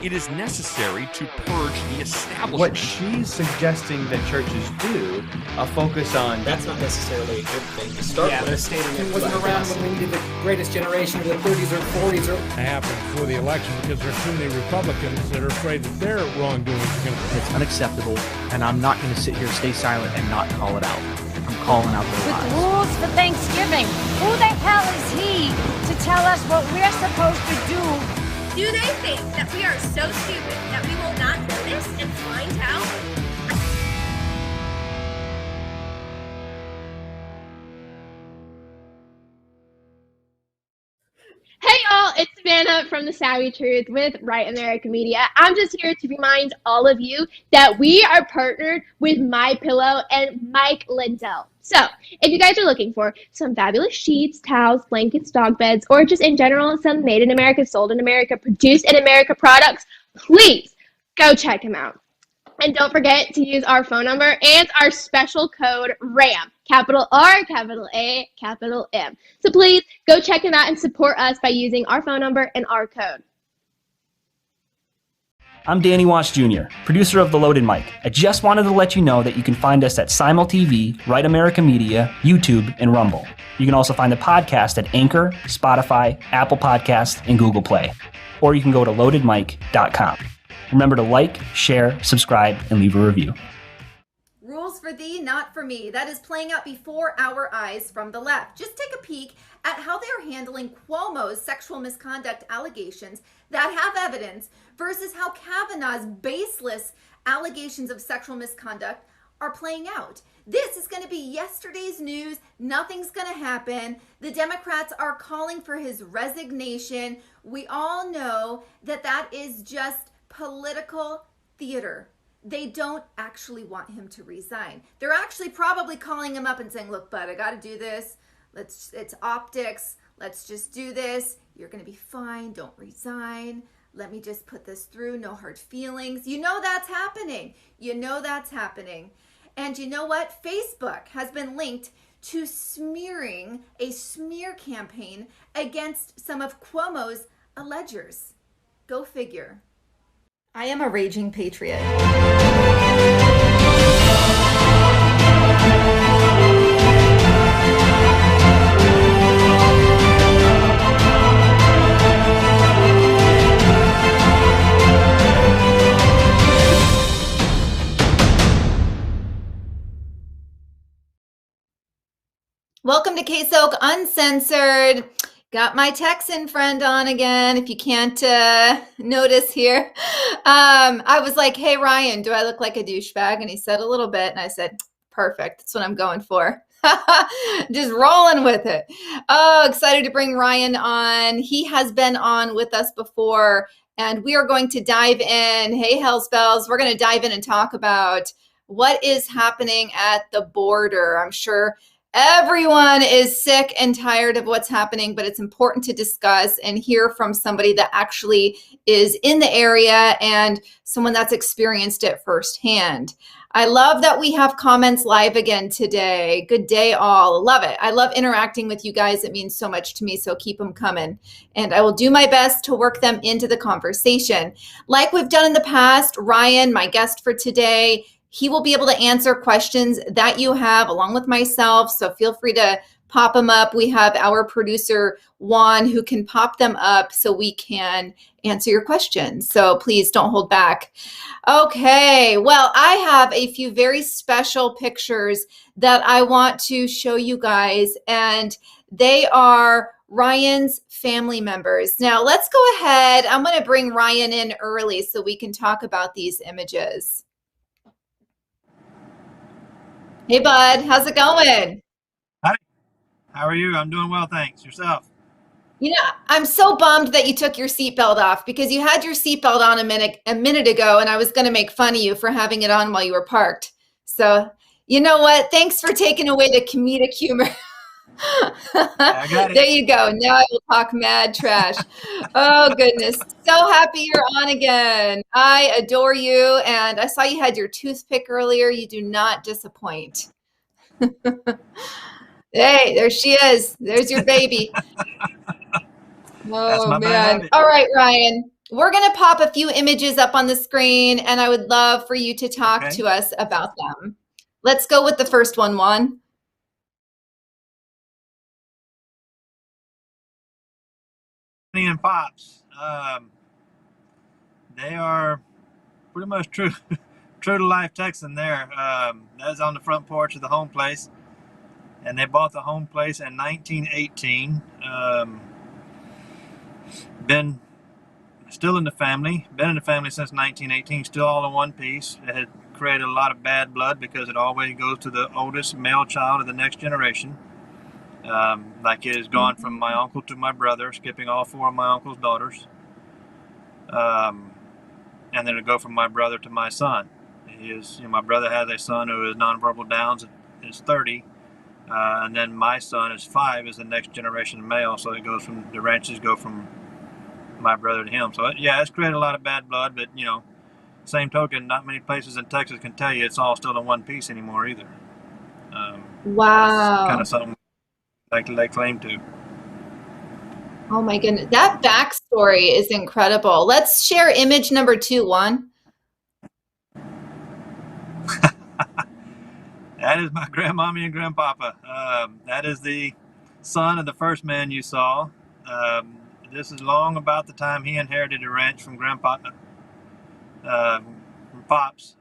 it is necessary to purge the establishment. What she's suggesting that churches do, a focus on... That's not necessarily a good thing to start with. Stating it wasn't around when we needed the greatest generation of the 30s or 40s. It happened before the election because there are too many Republicans that are afraid that their wrongdoing is going to... It's unacceptable, and I'm not going to sit here, stay silent, and not call it out. I'm calling out the lies. With rules for Thanksgiving. Who the hell is he to tell us what we're supposed to do? Do they think that we are so stupid that we will not notice and find out? Hey y'all, it's Savannah from The Savvy Truth with Right America Media. I'm just here to remind all of you that we are partnered with MyPillow and Mike Lindell. So, if you guys are looking for some fabulous sheets, towels, blankets, dog beds, or just in general some made in America, sold in America, produced in America products, please go check them out. And don't forget to use our phone number and our special code RAM, capital R, capital A, capital M. So please go check them out and support us by using our phone number and our code. I'm Danny Wash Jr., producer of The Loaded Mic. I just wanted to let you know that you can find us at Simul TV, Right America Media, YouTube, and Rumble. You can also find the podcast at Anchor, Spotify, Apple Podcasts, and Google Play. Or you can go to loadedmic.com. Remember to like, share, subscribe, and leave a review. Rules for thee, not for me. That is playing out before our eyes from the left. Just take a peek at how they are handling Cuomo's sexual misconduct allegations that have evidence versus how Kavanaugh's baseless allegations of sexual misconduct are playing out. This is going to be yesterday's news. Nothing's going to happen. The Democrats are calling for his resignation. We all know that that is just political theater. They don't actually want him to resign. They're actually probably calling him up and saying, look, bud, I got to do this. It's optics. Let's just do this. You're going to be fine. Don't resign. Let me just put this through. No hard feelings. You know that's happening. You know that's happening. And you know what? Facebook has been linked to smearing a smear campaign against some of Cuomo's allegers. Go figure. I am a raging patriot. Welcome to KSoK Uncensored. Got my Texan friend on again, if you can't notice here. I was like, hey, Ryan, do I look like a douchebag? And he said a little bit. And I said, perfect. That's what I'm going for. Just rolling with it. Oh, excited to bring Ryan on. He has been on with us before. And we are going to dive in. Hey, Hellspells. We're going to dive in and talk about what is happening at the border. I'm sure everyone is sick and tired of what's happening, but it's important to discuss and hear from somebody that actually is in the area and someone that's experienced it firsthand. I love that we have comments live again today. Good day, all. Love it. I love interacting with you guys. It means so much to me, so keep them coming. And I will do my best to work them into the conversation. Like we've done in the past, Ryan, my guest for today, he will be able to answer questions that you have along with myself. So feel free to pop them up. We have our producer, Juan, who can pop them up so we can answer your questions. So please don't hold back. Okay, well, I have a few very special pictures that I want to show you guys, and they are Ryan's family members. Now let's go ahead. I'm going to bring Ryan in early so we can talk about these images. Hey, bud. How's it going? Hi. How are you? I'm doing well, thanks. Yourself? You know, I'm so bummed that you took your seatbelt off because you had your seatbelt on a minute ago, and I was going to make fun of you for having it on while you were parked. So, you know what? Thanks for taking away the comedic humor. I got it. There you go. Now I will talk mad trash. Oh, goodness. So happy you're on again. I adore you. And I saw you had your toothpick earlier. You do not disappoint. Hey, there she is. There's your baby. Oh, man. All right, Ryan. we're going to pop a few images up on the screen, and I would love for you to talk to us about them. Let's go with the first one, Juan. And Pops, they are pretty much true to life Texan there. That's on the front porch of the home place, and they bought the home place in 1918. Been still in the family, been in the family since 1918, still all in one piece. It had created a lot of bad blood because it always goes to the oldest male child of the next generation. Like it has gone from my uncle to my brother, skipping all 4 of my uncle's daughters. And then it'll go from my brother to my son. My brother has a son who is nonverbal Downs, is 30. And then my son is 5, is the next generation male. So it goes from, the ranches go from my brother to him. So yeah, it's created a lot of bad blood, but same token, not many places in Texas can tell you it's all still in one piece anymore either. Wow. It's kind of something like they claim to. Oh my goodness, that backstory is incredible. Let's share image number 2, Juan. That is my grandmommy and grandpapa. That is the son of the first man you saw. This is long about the time he inherited the ranch from Grandpa, from Pops.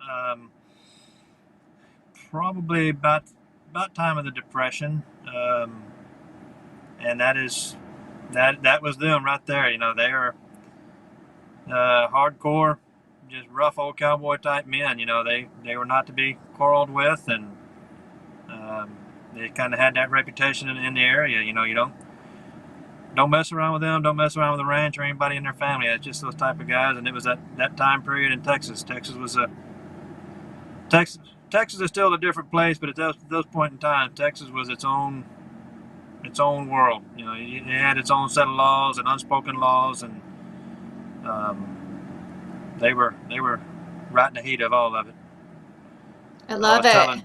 Probably about time of the Depression. And that was them right there. They are hardcore, just rough old cowboy type men. They were not to be quarreled with, and they kind of had that reputation in the area. You don't mess around with them. Don't mess around with the ranch or anybody in their family. It's just those type of guys. And it was that time period in Texas. Texas is still a different place, but at those point in time, Texas was its own world. It had its own set of laws and unspoken laws, and they were right in the heat of all of it. I love it.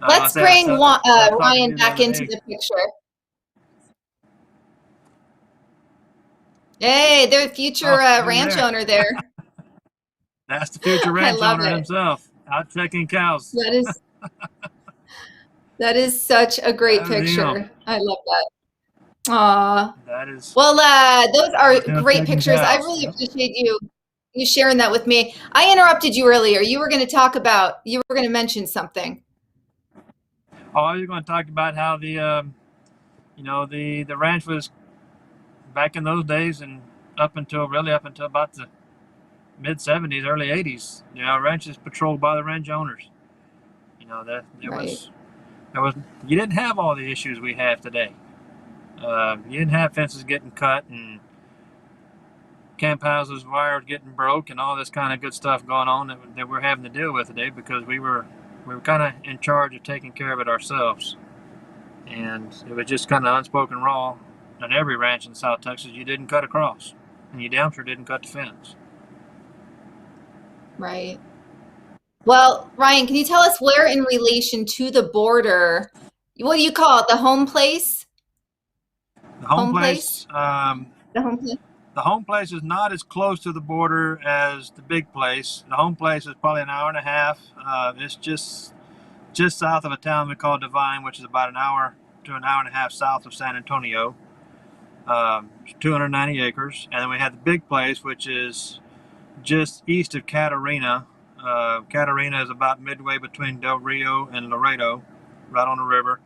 Let's bring Ryan back into the picture. Hey, there's future ranch owner there. That's the future ranch owner himself, out checking cows. That is such a great picture. I love that. Aw. That is. Well, those are great pictures. I really appreciate you sharing that with me. I interrupted you earlier. You were going to mention something. Oh, you're going to talk about how the ranch was back in those days, and up until about the mid 70s, early 80s. Ranch is patrolled by the ranch owners. You didn't have all the issues we have today. You didn't have fences getting cut and camp houses, wires getting broke, and all this kind of good stuff going on that we're having to deal with today, because we were kind of in charge of taking care of it ourselves. And it was just kind of unspoken law on every ranch in South Texas. You didn't cut across, and you damn sure didn't cut the fence. Right. Well, Ryan, can you tell us where in relation to the border, what do you call it, the home place? The home place? The home place? The home place is not as close to the border as the big place. The home place is probably an hour and a half. It's just south of a town we call Divine, which is about an hour to an hour and a half south of San Antonio. 290 acres. And then we have the big place, which is just east of Catarina. Catarina is about midway between Del Rio and Laredo, right on the river.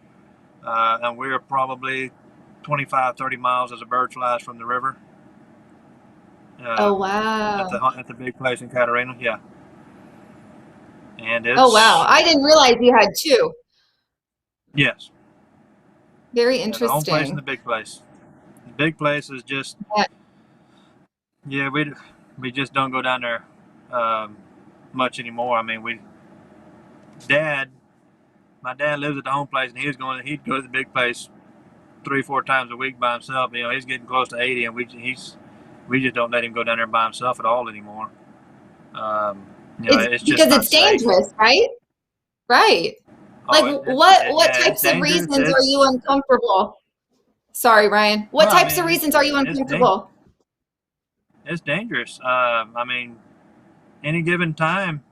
And we're probably 25, 30 miles as a bird flies from the river. Oh, wow. At the big place in Catarina, yeah. And it's, oh, wow. I didn't realize you had 2. Yes. Very interesting. The home place and the big place. The big place is just, we just don't go down there much anymore. I mean, my dad lives at the home place, and he'd go to the big place 3-4 times a week by himself. He's getting close to 80, and we just don't let him go down there by himself at all anymore. It's just because it's dangerous, safe. right? Right. Like, what types of reasons are you uncomfortable Sorry, Ryan. What Well, I types of mean, reasons are you uncomfortable? It's dangerous. I mean, any given time,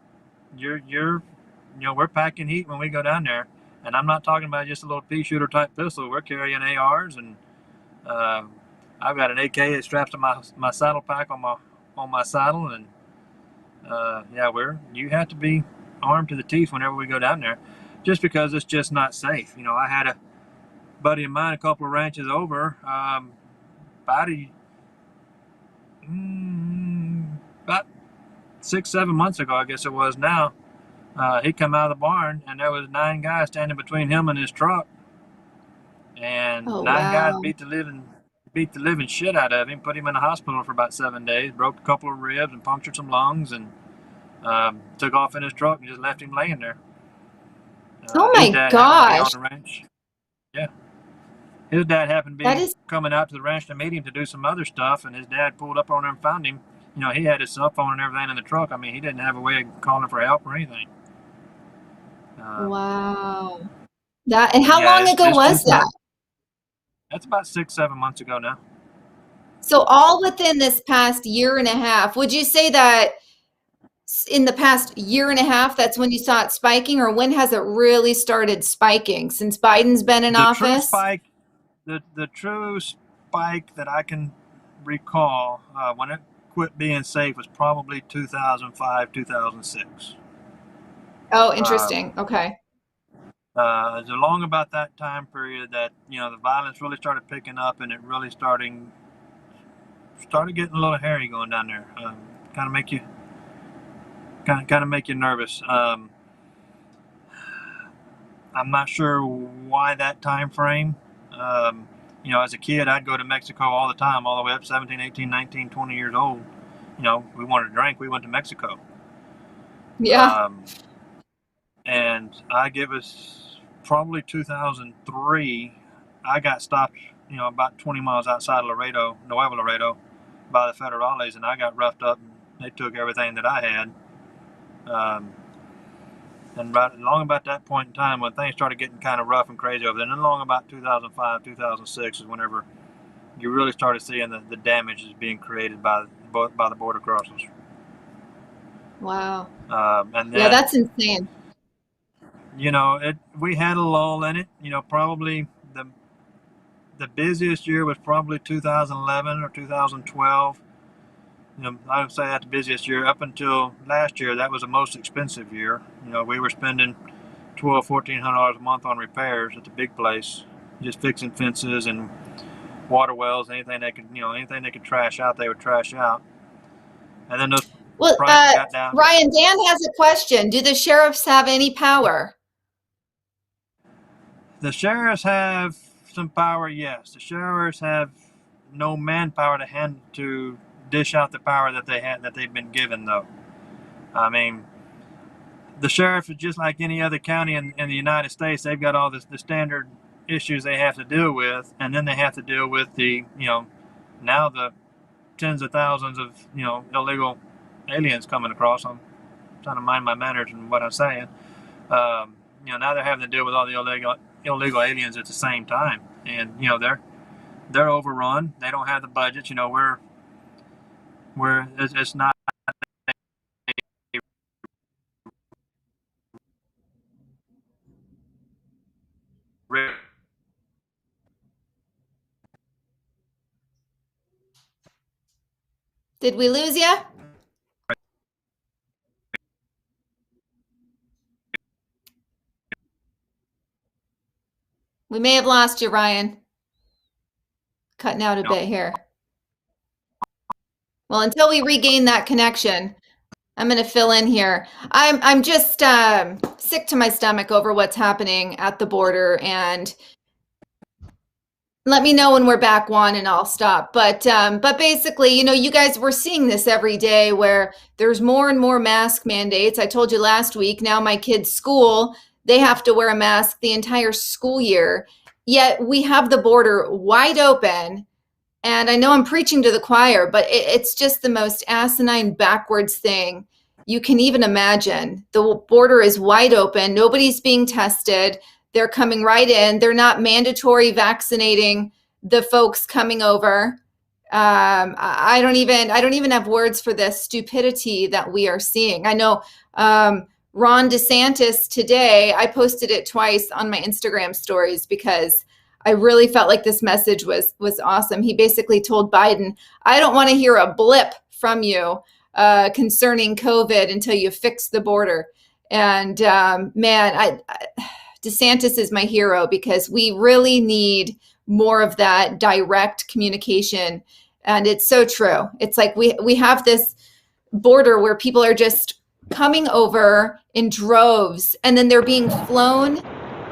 we're packing heat when we go down there, and I'm not talking about just a little pea shooter type pistol. We're carrying ARs, and I've got an AK strapped to my saddle pack on my saddle, and you have to be armed to the teeth whenever we go down there, just because it's just not safe. I had a buddy of mine a couple of ranches over, about 6-7 months ago, I guess it was now. He come out of the barn, and there was 9 guys standing between him and his truck, and 9 guys beat the living shit out of him, put him in the hospital for about 7 days, broke a couple of ribs and punctured some lungs, and took off in his truck and just left him laying there. Oh my gosh! On the ranch. Yeah, his dad happened to be coming out to the ranch to meet him to do some other stuff, and his dad pulled up on him and found him. He had his cell phone and everything in the truck. I mean, he didn't have a way of calling for help or anything. Wow. And how long ago was that? That's about 6-7 months ago now. So all within this past year and a half, would you say that in the past year and a half, that's when you saw it spiking, or when has it really started spiking? Since Biden's been in office? The true spike that I can recall when it quit being safe was probably 2005, 2006. Oh, interesting. Okay. It's along about that time period that the violence really started picking up, and it really started getting a little hairy going down there. Kind of make you nervous. I'm not sure why that time frame. As a kid, I'd go to Mexico all the time, all the way up 17, 18, 19, 20 years old. We wanted to drink, we went to Mexico. Yeah. And I give us probably 2003, I got stopped, about 20 miles outside of Nuevo Laredo, by the federales, and I got roughed up, and they took everything that I had. And right along about that point in time, when things started getting kind of rough and crazy over there, and then along about 2005, 2006 is whenever you really started seeing the damages being created by the border crossers. Wow. And then, that's insane. We had a lull in it. Probably the busiest year was probably 2011 or 2012. I would say that's the busiest year. Up until last year, that was the most expensive year. We were spending $1,400 a month on repairs at the big place, just fixing fences and water wells, anything they could trash out, they would trash out. And then those prices got down. Ryan, Dan has a question. Do the sheriffs have any power? The sheriffs have some power, yes. The sheriffs have no manpower to dish out the power that they've been given, though. I mean, the sheriff is just like any other county in the United States. They've got all the standard issues they have to deal with, and then they have to deal with now the tens of thousands of illegal aliens coming across. I'm trying to mind my manners and what I'm saying. Now they're having to deal with all the illegal aliens at the same time, and they're overrun. They don't have the budgets. It's not. Did we lose you? We may have lost you, Ryan. Cutting out a bit here. Well, until we regain that connection, I'm going to fill in here. I'm just sick to my stomach over what's happening at the border, and let me know when we're back, Juan, and I'll stop. But basically, you guys, we're seeing this every day where there's more and more mask mandates. I told you last week, now my kids' school, they have to wear a mask the entire school year. Yet we have the border wide open. And I know I'm preaching to the choir, but it's just the most asinine, backwards thing you can even imagine. The border is wide open. Nobody's being tested. They're coming right in. They're not mandatory vaccinating the folks coming over. I don't even have words for the stupidity that we are seeing. I know Ron DeSantis today, I posted it twice on my Instagram stories because I really felt like this message was awesome. He basically told Biden, I don't want to hear a blip from you concerning COVID until you fix the border. And man, DeSantis is my hero because we really need more of that direct communication. And it's so true. It's like we have this border where people are just coming over in droves, and then they're being flown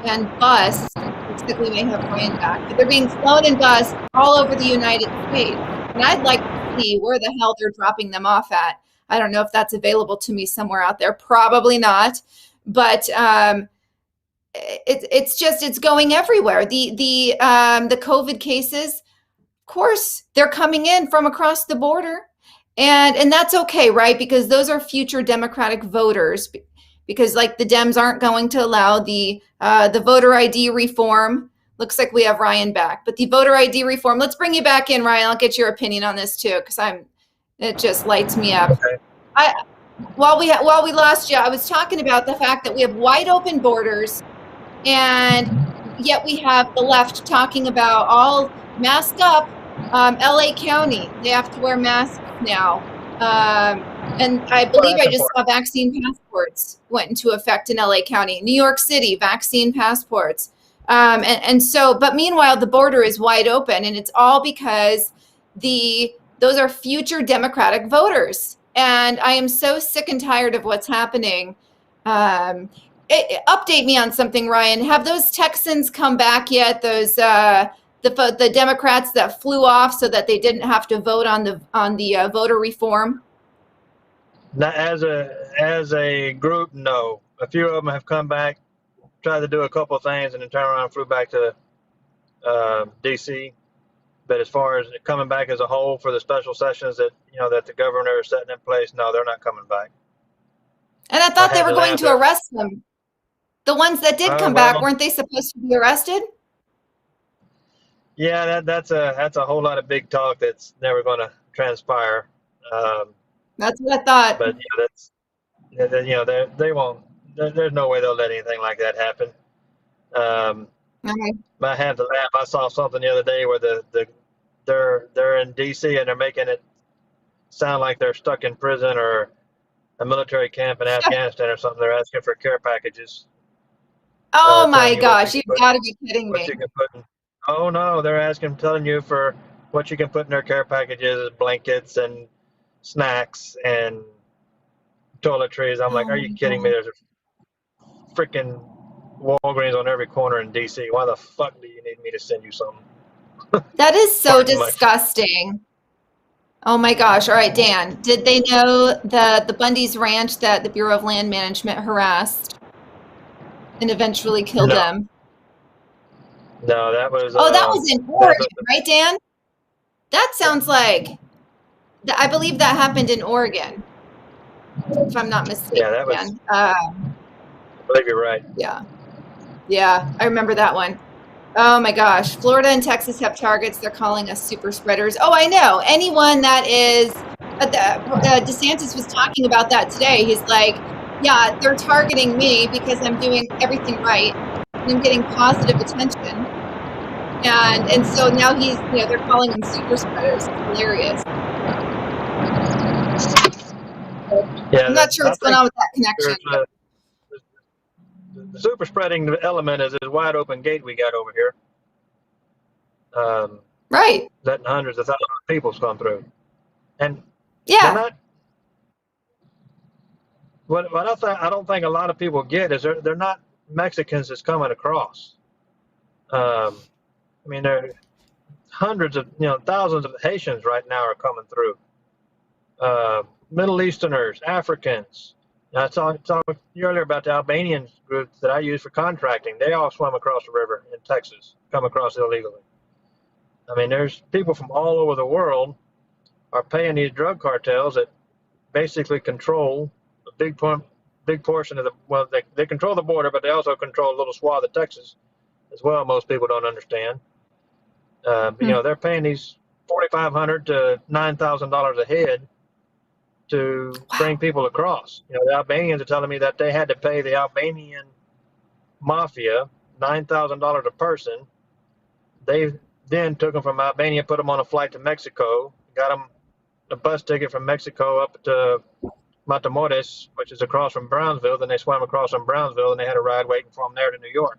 and bused. Looks like we may have Ryan back, but they're being flown and bused all over the United States. And I'd like to see where the hell they're dropping them off at. I don't know if that's available to me somewhere out there. Probably not. But it's going everywhere. The COVID cases, of course, they're coming in from across the border, and that's okay, right? Because those are future Democratic voters. Because like the Dems aren't going to allow the voter ID reform. Looks like we have Ryan back, but the voter ID reform. Let's bring you back in, Ryan. I'll get your opinion on this too, because it just lights me up. Okay. While we lost you, I was talking about the fact that we have wide open borders. And yet we have the left talking about all mask up. LA County, they have to wear masks now. And I believe I just saw vaccine passports went into effect in LA County. New York City, vaccine passports. And so, but meanwhile, the border is wide open, and it's all because those are future Democratic voters. And I am so sick and tired of what's happening. Update me on something, Ryan. Have those Texans come back yet? Those the Democrats that flew off so that they didn't have to vote on the voter reform? Not as a group, no. A few of them have come back, tried to do a couple of things, and then turned around and flew back to D.C. But as far as coming back as a whole for the special sessions that the governor is setting in place, no, they're not coming back. And I thought they were going to arrest them. The ones that did come back, weren't they supposed to be arrested? Yeah, that's a whole lot of big talk that's never going to transpire. That's what I thought. But they won't. There's no way they'll let anything like that happen. I had to laugh. I saw something the other day where they're in D.C. and they're making it sound like they're stuck in prison or a military camp in Afghanistan or something. They're asking for care packages. Oh my gosh, you've got to be kidding me. Oh no, they're telling you for what you can put in their care packages, blankets and snacks and toiletries. I'm like, are you kidding me? There's a freaking Walgreens on every corner in DC. Why the fuck do you need me to send you something? That is so disgusting. Oh my gosh. All right, Dan, did they know the Bundy's ranch that the Bureau of Land Management harassed and eventually killed them? No, that was... that was in Oregon, right, Dan? That sounds like... I believe that happened in Oregon, if I'm not mistaken. Yeah, that was... I believe you're right. Yeah, I remember that one. Oh my gosh. Florida and Texas have targets. They're calling us super spreaders. Oh, I know. Anyone that is... DeSantis was talking about that today. He's like, yeah, they're targeting me because I'm doing everything right. And I'm getting positive attention. And so now they're calling them super spreaders. It's hilarious. Yeah, I'm not sure what's going on with that connection. The super spreading element is this wide open gate we got over here. Right. Letting hundreds of thousands of people come through. And yeah. What I don't think a lot of people get is they're not Mexicans that's coming across. I mean, there are hundreds of, thousands of Haitians right now are coming through. Middle Easterners, Africans. I talked earlier about the Albanian groups that I use for contracting. They all swim across the river in Texas, come across illegally. I mean, there's people from all over the world are paying these drug cartels that basically control a big portion of they control the border, but they also control a little swath of Texas as well. Most people don't understand. They're paying these $4,500 to $9,000 a head to bring people across. The Albanians are telling me that they had to pay the Albanian mafia $9,000 a person. They then took them from Albania, put them on a flight to Mexico, got them a bus ticket from Mexico up to Matamoros, which is across from Brownsville. Then they swam across from Brownsville, and they had a ride waiting for them there to New York.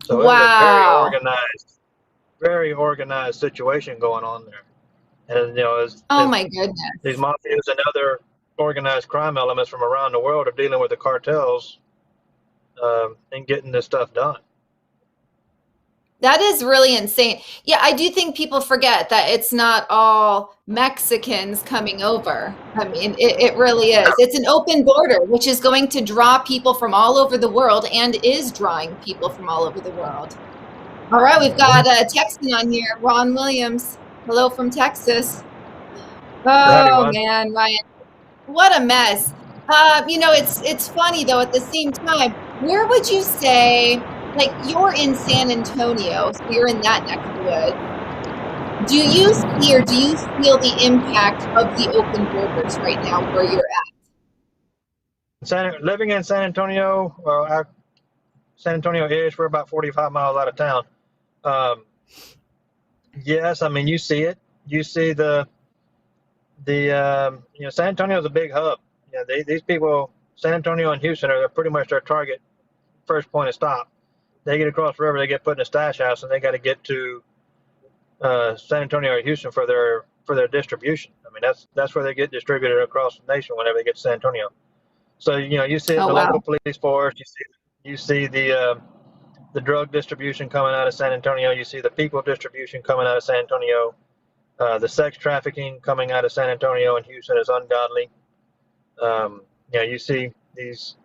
So wow. It was a very organized situation going on there. And my goodness, these mafias and other organized crime elements from around the world are dealing with the cartels and getting this stuff done. That is really insane. Yeah, I do think people forget that it's not all Mexicans coming over. I mean, it really is. It's an open border, which is going to draw people from all over the world and is drawing people from all over the world. All right, we've got a Texan on here, Ron Williams. Hello from Texas. Oh, man, Ryan, what a mess. It's funny, though, at the same time, where would you say, like, you're in San Antonio, so you're in that neck of the woods. Do you see or do you feel the impact of the open borders right now where you're at? Living in San Antonio, San Antonio-ish, we're about 45 miles out of town. Yes, I mean, you see it. You see San Antonio is a big hub. These people, San Antonio and Houston are pretty much their target first point of stop. They get across the river, they get put in a stash house, and they got to get to San Antonio or Houston for their distribution. I mean, that's where they get distributed across the nation whenever they get to San Antonio. So you see the local police force, you see the drug distribution coming out of San Antonio, you see the people distribution coming out of San Antonio, the sex trafficking coming out of San Antonio and Houston is ungodly. You see these.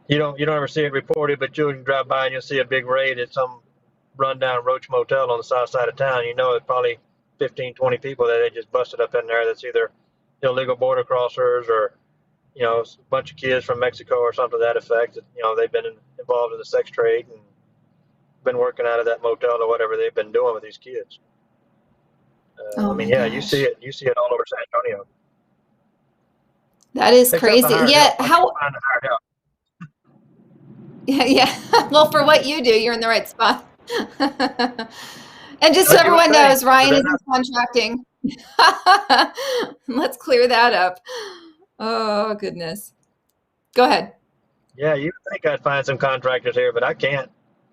You don't ever see it reported, but you can drive by and you'll see a big raid at some rundown Roach Motel on the south side of town. It's probably 15, 20 people that they just busted up in there. That's either illegal border crossers or, a bunch of kids from Mexico or something to that effect. They've been involved in the sex trade and been working out of that motel or whatever they've been doing with these kids. You see it. You see it all over San Antonio. That is crazy. Yeah. Yeah. Well, for what you do, you're in the right spot. And just so everyone knows, Ryan isn't contracting. Let's clear that up. Oh, goodness. Go ahead. Yeah, you think I'd find some contractors here, but I can't.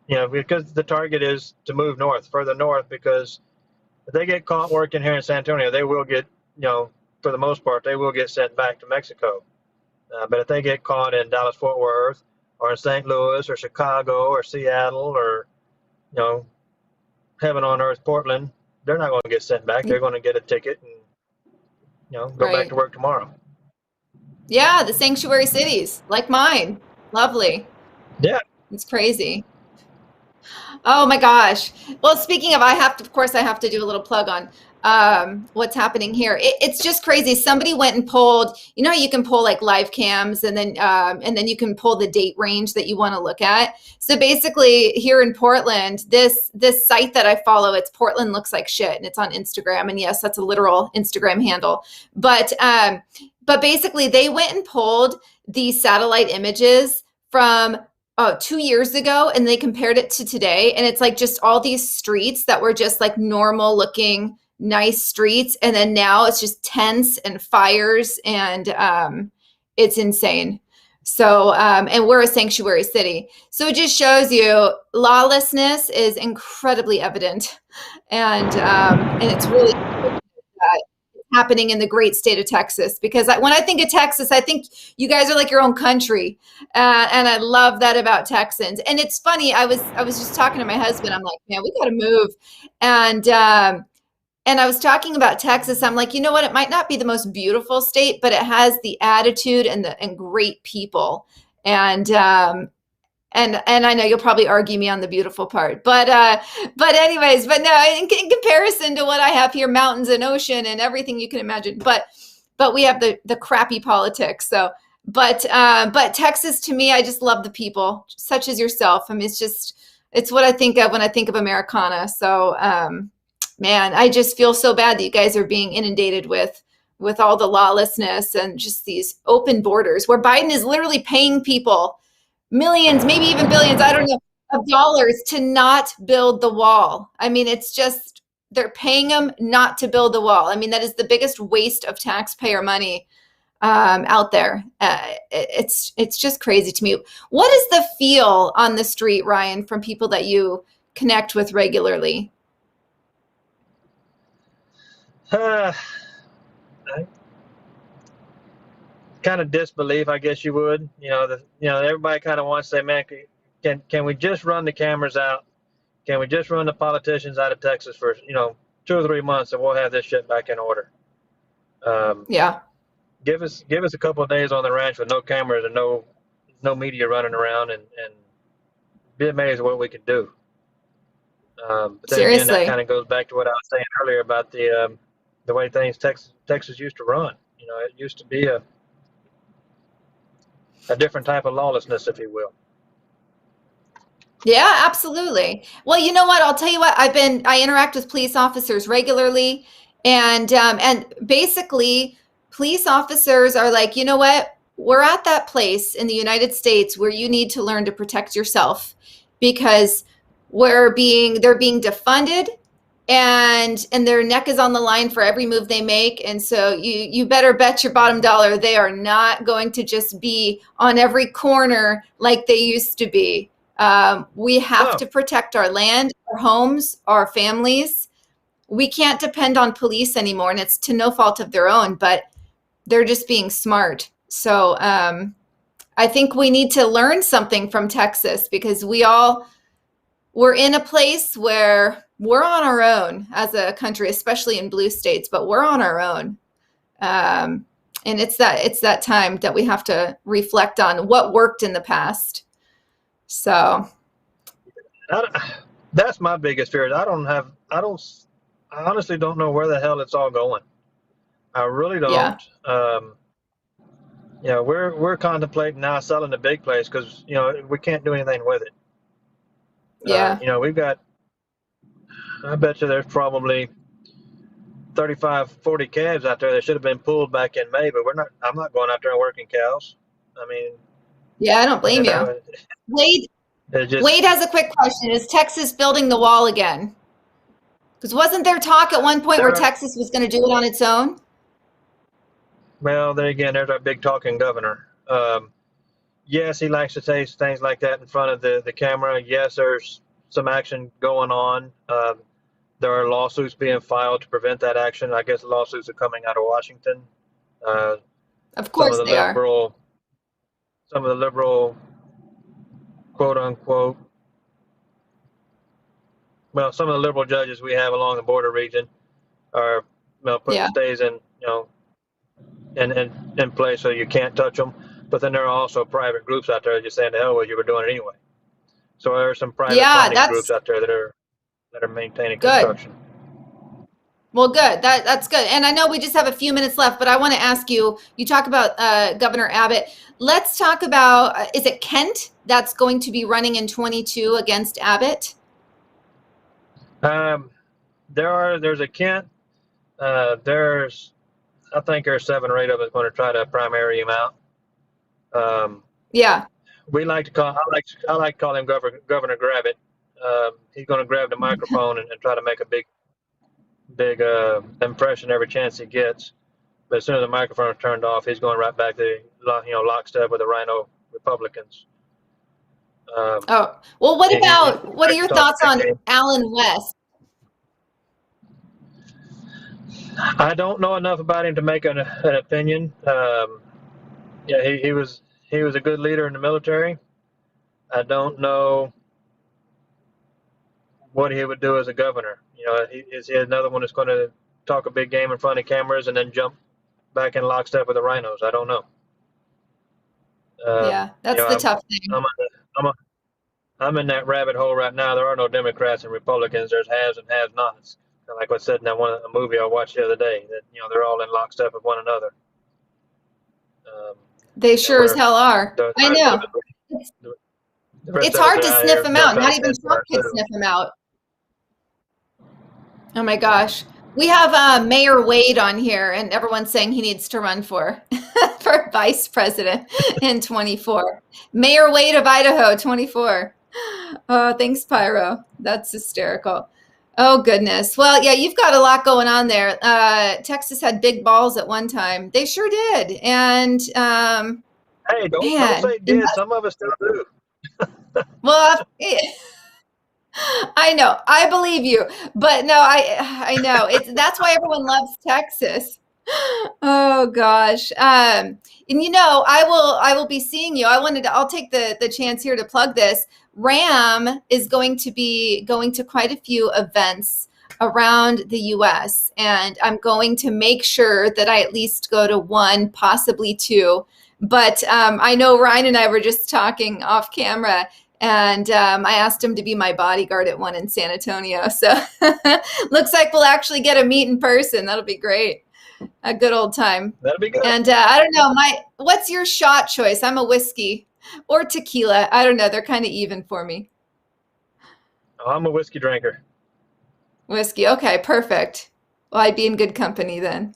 Because the target is to move further north, because if they get caught working here in San Antonio, they will get, for the most part, they will get sent back to Mexico. But if they get caught in Dallas-Fort Worth, or in St. Louis or Chicago or Seattle or, heaven on earth, Portland, they're not going to get sent back. They're going to get a ticket and, go back to work tomorrow. Yeah, the sanctuary cities, like mine. Lovely. Yeah. It's crazy. Oh my gosh. Well, speaking of, I have to do a little plug on what's happening here. It's just crazy. Somebody went and pulled, you can pull like live cams and then you can pull the date range that you want to look at. So basically here in Portland, this site that I follow, it's Portland Looks Like Shit, and it's on Instagram. And yes, that's a literal Instagram handle. But basically they went and pulled these satellite images from 2 years ago, and they compared it to today. And it's like just all these streets that were just like normal looking, nice streets. And then now it's just tents and fires, and it's insane. So, and we're a sanctuary city. So it just shows you lawlessness is incredibly evident. And it's really happening in the great state of Texas, because when I think of Texas, I think you guys are like your own country. And I love that about Texans. And it's funny. I was just talking to my husband. I'm like, man, we got to move. And I was talking about Texas. I'm like, you know what? It might not be the most beautiful state, but it has the attitude and great people. And I know you'll probably argue me on the beautiful part, but no, in comparison to what I have here, mountains and ocean and everything you can imagine, but we have the crappy politics. So, but Texas, to me, I just love the people, such as yourself. I mean, It's what I think of when I think of Americana. So, man, I just feel so bad that you guys are being inundated with all the lawlessness and just these open borders where Biden is literally paying people millions, maybe even billions, I don't know, of dollars to not build the wall. I mean, it's just, they're paying them not to build the wall. I mean, that is the biggest waste of taxpayer money out there. It's just crazy to me. What is the feel on the street, Ryan, from people that you connect with regularly? Kind of disbelief, I guess you would. Everybody kind of wants to say, man, can we just run the cameras out? Can we just run the politicians out of Texas for 2 or 3 months, and we'll have this shit back in order? Yeah. Give us a couple of days on the ranch with no cameras and no media running around, and be amazed at what we can do. But then Seriously, again, that kind of goes back to what I was saying earlier about the way things Texas used to run. It used to be a different type of lawlessness, if you will. yeah, absolutely. Well, you know what? I'll tell you what. I interact with police officers regularly, and basically, police officers are like, you know what? We're at that place in the United States where you need to learn to protect yourself because they're being defunded, and their neck is on the line for every move they make. And so you better bet your bottom dollar they are not going to just be on every corner like they used to be. We have to protect our land, our homes, our families. We can't depend on police anymore, and it's to no fault of their own, but they're just being smart. So I think we need to learn something from Texas because we're in a place where we're on our own as a country, especially in blue states, but we're on our own. And it's that time that we have to reflect on what worked in the past. So that's my biggest fear. I honestly don't know where the hell it's all going. I really don't. Yeah. We're contemplating now selling the big place because we can't do anything with it. Yeah. We've got, I bet you there's probably 35, 40 calves out there that should have been pulled back in May, but I'm not going out there and working cows. I mean, yeah, I don't blame you. Wade has a quick question. Is Texas building the wall again? Because wasn't there talk at one point where Texas was going to do it on its own? Well, there again, there's our big talking governor. Yes, he likes to say things like that in front of the camera. Yes, there's some action going on. There are lawsuits being filed to prevent that action. I guess the lawsuits are coming out of Washington. Of course they are. Some of the liberal, quote unquote, some of the liberal judges we have along the border region are putting stays in place so you can't touch them. But then there are also private groups out there just saying, the hell with you, were doing it anyway. So there are some private funding groups out there that are maintaining construction. Well, good. That's good. And I know we just have a few minutes left, but I want to ask you, you talk about Governor Abbott. Let's talk about, is it Kent that's going to be running in 22 against Abbott? There's a Kent. I think there's 7 or 8 of us going to try to primary him out. Yeah. We like to call. I like to call him Governor Grab It. He's going to grab the microphone and try to make a big impression every chance he gets. But as soon as the microphone is turned off, he's going right back to lockstep with the Rhino Republicans. Well, what are your thoughts on Alan West? I don't know enough about him to make an opinion. He was a good leader in the military. I don't know what he would do as a governor. Is he another one that's going to talk a big game in front of cameras and then jump back in lockstep with the rhinos? I don't know. That's the tough thing. I'm in that rabbit hole right now. There are no Democrats and Republicans. There's haves and have-nots. Like I said in that a movie I watched the other day, that they're all in lockstep with one another. They sure as hell are. I know. The rest It's of us hard to are out sniff here them out. Not trying to even test for Trump could ourselves. sniff them out. Oh my gosh. We have Mayor Wade on here, and everyone's saying he needs to run for for vice president in 24. Mayor Wade of Idaho, 24. Oh, thanks, Pyro. That's hysterical. Oh goodness. Well, yeah, you've got a lot going on there. Texas had big balls at one time. They sure did. And Hey, don't man, say did. Some of us still do. well, I know. I believe you. But no, I know. That's why everyone loves Texas. Oh gosh. And I will be seeing you. I'll take the chance here to plug this. Ram is going to be going to quite a few events around the US, and I'm going to make sure that I at least go to one, possibly two. But I know Ryan and I were just talking off camera, and I asked him to be my bodyguard at one in San Antonio. So looks like we'll actually get a meet in person. That'll be great. A good old time. That'll be good. And I don't know, what's your shot choice? I'm a whiskey or tequila. I don't know. They're kind of even for me. Oh, I'm a whiskey drinker. Whiskey. Okay, perfect. Well, I'd be in good company then.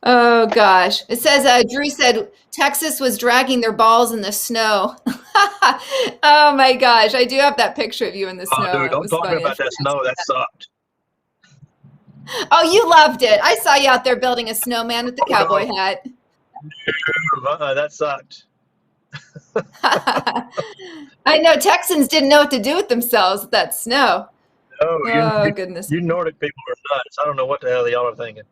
Oh gosh. It says Drew said Texas was dragging their balls in the snow. Oh my gosh. I do have that picture of you in the snow. Oh, dude, It don't was talk funny. about that snow. That sucked. Oh, you loved it. I saw you out there building a snowman with the cowboy hat. That sucked. I know Texans didn't know what to do with themselves with that snow. Oh, goodness. You Nordic people are nuts. I don't know what the hell y'all are thinking.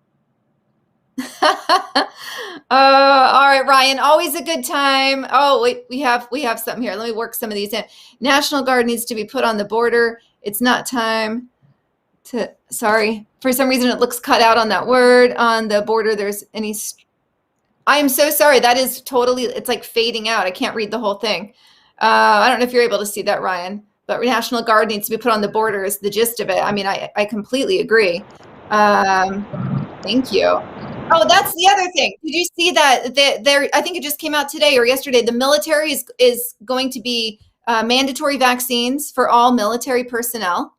All right, Ryan, always a good time. Oh, wait, we have something here. Let me work some of these in. National Guard needs to be put on the border. It's not time to, sorry. For some reason, it looks cut out on that word. On the border, there's any, I am so sorry. That is totally, it's like fading out. I can't read the whole thing. I don't know if you're able to see that, Ryan, but National Guard needs to be put on the border is the gist of it. I mean, I completely agree. Thank you. Oh, that's the other thing. Did you see that there? I think it just came out today or yesterday. The military is going to be mandatory vaccines for all military personnel.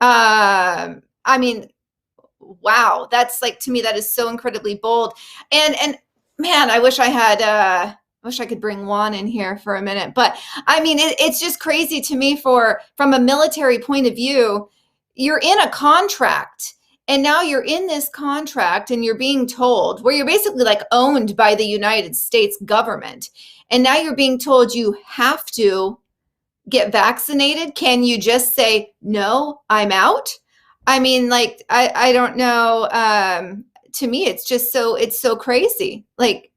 I mean, wow, that's like, to me, that is so incredibly bold. And man, I wish I had. I wish I could bring Juan in here for a minute. But I mean, it's just crazy to me. From a military point of view, you're in a contract. And now you're in this contract and you're being told where you're basically like owned by the United States government. And now you're being told you have to get vaccinated. Can you just say, no, I'm out? I mean, like, I don't know. To me, it's so crazy. Like,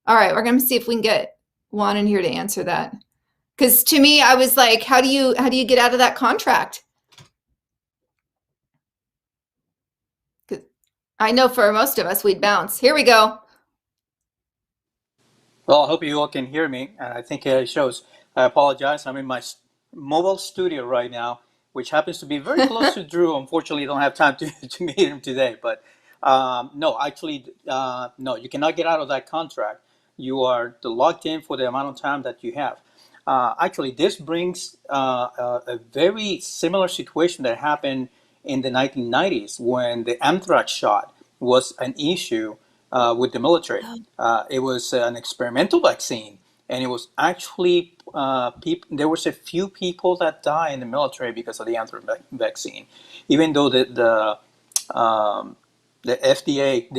all right, we're going to see if we can get Juan in here to answer that. Because to me, I was like, how do you get out of that contract? I know for most of us, we'd bounce. Here we go. Well, I hope you all can hear me, and I think it shows. I apologize. I'm in my mobile studio right now, which happens to be very close to Drew. Unfortunately, I don't have time to meet him today. But no, actually, no, you cannot get out of that contract. You are locked in for the amount of time that you have. Actually, this brings a very similar situation that happened in the 1990s when the anthrax shot was an issue with the military. It was an experimental vaccine, and it was actually there was a few people that died in the military because of the anthrax vaccine, even though the FDA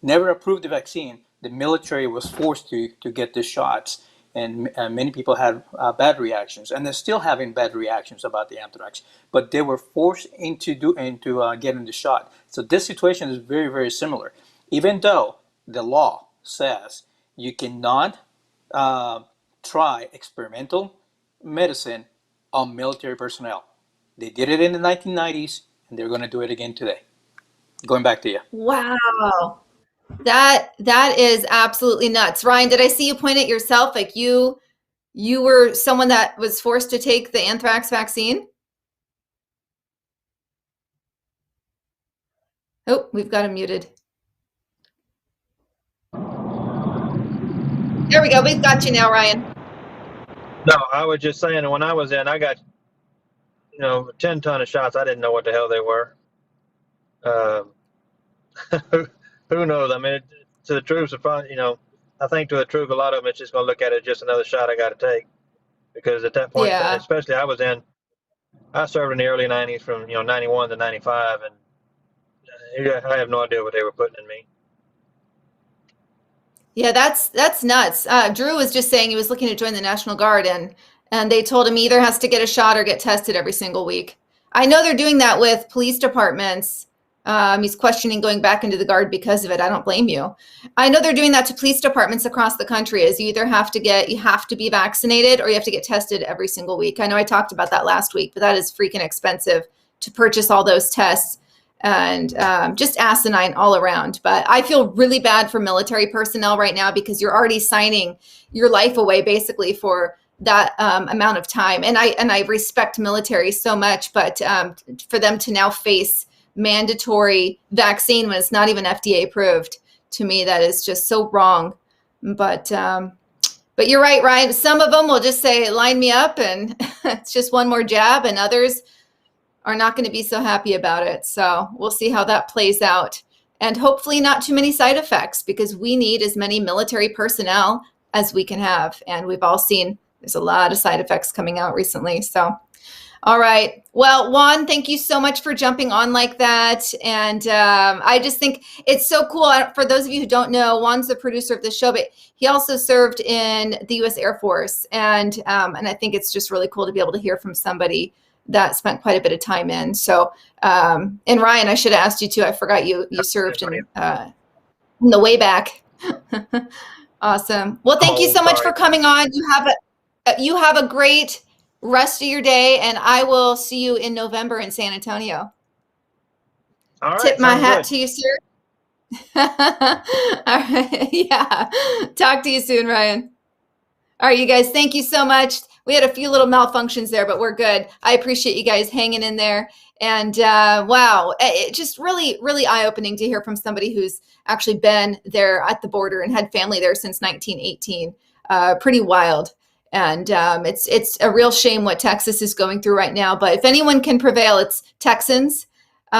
never approved the vaccine. The military was forced to get the shots, and many people had bad reactions, and they're still having bad reactions about the anthrax. But they were forced into getting the shot. So this situation is very, very similar. Even though the law says you cannot try experimental medicine on military personnel. They did it in the 1990s, and they're going to do it again today. Going back to you. Wow. That is absolutely nuts. Ryan, did I see you point at yourself? Like you were someone that was forced to take the anthrax vaccine? Oh, we've got him muted. There we go. We've got you now, Ryan. No, I was just saying when I was in, I got 10 ton of shots. I didn't know what the hell they were. Who knows? I mean, to the troops, I think to the troops, a lot of them, it's just going to look at it as just another shot I got to take. Because at that point, Yeah. especially I served in the early 90s from, 91 to 95, and I have no idea what they were putting in me. Yeah, that's nuts. Drew was just saying he was looking to join the National Guard, and they told him he either has to get a shot or get tested every single week. I know they're doing that with police departments. He's questioning going back into the Guard because of it. I don't blame you. I know they're doing that to police departments across the country. Is you either have to be vaccinated or you have to get tested every single week. I know I talked about that last week, but that is freaking expensive to purchase all those tests. And just asinine all around. But I feel really bad for military personnel right now because you're already signing your life away basically for that amount of time. And I respect military so much, but for them to now face mandatory vaccine when it's not even FDA approved, to me, that is just so wrong. But you're right, Ryan. Some of them will just say, line me up, and it's just one more jab, and others are not going to be so happy about it. So we'll see how that plays out. And hopefully not too many side effects, because we need as many military personnel as we can have. And we've all seen there's a lot of side effects coming out recently. So, all right. Well, Juan, thank you so much for jumping on like that. And I just think it's so cool. For those of you who don't know, Juan's the producer of the show, but he also served in the U.S. Air Force. And I think it's just really cool to be able to hear from somebody that spent quite a bit of time in. So, and Ryan, I should have asked you too. I forgot you served in the way back. Awesome. Well, thank you so much for coming on. You have a great rest of your day, and I will see you in November in San Antonio. All right, tip my hat to you, sir. All right. Yeah. Talk to you soon, Ryan. All right, you guys, thank you so much. We had a few little malfunctions there, but we're good. I appreciate you guys hanging in there. And wow, it just really, really eye-opening to hear from somebody who's actually been there at the border and had family there since 1918. Pretty wild. And it's a real shame what Texas is going through right now. But if anyone can prevail, it's Texans. We've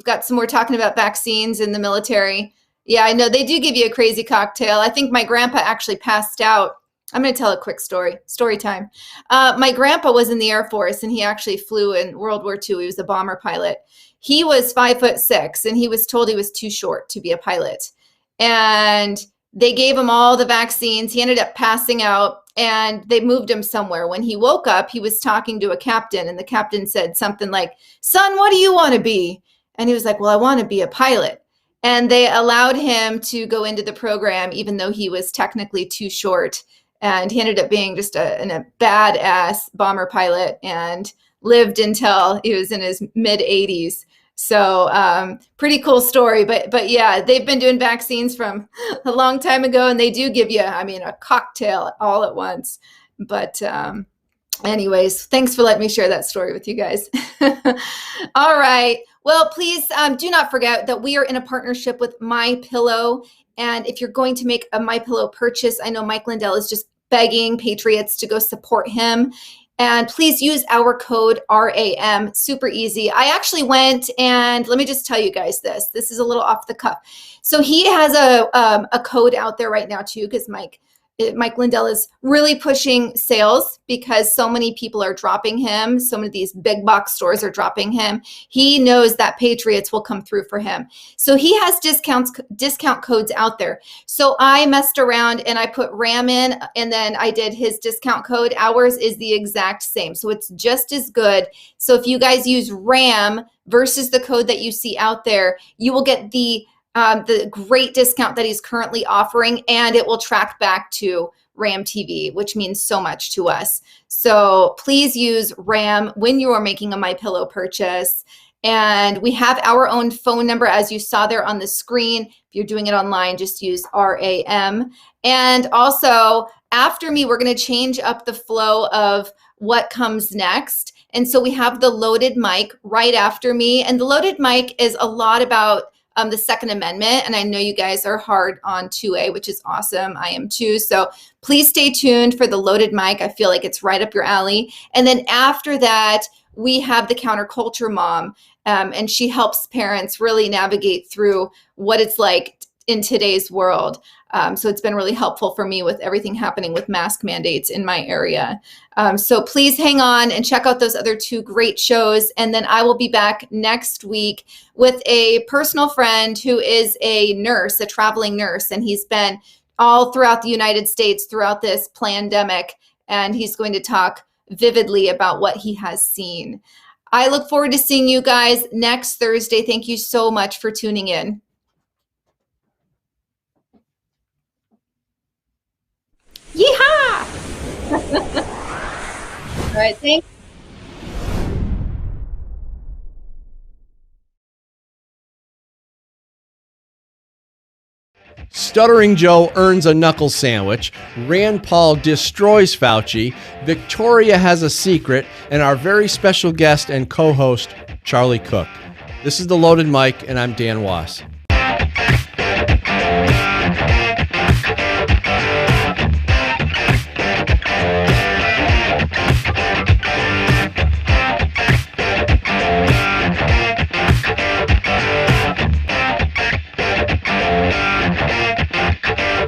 got some more talking about vaccines in the military. Yeah, I know they do give you a crazy cocktail. I think my grandpa actually passed out. I'm going to tell a quick story time. My grandpa was in the Air Force, and he actually flew in World War II. He was a bomber pilot. He was 5'6", and he was told he was too short to be a pilot. And they gave him all the vaccines. He ended up passing out, and they moved him somewhere. When he woke up, he was talking to a captain, and the captain said something like, "Son, what do you want to be?" And he was like, "Well, I want to be a pilot." And they allowed him to go into the program, even though he was technically too short. And he ended up being just a badass bomber pilot and lived until he was in his mid-80s. So pretty cool story. But yeah, they've been doing vaccines from a long time ago, and they do give you, a cocktail all at once. But anyways, thanks for letting me share that story with you guys. All right. Well, please do not forget that we are in a partnership with MyPillow. And if you're going to make a MyPillow purchase, I know Mike Lindell is just begging Patriots to go support him. And please use our code RAM. Super easy. I actually went, and let me just tell you guys this. This is a little off the cuff. So he has a code out there right now too, because Mike Lindell is really pushing sales because so many people are dropping him. So many of these big box stores are dropping him. He knows that Patriots will come through for him. So he has discount codes out there. So I messed around and I put RAM in, and then I did his discount code. Ours is the exact same. So it's just as good. So if you guys use RAM versus the code that you see out there, you will get the great discount that he's currently offering, and it will track back to RAM TV, which means so much to us. So please use RAM when you are making a MyPillow purchase. And we have our own phone number, as you saw there on the screen. If you're doing it online, just use RAM. And also, after me, we're going to change up the flow of what comes next. And so we have the loaded mic right after me. And the loaded mic is a lot about the Second Amendment. And I know you guys are hard on 2A, which is awesome. I am too. So please stay tuned for the Loaded Mic. I feel like it's right up your alley. And then after that, we have the Counterculture Mom, and she helps parents really navigate through what it's like in today's world. So it's been really helpful for me with everything happening with mask mandates in my area. So please hang on and check out those other 2 great shows. And then I will be back next week with a personal friend who is a nurse, a traveling nurse, and he's been all throughout the United States throughout this pandemic, and he's going to talk vividly about what he has seen. I look forward to seeing you guys next Thursday. Thank you so much for tuning in. Yeehaw! All right, thanks. Stuttering Joe earns a knuckle sandwich, Rand Paul destroys Fauci, Victoria has a secret, and our very special guest and co-host, Charlie Cook. This is The Loaded Mic, and I'm Dan Wass.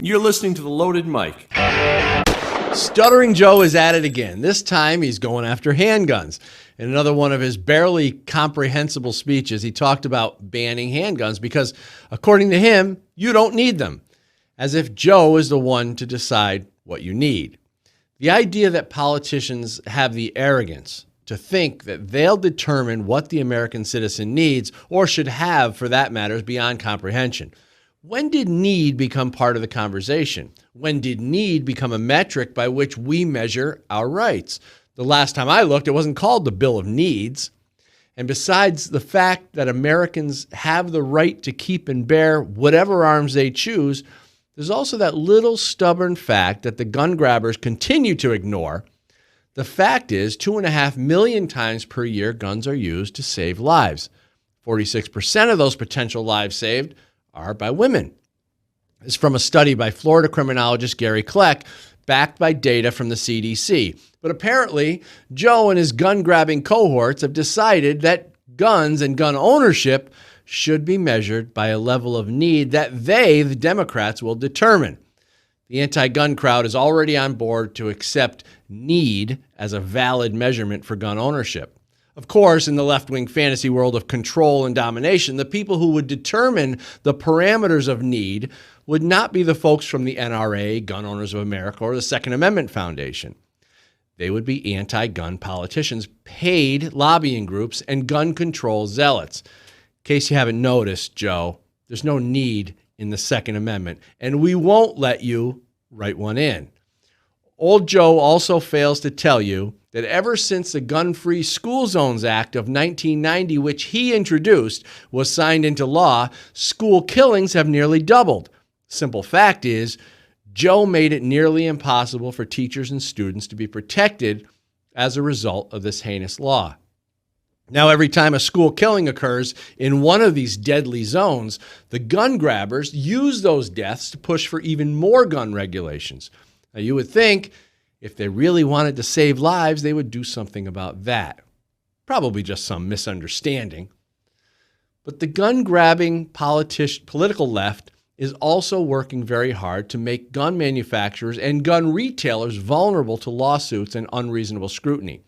You're listening to The Loaded Mic. Stuttering Joe is at it again. This time he's going after handguns. In another one of his barely comprehensible speeches, he talked about banning handguns because, according to him, you don't need them. As if Joe is the one to decide what you need. The idea that politicians have the arrogance to think that they'll determine what the American citizen needs, or should have for that matter, is beyond comprehension. When did need become part of the conversation? When did need become a metric by which we measure our rights? The last time I looked, it wasn't called the Bill of Needs. And besides the fact that Americans have the right to keep and bear whatever arms they choose, there's also that little stubborn fact that the gun grabbers continue to ignore. The fact is, 2.5 million times per year, guns are used to save lives. 46% of those potential lives saved are by women. This is from a study by Florida criminologist Gary Kleck, backed by data from the CDC. But apparently, Joe and his gun-grabbing cohorts have decided that guns and gun ownership should be measured by a level of need that they, the Democrats, will determine. The anti-gun crowd is already on board to accept need as a valid measurement for gun ownership. Of course, in the left-wing fantasy world of control and domination, the people who would determine the parameters of need would not be the folks from the NRA, Gun Owners of America, or the Second Amendment Foundation. They would be anti-gun politicians, paid lobbying groups, and gun control zealots. In case you haven't noticed, Joe, there's no need in the Second Amendment, and we won't let you write one in. Old Joe also fails to tell you that ever since the Gun-Free School Zones Act of 1990, which he introduced, was signed into law, school killings have nearly doubled. Simple fact is, Joe made it nearly impossible for teachers and students to be protected as a result of this heinous law. Now, every time a school killing occurs in one of these deadly zones, the gun grabbers use those deaths to push for even more gun regulations. Now, you would think if they really wanted to save lives, they would do something about that. Probably just some misunderstanding. But the gun-grabbing political left is also working very hard to make gun manufacturers and gun retailers vulnerable to lawsuits and unreasonable scrutiny.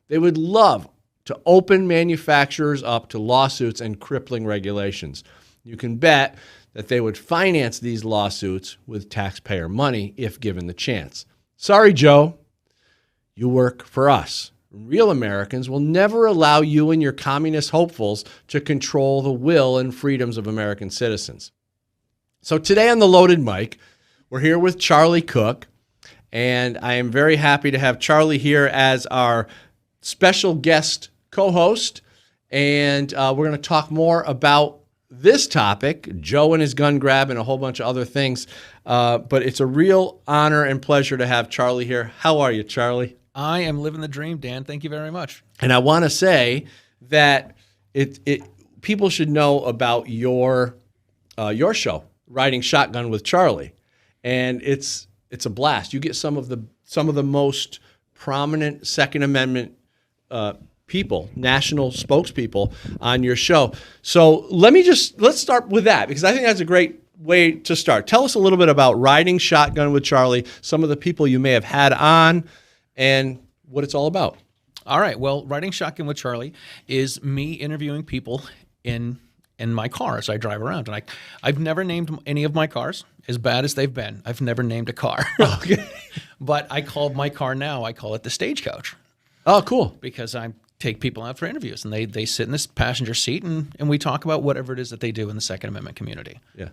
They would love to open manufacturers up to lawsuits and crippling regulations. You can bet that they would finance these lawsuits with taxpayer money if given the chance. Sorry, Joe. You work for us. Real Americans will never allow you and your communist hopefuls to control the will and freedoms of American citizens. So today on The Loaded Mic, we're here with Charlie Cook, and I am very happy to have Charlie here as our special guest co-host, and we're going to talk more about this topic, Joe and his gun grab, and a whole bunch of other things. But it's a real honor and pleasure to have Charlie here. How are you, Charlie? I am living the dream, Dan. Thank you very much. And I want to say that people should know about your your show, Riding Shotgun with Charlie, and it's a blast. You get some of the most prominent Second Amendment people, national spokespeople on your show. So let's start with that, because I think that's a great way to start. Tell us a little bit about Riding Shotgun with Charlie, some of the people you may have had on, and what it's all about. All right. Well, Riding Shotgun with Charlie is me interviewing people in my car as I drive around. And I've never named any of my cars, as bad as they've been. I've never named a car. Okay. But I call my car now, I call it the Stagecoach. Oh, cool. Because I take people out for interviews, and they sit in this passenger seat, and we talk about whatever it is that they do in the Second Amendment community. Yeah.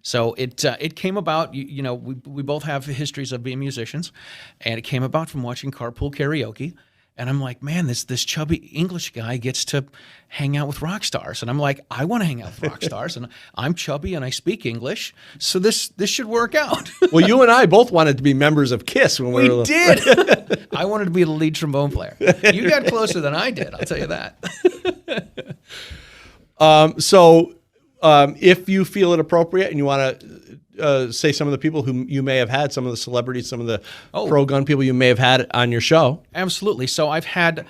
So it came about, we both have histories of being musicians, and it came about from watching carpool karaoke. And I'm like, man, this chubby English guy gets to hang out with rock stars. And I'm like, I want to hang out with rock stars. And I'm chubby and I speak English. So this should work out. Well, you and I both wanted to be members of KISS when we were did. I wanted to be the lead trombone player. You got closer than I did, I'll tell you that. If you feel it appropriate and you want to say some of the people who you may have had, some of the celebrities, some of the pro-gun people you may have had on your show. Absolutely. So I've had,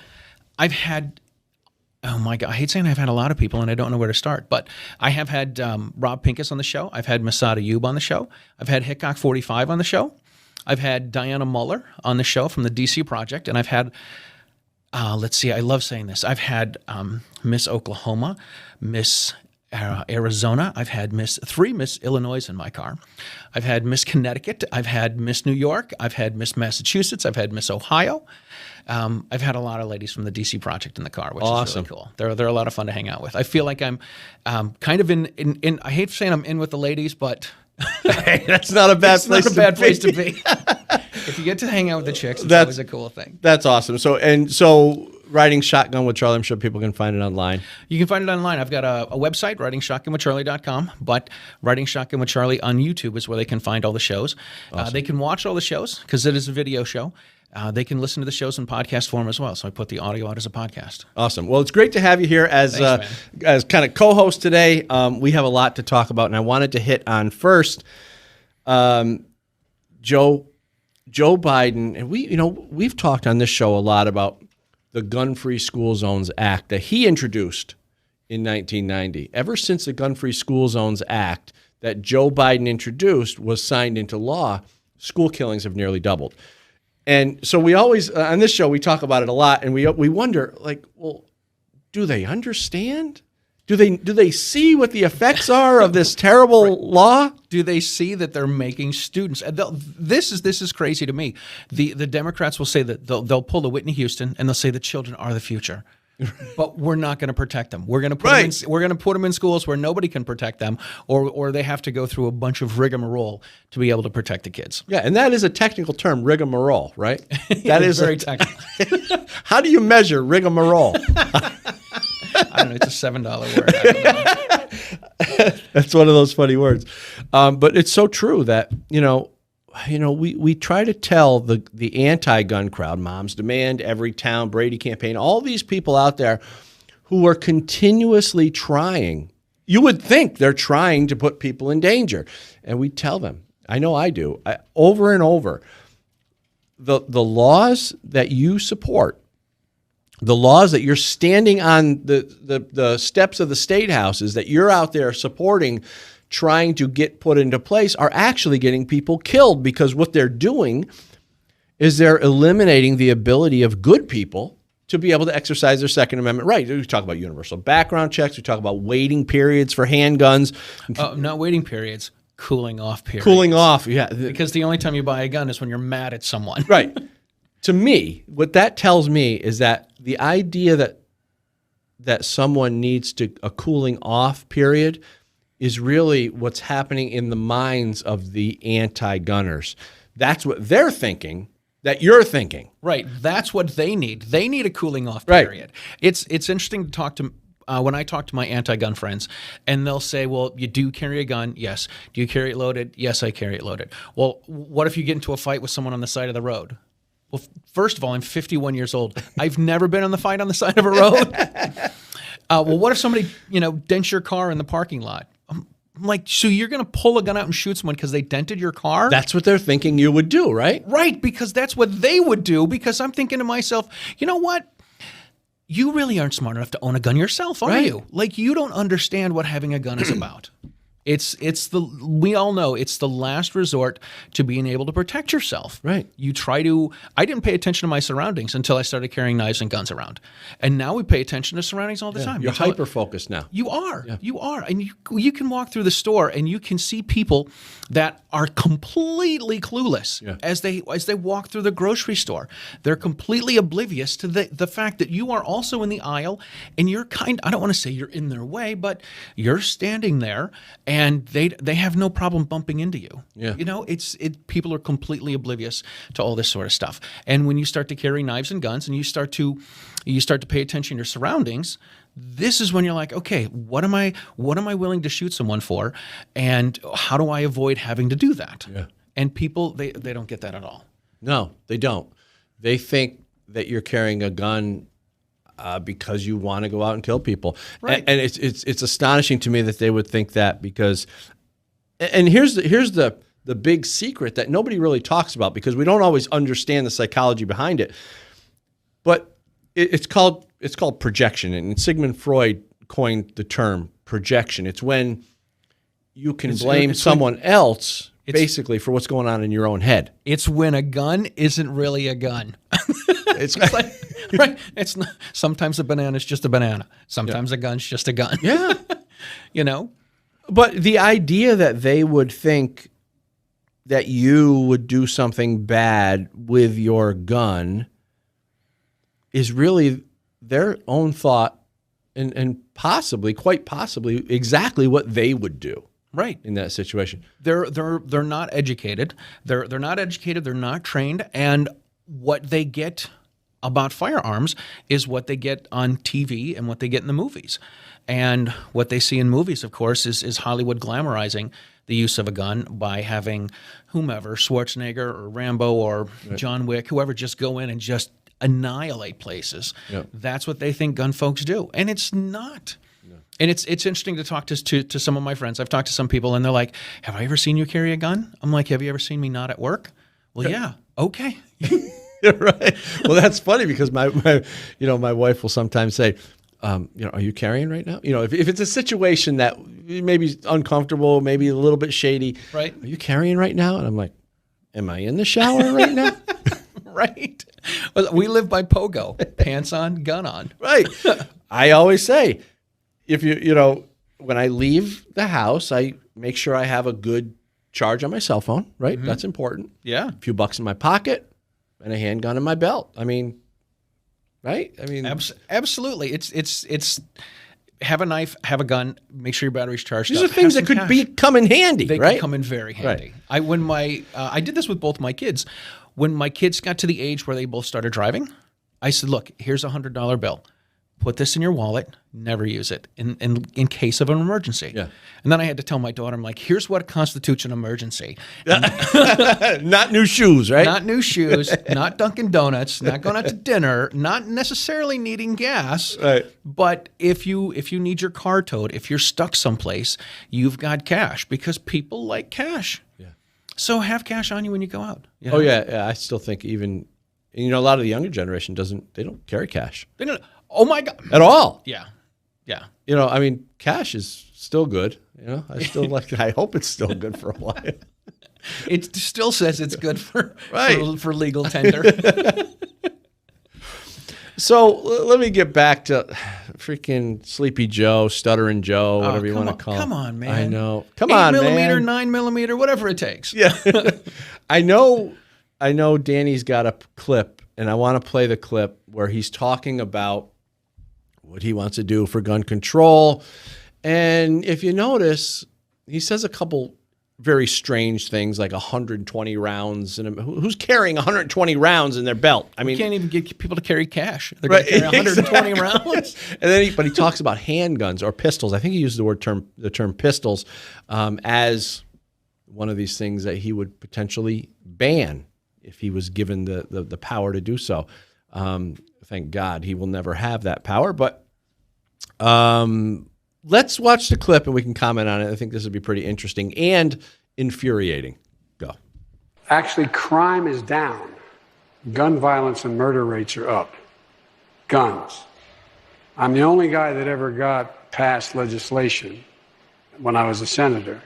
oh my God, I hate saying I've had a lot of people and I don't know where to start, but I have had Rob Pincus on the show. I've had Masada Ayub on the show. I've had Hickok 45 on the show. I've had Diana Muller on the show from the DC Project. And I've had, let's see, I love saying this. I've had Miss Oklahoma, Miss Arizona. I've had three Miss Illinois in my car. I've had Miss Connecticut. I've had Miss New York. I've had Miss Massachusetts. I've had Miss Ohio. I've had a lot of ladies from the DC Project in the car, which is really cool. They're a lot of fun to hang out with. I feel like I'm kind of in I hate saying I'm in with the ladies, but hey, that's not a bad place. Not a bad place to be. If you get to hang out with the chicks, it's always a cool thing. That's awesome. So Riding Shotgun with Charlie, I'm sure people can find it online. You can find it online. I've got a website, ridingshotgunwithcharlie.com, but Riding Shotgun with Charlie on YouTube is where they can find all the shows. Awesome. They can watch all the shows because it is a video show. They can listen to the shows in podcast form as well. So I put the audio out as a podcast. Awesome. Well, it's great to have you here as kind of co-host today. We have a lot to talk about, and I wanted to hit on first Joe Biden, and we've talked on this show a lot about the Gun-Free School Zones Act that he introduced in 1990. Ever since the Gun-Free School Zones Act that Joe Biden introduced was signed into law, school killings have nearly doubled. And so we always, on this show, we talk about it a lot, and we wonder, like, well, do they understand? Do they see what the effects are of this terrible law? Do they see that they're making students? This is crazy to me. The Democrats will say that they'll pull the Whitney Houston and they'll say the children are the future, but we're not going to protect them. We're going to put them in schools where nobody can protect them, or they have to go through a bunch of rigmarole to be able to protect the kids. Yeah, and that is a technical term, rigmarole, right? That is very technical. How do you measure rigmarole? I don't know. It's a $7 word. I don't know. That's one of those funny words. But it's so true that, we try to tell the anti-gun crowd, Moms Demand, Every Town, Brady Campaign, all these people out there who are continuously trying. You would think they're trying to put people in danger. And we tell them, I know I do, over and over, the laws that you support, the laws that you're standing on the steps of the state houses that you're out there supporting, trying to get put into place, are actually getting people killed, because what they're doing is they're eliminating the ability of good people to be able to exercise their Second Amendment right. We talk about universal background checks. We talk about waiting periods for handguns. Not waiting periods, cooling off periods. Cooling off, yeah. Because the only time you buy a gun is when you're mad at someone. Right. To me, what that tells me is that the idea that someone needs a cooling off period is really what's happening in the minds of the anti-gunners. That's what they're thinking, that you're thinking. Right. That's what they need. They need a cooling off period. Right. It's interesting to talk to when I talk to my anti-gun friends, and they'll say, well, you do carry a gun? Yes. Do you carry it loaded? Yes, I carry it loaded. Well, what if you get into a fight with someone on the side of the road? Well, first of all, I'm 51 years old. I've never been on the fight on the side of a road. Well, what if somebody, dents your car in the parking lot? I'm like, so you're going to pull a gun out and shoot someone because they dented your car? That's what they're thinking you would do, right? Right, because that's what they would do, because I'm thinking to myself, you know what? You really aren't smart enough to own a gun yourself, are you? Like, you don't understand what having a gun is about. We all know it's the last resort to being able to protect yourself. Right. I didn't pay attention to my surroundings until I started carrying knives and guns around. And now we pay attention to surroundings all the time. You're hyper-focused now. You are. Yeah. You are. And you can walk through the store and you can see people that are completely clueless as they walk through the grocery store. They're completely oblivious to the fact that you are also in the aisle and you're I don't want to say you're in their way, but you're standing there and they have no problem bumping into you. Yeah. You know, people are completely oblivious to all this sort of stuff. And when you start to carry knives and guns and you start to pay attention to your surroundings, this is when you're like, okay, what am I willing to shoot someone for, and how do I avoid having to do that? Yeah. And people they don't get that at all. No, they don't. They think that you're carrying a gun because you want to go out and kill people. Right. And it's astonishing to me that they would think that, because, and here's the big secret that nobody really talks about, because we don't always understand the psychology behind it. But it's called projection, and Sigmund Freud coined the term projection. It's when you can blame someone else basically for what's going on in your own head. It's when a gun isn't really a gun. It's like, right. It's not, sometimes a banana's just a banana. Sometimes a gun's just a gun. Yeah. You know? But the idea that they would think that you would do something bad with your gun is really their own thought, and possibly, quite possibly, exactly what they would do. Right. In that situation. They're not educated. They're not educated, they're not trained, and what they get about firearms is what they get on TV and what they get in the movies. And what they see in movies, of course, is Hollywood glamorizing the use of a gun by having whomever, Schwarzenegger or Rambo or John Wick, whoever, just go in and just annihilate places. Yep. That's what they think gun folks do. And it's not. And it's interesting to talk to some of my friends. I've talked to some people and they're like, have I ever seen you carry a gun? I'm like, have you ever seen me not at work? Well, yeah. Okay. Right. Well, that's funny, because my wife will sometimes say, are you carrying right now? If it's a situation that maybe uncomfortable, maybe a little bit shady, right? Are you carrying right now? And I'm like, am I in the shower right now? Right. Well, we live by POGO, pants on, gun on. Right. I always say, if when I leave the house, I make sure I have a good charge on my cell phone, right? Mm-hmm. That's important. Yeah. A few bucks in my pocket and a handgun in my belt. I mean, right? I mean, absolutely. It's have a knife, have a gun, make sure your battery's charged these up. These are things that could come in handy, they right? Could come in very handy. Right. I did this with both my kids. When my kids got to the age where they both started driving, I said, look, here's a $100 bill. Put this in your wallet, never use it in case of an emergency. Yeah. And then I had to tell my daughter, I'm like, here's what constitutes an emergency. Not new shoes, right? Not new shoes, not Dunkin' Donuts, not going out to dinner, not necessarily needing gas. Right. But if you need your car towed, if you're stuck someplace, you've got cash, because people like cash. Yeah. So have cash on you when you go out. You know? Oh, yeah. I still think even, a lot of the younger generation they don't carry cash. They don't. Oh my God. At all. Yeah. Yeah. Cash is still good. I still I hope it's still good for a while. It still says it's good for legal tender. So let me get back to freaking Sleepy Joe, Stuttering Joe, whatever you want to call him. Come on, man. I know. Come on, man. 8mm, 9mm, whatever it takes. Yeah. I know Danny's got a clip, and I want to play the clip where he's talking about what he wants to do for gun control. And if you notice, he says a couple very strange things, like 120 rounds. And who's carrying 120 rounds in their belt? I mean, you can't even get people to carry cash. They're going to carry 120 rounds. And then, but he talks about handguns or pistols. I think he used the term pistols as one of these things that he would potentially ban if he was given the power to do so. Thank God he will never have that power. But let's watch the clip and we can comment on it. I think this would be pretty interesting and infuriating. Go. Actually, crime is down. Gun violence and murder rates are up. Guns. I'm the only guy that ever got passed legislation when I was a senator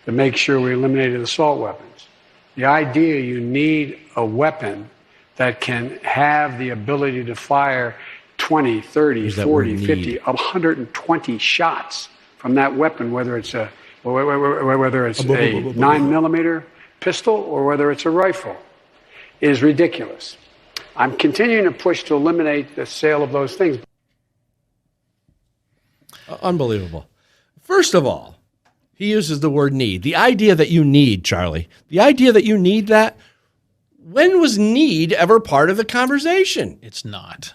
to make sure we eliminated assault weapons. The idea you need a weapon that can have the ability to fire 20, 30, 40, 50, 120 shots from that weapon, whether it's a 9mm pistol or whether it's a rifle, is ridiculous. I'm continuing to push to eliminate the sale of those things. Unbelievable. First of all, he uses the word need. The idea that you need, Charlie, the idea that you need that, when was need ever part of the conversation? It's not.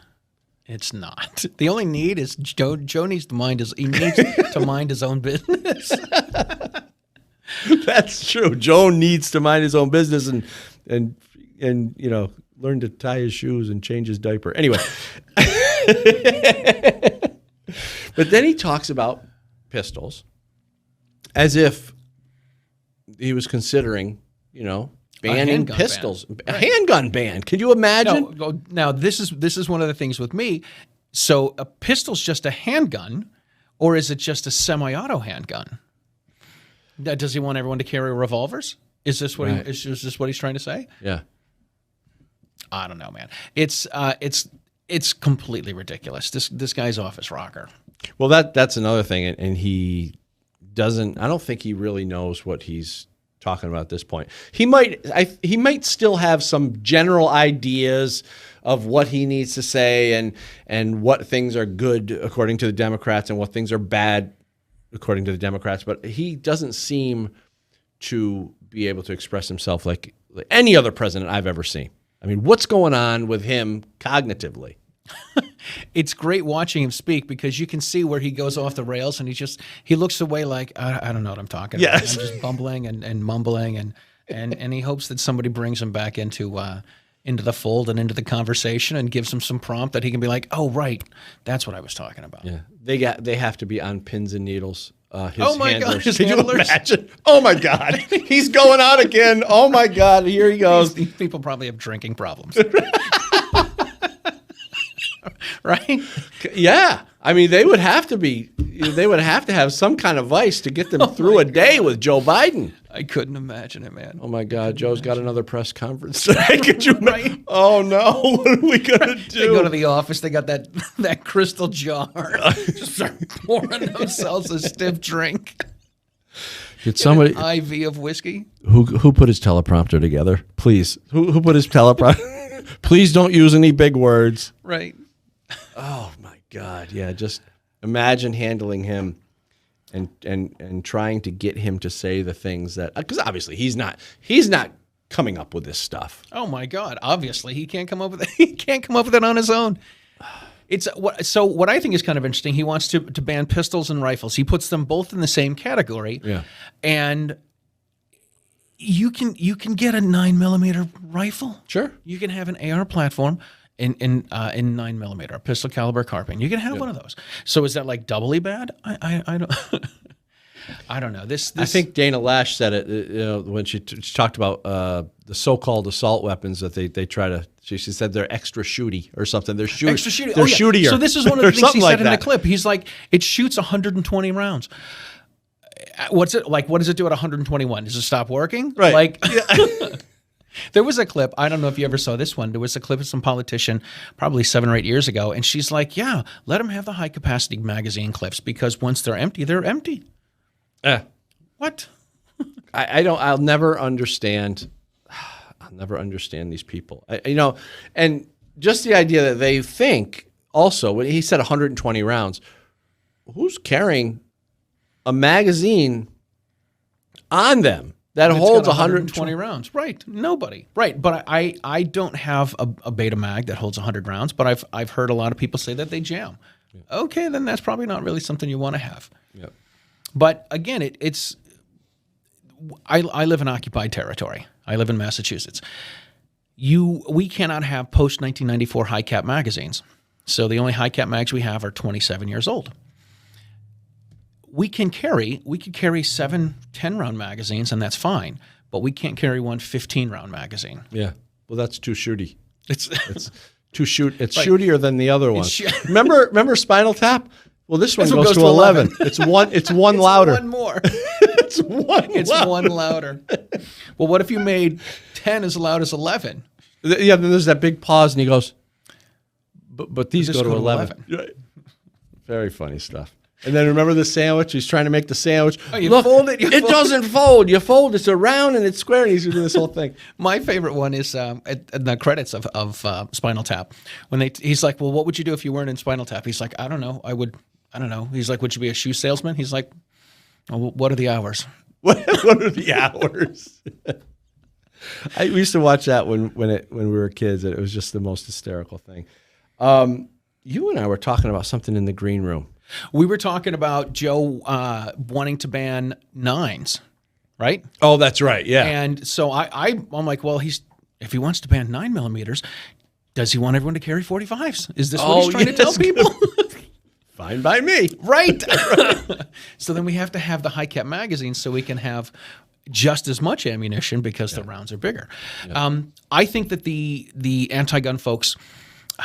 It's not. The only need is Joe needs to mind his own business. That's true. Joe needs to mind his own business and you know, learn to tie his shoes and change his diaper. Anyway. But then he talks about pistols as if he was considering, you know, banning pistols. A handgun ban. Can you imagine? No, now, this is one of the things with me. So a pistol's just a handgun, or is it just a semi-auto handgun? Does he want everyone to carry revolvers? Is this what is this what he's trying to say? Yeah. I don't know, man. It's completely ridiculous. This guy's off his rocker. Well, that's another thing, and he doesn't. I don't think he really knows what he's talking about at this point. He might still have some general ideas of what he needs to say and what things are good according to the Democrats and what things are bad according to the Democrats, but he doesn't seem to be able to express himself like any other president I've ever seen. I mean, what's going on with him cognitively? It's great watching him speak because you can see where he goes off the rails and he looks away like, I don't know what I'm talking about. I'm just bumbling and mumbling and he hopes that somebody brings him back into the fold and into the conversation and gives him some prompt that he can be like, oh, right, that's what I was talking about. Yeah, they have to be on pins and needles. Oh my God! His Can handlers. you imagine? Oh my God, he's going on again. Oh my God, here he goes. These people probably have drinking problems, right? Yeah, I mean they would have to be. They would have to have some kind of vice to get them through a day with Joe Biden. I couldn't imagine it, man. Oh my God, Joe's got another press conference today. Could you? Right? Oh no, what are we gonna do? They go to the office. They got that crystal jar. Just start pouring themselves a stiff drink. Did somebody IV of whiskey? Who put his teleprompter together? Please, who put his teleprompter? Please don't use any big words. Right. Oh my God, yeah. Just imagine handling him. And trying to get him to say the things that, because obviously he's not coming up with this stuff. Oh my God! Obviously he can't come up with it on his own. So what I think is kind of interesting. He wants to ban pistols and rifles. He puts them both in the same category. Yeah, and you can get a 9mm rifle. Sure, you can have an AR platform. In 9mm, a pistol caliber carbine, you can have one of those. So is that like doubly bad? I don't. I don't know. This I think Dana Lash said it when she talked about the so-called assault weapons that they try to. She said they're extra shooty or something. They're extra shooty. They're shootier. So this is one of the things he said in the clip. He's like, it shoots 120 rounds. What's it like? What does it do at 121? Does it stop working? Right. Like. Yeah. There was a clip, I don't know if you ever saw this one, there was a clip of some politician probably 7 or 8 years ago, and she's like, yeah, let them have the high-capacity magazine clips because once they're empty, they're empty. What? I'll never understand these people. And just the idea that they think also, when he said 120 rounds, who's carrying a magazine on them? That holds 120 rounds. Right. Nobody. Right. But I don't have a Beta Mag that holds 100 rounds, but I've heard a lot of people say that they jam. Yeah. Okay, then that's probably not really something you want to have. Yep. But again, I live in occupied territory. I live in Massachusetts. We cannot have post-1994 high-cap magazines. So the only high-cap mags we have are 27 years old. we could carry 7 10-round magazines, and that's fine. But we can't carry one 15-round magazine. Yeah. Well, that's too shooty. It's too shoot. It's right. shootier than the other one. Remember Spinal Tap? Well, this one goes to 11. It's one louder. One more. It's one louder. Well, what if you made 10 as loud as 11? Yeah, then there's that big pause, and he goes, but these go to 11. Right. Very funny stuff. And then remember the sandwich? He's trying to make the sandwich. Oh, Look, fold it. It doesn't fold. You fold. It's around and it's square, and he's doing this whole thing. My favorite one is at the credits of Spinal Tap. He's like, well, what would you do if you weren't in Spinal Tap? He's like, I don't know. I don't know. He's like, would you be a shoe salesman? He's like, well, what are the hours? What are the hours? We used to watch that when we were kids, and it was just the most hysterical thing. You and I were talking about something in the green room. We were talking about Joe wanting to ban 9s, right? Oh, that's right. Yeah. And so I'm like, well, if he wants to ban 9mm, does he want everyone to carry 45s? Is this what he's trying to tell people? Fine by me. Right. So then we have to have the high cap magazines so we can have just as much ammunition because the rounds are bigger. Yeah. I think that the anti-gun folks,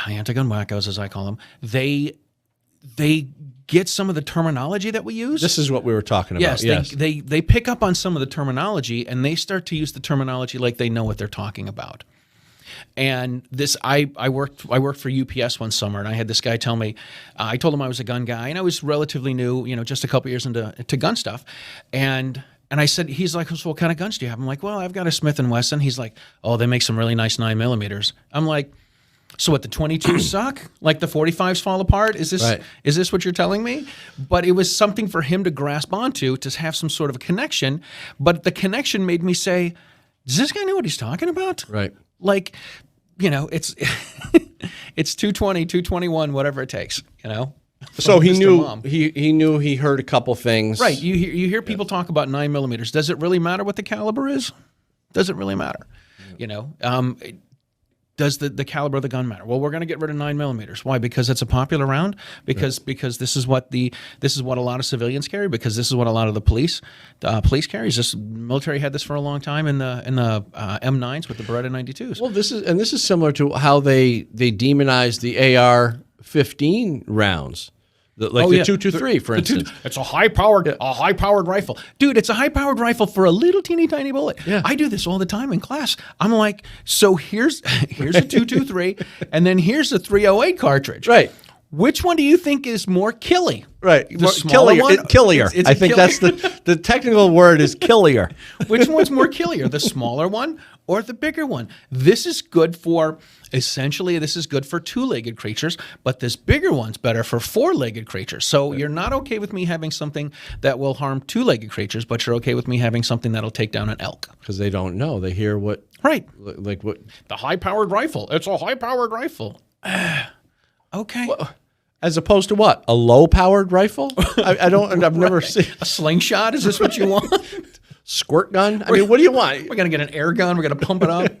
anti-gun wackos as I call them, they get some of the terminology that we use. This is what we were talking about. Yes. They pick up on some of the terminology, and they start to use the terminology like they know what they're talking about. And this, I worked for UPS one summer, and I had this guy tell me, I told him I was a gun guy, and I was relatively new, just a couple years into gun stuff, and I said, he's like, so what kind of guns do you have? I'm like, well, I've got a Smith & Wesson. He's like, oh, they make some really nice 9mm. I'm like, so what, the 22s suck? Like the 45s fall apart? Is this what you're telling me? But it was something for him to grasp onto, to have some sort of a connection. But the connection made me say, does this guy know what he's talking about? Right. Like, it's it's 220, 221, whatever it takes, So he knew he heard a couple things. Right. You hear people talk about 9mm. Does it really matter what the caliber is? Does it really matter? Does the caliber of the gun matter? Well, we're going to get rid of 9mm. Why? Because it's a popular round. Because this is what a lot of civilians carry. Because this is what a lot of the police carry. This military had this for a long time in the M9s with the Beretta 92s. Well, this is similar to how they demonized the AR-15 rounds. The 223, for instance. It's a high-powered rifle. Dude, it's a high-powered rifle for a little teeny tiny bullet. Yeah. I do this all the time in class. I'm like, so here's a 223, and then here's a 308 cartridge. Right. Which one do you think is more killy? Right. The smaller one? Killier. I think that's the technical word is killier. Which one's more killier, the smaller one or the bigger one? This is good for, essentially, this is good for two-legged creatures, but this bigger one's better for four-legged creatures. So you're not okay with me having something that will harm two-legged creatures, but you're okay with me having something that'll take down an elk. Because they don't know. They hear what... Right. Like what... The high-powered rifle. It's a high-powered rifle. Okay. Well, as opposed to what? A low-powered rifle? I've never seen... A slingshot? Is this what you want? Squirt gun? I mean, what do you want? We're going to get an air gun. We're going to pump it up.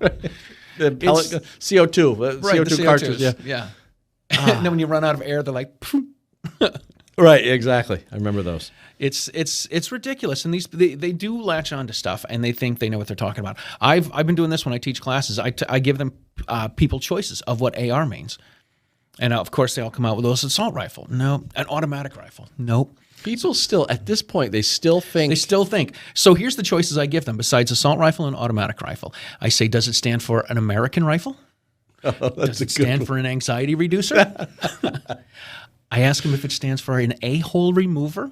The pellet gun. CO2. Right, CO2 cartridge. Yeah. And then when you run out of air, they're like... Right, exactly. I remember those. It's ridiculous, and they do latch on to stuff, and they think they know what they're talking about. I've been doing this when I teach classes. I give them people choices of what AR means. And of course, they all come out with those assault rifle. No. An automatic rifle. Nope. People still, at this point, they still think. So here's the choices I give them besides assault rifle and automatic rifle. I say, does it stand for an American rifle? Oh, does it stand for an anxiety reducer? I ask them if it stands for an a-hole remover.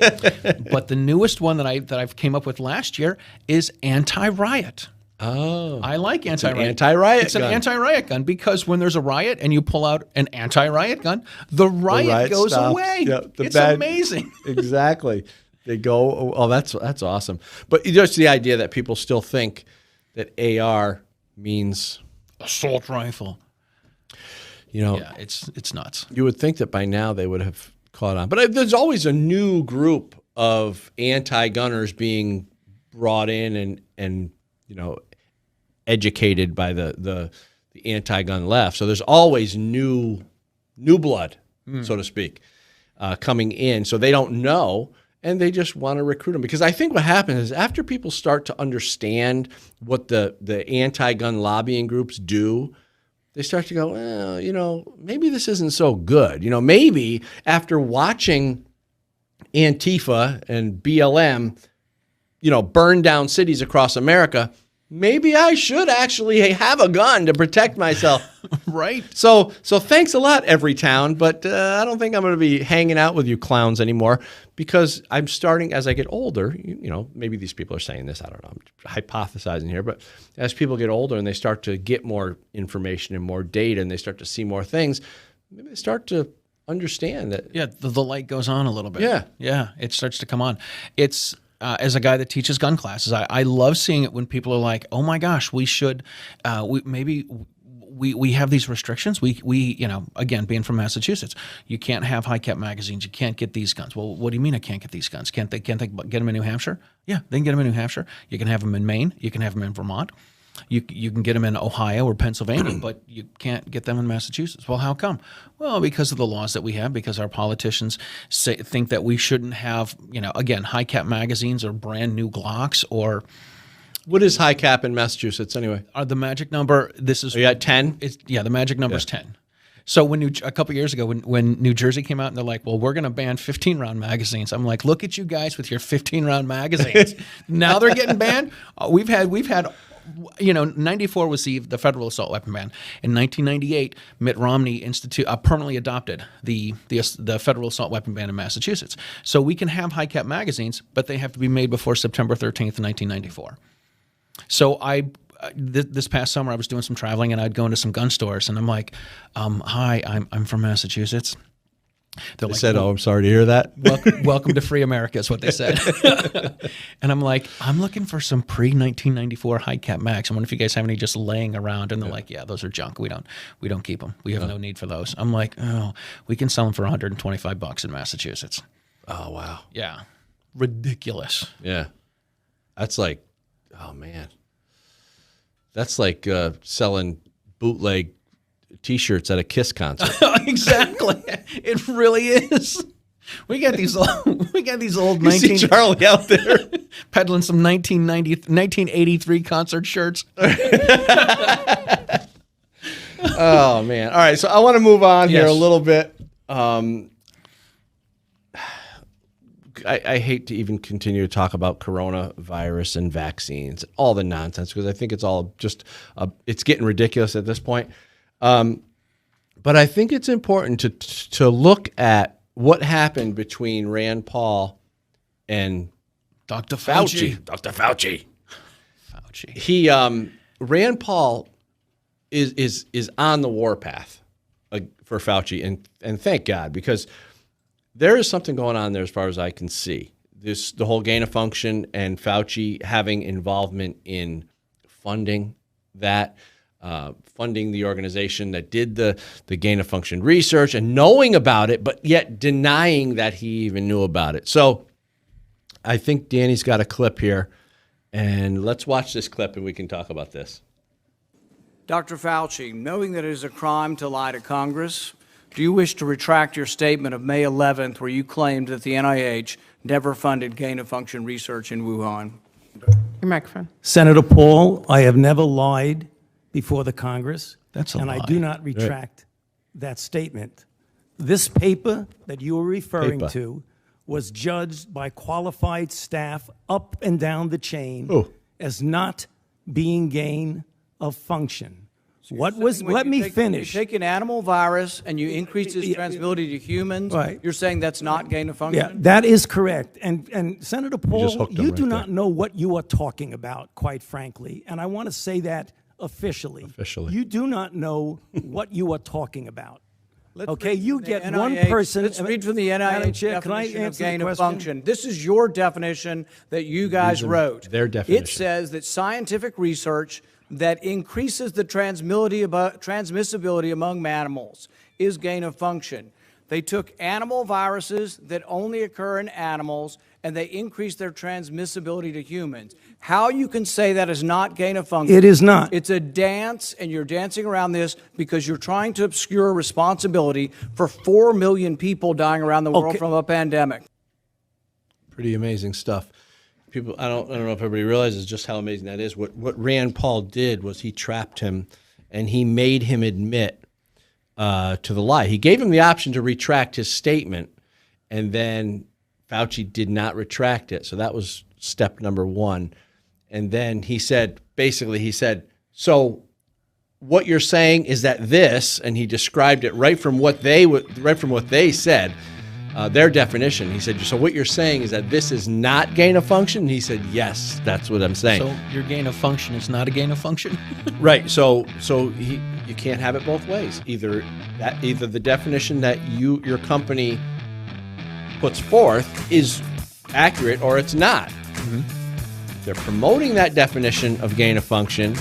But the newest one that I've came up with last year is anti-riot. Oh. I like anti-riot. It's an anti-riot gun because when there's a riot and you pull out an anti-riot gun, the riot goes stops. away. Yeah, it's amazing. Exactly. They go, oh, that's awesome. But just the idea that people still think that AR means assault rifle. Yeah, it's nuts. You would think that by now they would have caught on. But there's always a new group of anti-gunners being brought in and educated by the anti-gun left. So there's always new blood, so to speak. coming in, so they don't know, and they just want to recruit them. Because I think what happens is after people start to understand what the anti-gun lobbying groups do, they start to go, well, maybe this isn't so good. Maybe after watching Antifa and BLM, burn down cities across America, maybe I should actually have a gun to protect myself. Right. So thanks a lot, Everytown, but I don't think I'm going to be hanging out with you clowns anymore, because I'm starting, as I get older, maybe these people are saying this, I don't know, I'm hypothesizing here, but as people get older and they start to get more information and more data and they start to see more things, maybe they start to understand that. Yeah, the light goes on a little bit. Yeah. Yeah, it starts to come on. It's... as a guy that teaches gun classes, I love seeing it when people are like, "Oh my gosh, we should, we have these restrictions. We again, being from Massachusetts, you can't have high-cap magazines. You can't get these guns. Well, what do you mean I can't get these guns? Can't they get them in New Hampshire? Yeah, they can get them in New Hampshire. You can have them in Maine. You can have them in Vermont. You can get them in Ohio or Pennsylvania, but you can't get them in Massachusetts. Well, how come? Well, because of the laws that we have, because our politicians think that we shouldn't have, again, high-cap magazines or brand new Glocks or... What is high cap in Massachusetts anyway? The magic number, this is... Are you at 10? The magic number is 10. So a couple years ago, when New Jersey came out and they're like, well, we're going to ban 15-round magazines. I'm like, look at you guys with your 15-round magazines. Now they're getting banned. We've had 94 was the federal assault weapon ban. In 1998, Mitt Romney permanently adopted the federal assault weapon ban in Massachusetts. So we can have high-cap magazines, but they have to be made before September 13th, 1994. So this past summer, I was doing some traveling, and I'd go into some gun stores, and I'm like, "Hi, I'm from Massachusetts." They said, "Oh, I'm sorry to hear that." Welcome to free America is what they said. And I'm like, I'm looking for some pre-1994 high-cap mags. I wonder if you guys have any just laying around. And they're like, yeah, those are junk. We don't keep them. We have no need for those. I'm like, oh, we can sell them for $125 in Massachusetts. Oh, wow. Yeah. Ridiculous. Yeah. That's like, oh, man. That's like selling bootleg T-shirts at a Kiss concert. Exactly. It really is. We got these old you see Charlie out there peddling some 1983 concert shirts. Oh man. All right, so I want to move on here a little bit. I hate to even continue to talk about coronavirus and vaccines, all the nonsense, because I think it's all just it's getting ridiculous at this point. But I think it's important to look at what happened between Rand Paul and Dr. Fauci. Dr. Fauci. He Rand Paul is on the warpath for Fauci, and thank God, because there is something going on there as far as I can see. The whole gain of function and Fauci having involvement in funding that. Funding the organization that did the gain of function research and knowing about it, but yet denying that he even knew about it. So I think Danny's got a clip here, and let's watch this clip and we can talk about this. Dr. Fauci, knowing that it is a crime to lie to Congress, do you wish to retract your statement of May 11th where you claimed that the NIH never funded gain of function research in Wuhan? Your microphone. Senator Paul, I have never lied before the Congress. That's a and lie. I do not retract that statement. This paper that you are referring to was judged by qualified staff up and down the chain as not being gain of function. So let me finish. You take an animal virus and you increase its transmissibility to humans. Right. You're saying that's not gain of function? Yeah, that is correct. And Senator Paul, you do right not know what you are talking about, quite frankly. And I want to say that officially. You do not know what you are talking about. Okay, you get NIH, one person. Let's read from the NIH definition of gain of function. This is your definition that you guys wrote. Their definition. It says that scientific research that increases the transmissibility among mammals is gain of function. They took animal viruses that only occur in animals and they increase their transmissibility to humans. How you can say that is not gain of function? It is not. It's a dance, and you're dancing around this because you're trying to obscure responsibility for 4 million people dying around the world from a pandemic. Pretty amazing stuff. People, I don't know if everybody realizes just how amazing that is. What Rand Paul did was he trapped him, and he made him admit to the lie. He gave him the option to retract his statement, and then Fauci did not retract it. So that was step number one. And then he said, so what you're saying is that this, and he described it right from what they said, their definition. He said, so what you're saying is that this is not gain of function? And he said, yes, that's what I'm saying. So your gain of function is not a gain of function? Right. So you can't have it both ways. Either the definition that your company puts forth is accurate or it's not. Mm-hmm. They're promoting that definition of gain of function,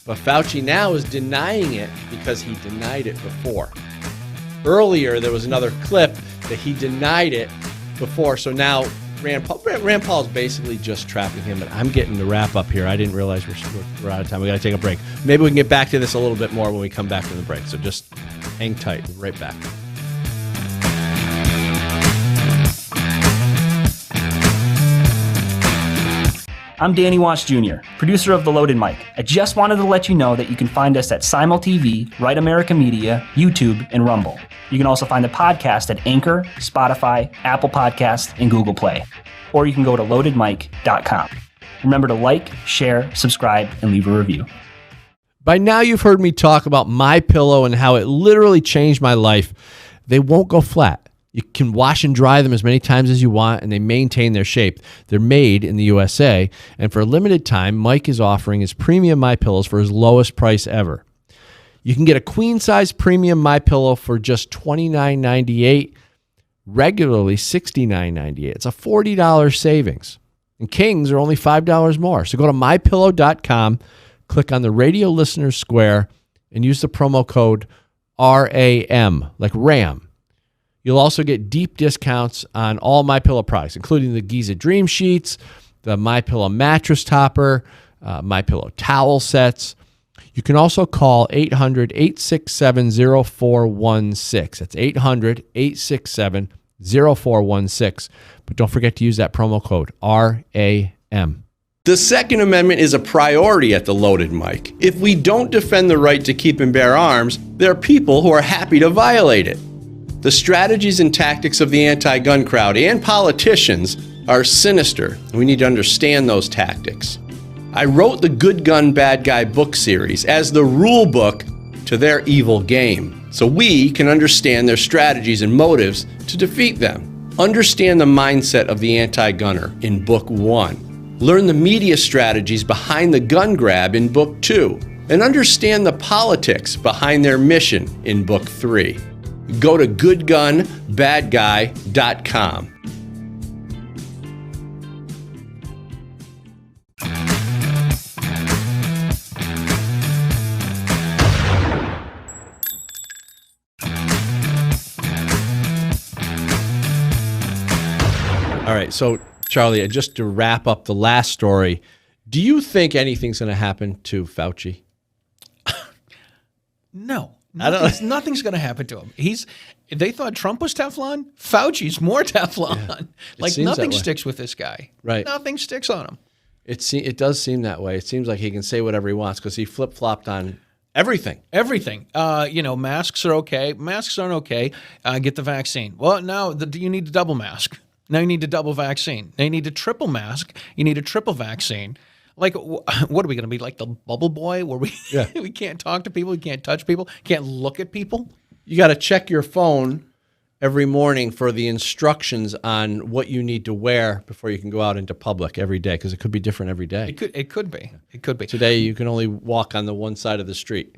but Fauci now is denying it because he denied it before. Earlier, there was another clip that he denied it before. So now Rand Paul is basically just trapping him. And I'm getting the wrap up here. I didn't realize we're out of time. We got to take a break. Maybe we can get back to this a little bit more when we come back from the break. So just hang tight. We'll be right back. I'm Danny Watts Jr., producer of The Loaded Mic. I just wanted to let you know that you can find us at Simul TV, Right America Media, YouTube, and Rumble. You can also find the podcast at Anchor, Spotify, Apple Podcasts, and Google Play. Or you can go to loadedmic.com. Remember to like, share, subscribe, and leave a review. By now you've heard me talk about MyPillow and how it literally changed my life. They won't go flat. You can wash and dry them as many times as you want, and they maintain their shape. They're made in the USA, and for a limited time, Mike is offering his premium MyPillows for his lowest price ever. You can get a queen-size premium MyPillow for just $29.98, regularly $69.98. It's a $40 savings, and kings are only $5 more. So go to MyPillow.com, click on the radio listeners square, and use the promo code RAM, like RAM. You'll also get deep discounts on all MyPillow products, including the Giza Dream Sheets, the MyPillow mattress topper, MyPillow towel sets. You can also call 800-867-0416. That's 800-867-0416. But don't forget to use that promo code RAM. The Second Amendment is a priority at the Loaded Mic. If we don't defend the right to keep and bear arms, there are people who are happy to violate it. The strategies and tactics of the anti-gun crowd and politicians are sinister, and we need to understand those tactics. I wrote the Good Gun, Bad Guy book series as the rule book to their evil game, so we can understand their strategies and motives to defeat them. Understand the mindset of the anti-gunner in Book 1. Learn the media strategies behind the gun grab in Book 2. And understand the politics behind their mission in Book 3. Go to goodgunbadguy.com. All right, so Charlie, just to wrap up the last story, do you think anything's going to happen to Fauci? No. Nothing's going to happen to him. They thought Trump was Teflon. Fauci's more Teflon. Yeah, like nothing sticks with this guy. Right. Nothing sticks on him. It does seem that way. It seems like he can say whatever he wants because he flip-flopped on everything. Everything. Masks are okay. Masks aren't okay. Get the vaccine. Well, now you need a double mask. Now you need a double vaccine. Now you need a triple mask. You need a triple vaccine. Like, what are we going to be, like the bubble boy where we we can't talk to people, we can't touch people, can't look at people? You got to check your phone every morning for the instructions on what you need to wear before you can go out into public every day because it could be different every day. It could be. Today you can only walk on the one side of the street.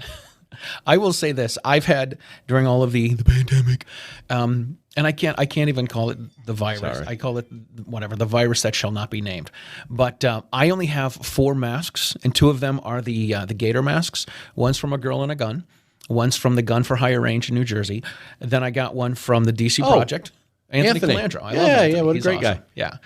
I will say this. I've had, during all of the pandemic, and I can't even call it the virus. Sorry. I call it whatever, the virus that shall not be named. But I only have 4 masks, and 2 of them are the Gator masks. One's from A Girl and a Gun. One's from the Gun for Higher Range in New Jersey. And then I got one from the DC Project. Anthony Calandra. I love Anthony. Yeah, what a great guy. Yeah.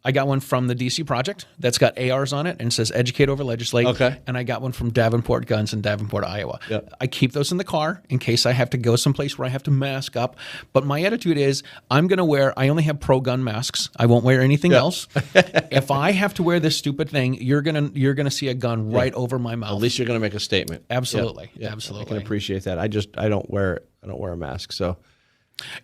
I got one from the DC Project that's got ARs on it and says educate over legislate. Okay. And I got one from Davenport Guns in Davenport, Iowa. Yep. I keep those in the car in case I have to go someplace where I have to mask up. But my attitude is I only have pro-gun masks. I won't wear anything else. If I have to wear this stupid thing, you're gonna see a gun right over my mouth. At least you're gonna make a statement. Absolutely. Yeah. Absolutely. I can appreciate that. I don't wear a mask. So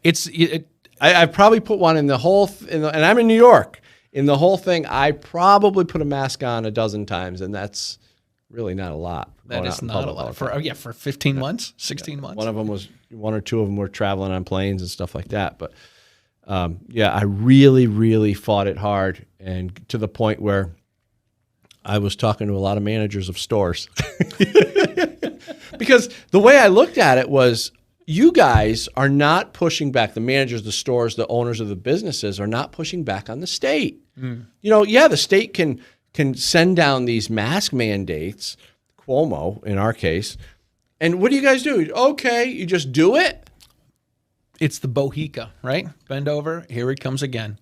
I I've probably put one in the whole, and I'm in New York. In the whole thing, I probably put a mask on a dozen times, and that's really not a lot. That is not a lot for 15 months, 16 months. One or two of them were traveling on planes and stuff like that. But I really, really fought it hard, and to the point where I was talking to a lot of managers of stores because the way I looked at it was, you guys are not pushing back. The managers, the stores, the owners of the businesses are not pushing back on the state. The state can send down these mask mandates, Cuomo in our case, and what do you guys do? Okay, you just do it? It's the Bohica, right? Bend over, here it comes again.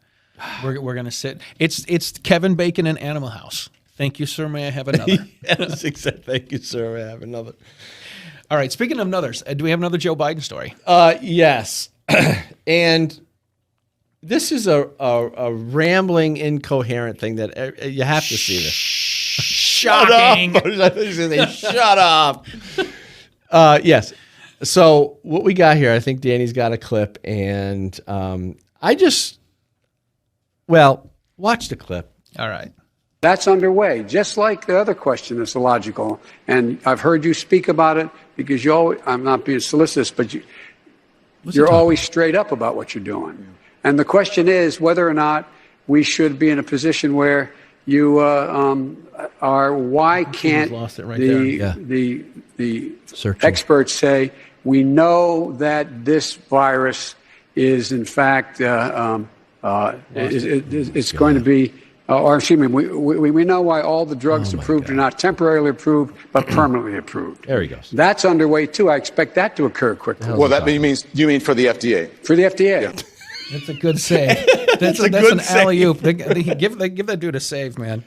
We're going to sit. It's Kevin Bacon in Animal House. Thank you, sir. May I have another? Yes, exactly. Thank you, sir. May I have another? All right, speaking of others, do we have another Joe Biden story? Yes. And this is a rambling, incoherent thing that you have to see this. Shocking. Shut up. Yes. So what we got here, I think Danny's got a clip, and watch the clip. All right. That's underway, just like the other question that's illogical. And I've heard you speak about it because I'm not being solicitous, but you're always straight up about what you're doing. Yeah. And the question is whether or not we should be in a position where you why can't the experts say, we know that this virus is in fact, it's going to be, or excuse me, we know why all the drugs approved are not temporarily approved, but permanently approved. There he goes. That's underway too. I expect that to occur quickly. Well, you mean for the FDA? For the FDA. Yeah. That's a good save. That's an alley-oop. They give that dude a save, man.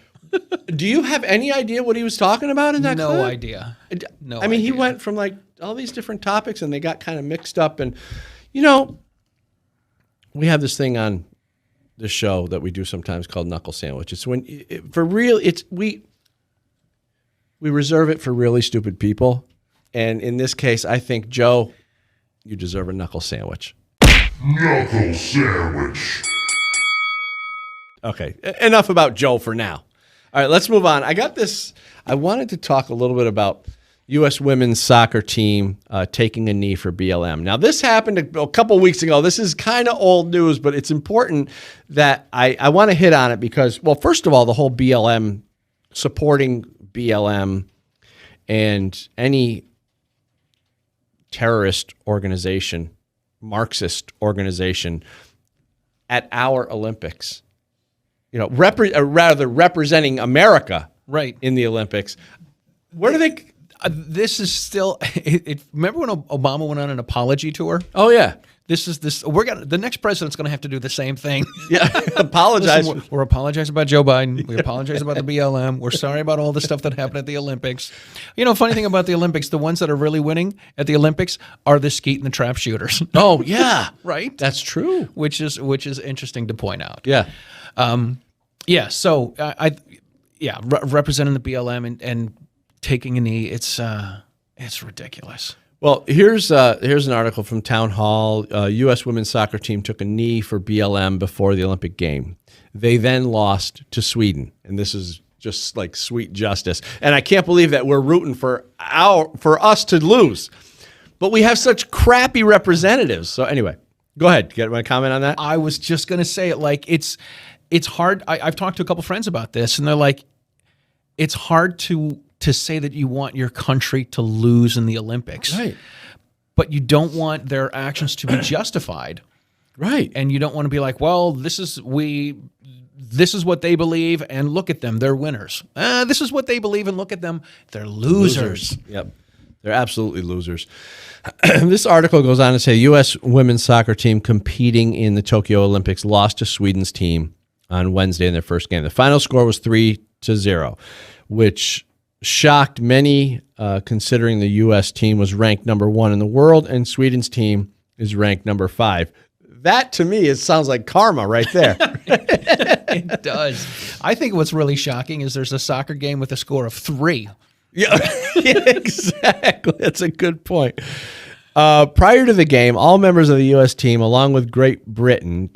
Do you have any idea what he was talking about in that clip? No idea. No. I mean, he went from like all these different topics, and they got kind of mixed up. And we have this thing on the show that we do sometimes called Knuckle Sandwich. It's when we reserve it for really stupid people, and in this case, I think, Joe, you deserve a knuckle sandwich. Knuckle sandwich. Okay, enough about Joe for now. All right, let's move on. I wanted to talk a little bit about U.S. women's soccer team taking a knee for BLM. Now, this happened a couple weeks ago. This is kind of old news, but it's important that I want to hit on it because, well, first of all, the whole BLM, supporting BLM and any terrorist organization, Marxist organization at our Olympics, representing America in the Olympics. Where do they... This is still. Remember when Obama went on an apology tour? Oh yeah. The next president's going to have to do the same thing. Yeah, apologize. Listen, we're apologizing about Joe Biden. We apologize about the BLM. We're sorry about all the stuff that happened at the Olympics. Funny thing about the Olympics, the ones that are really winning at the Olympics are the skeet and the trap shooters. Oh yeah, right. That's true. Which is interesting to point out. Yeah. So representing the BLM and taking a knee, it's ridiculous. Well, here's an article from Town Hall. U.S. women's soccer team took a knee for BLM before the Olympic game. They then lost to Sweden, and this is just like sweet justice. And I can't believe that we're rooting for us to lose, but we have such crappy representatives. So anyway, go ahead. Want to comment on that? I was just going to say it. Like it's hard. I've talked to a couple friends about this, and they're like, it's hard to say that you want your country to lose in the Olympics. Right. But you don't want their actions to be justified. Right. And you don't want to be like, well, this is what they believe, and look at them, they're winners. This is what they believe, and look at them, they're losers. Yep. They're absolutely losers. This article goes on to say U.S. women's soccer team competing in the Tokyo Olympics lost to Sweden's team on Wednesday in their first game. The final score was 3-0, which shocked many, considering the U.S. team was ranked number 1 in the world and Sweden's team is ranked number 5. That, to me, it sounds like karma right there. It does. I think what's really shocking is there's a soccer game with a score of 3. Yeah, exactly. That's a good point. Prior to the game, all members of the U.S. team, along with Great Britain,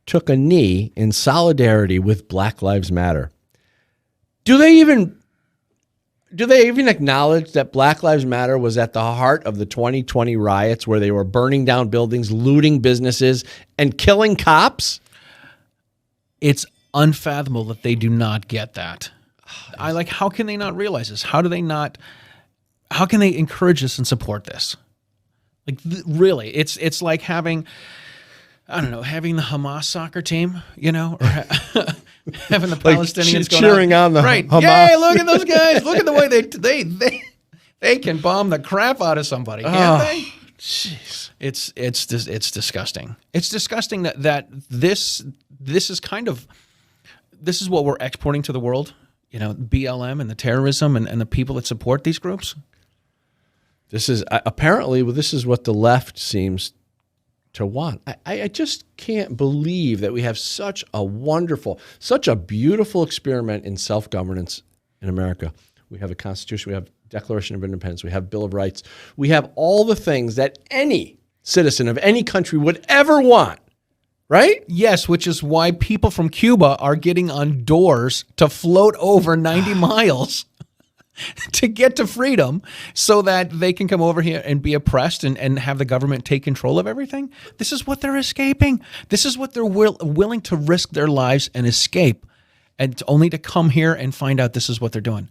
took a knee in solidarity with Black Lives Matter. Do they even acknowledge that Black Lives Matter was at the heart of the 2020 riots where they were burning down buildings, looting businesses, and killing cops? It's unfathomable that they do not get that. How can they not realize this? How can they encourage this and support this? Really, it's like having, having the Hamas soccer team, or having the Palestinians cheering on the Hamas. Yay, look at those guys. Look at the way they can bomb the crap out of somebody, can't they? Jeez. It's disgusting. It's disgusting that this is what we're exporting to the world. BLM and the terrorism and the people that support these groups. This is what the left seems to want. I just can't believe that we have such a beautiful experiment in self-governance in America. We have a Constitution, we have Declaration of Independence, we have Bill of Rights, we have all the things that any citizen of any country would ever want. Right? Yes, which is why people from Cuba are getting on doors to float over 90 miles to get to freedom so that they can come over here and be oppressed and have the government take control of everything. This is what they're escaping. This is what they're willing to risk their lives and escape, and only to come here and find out this is what they're doing.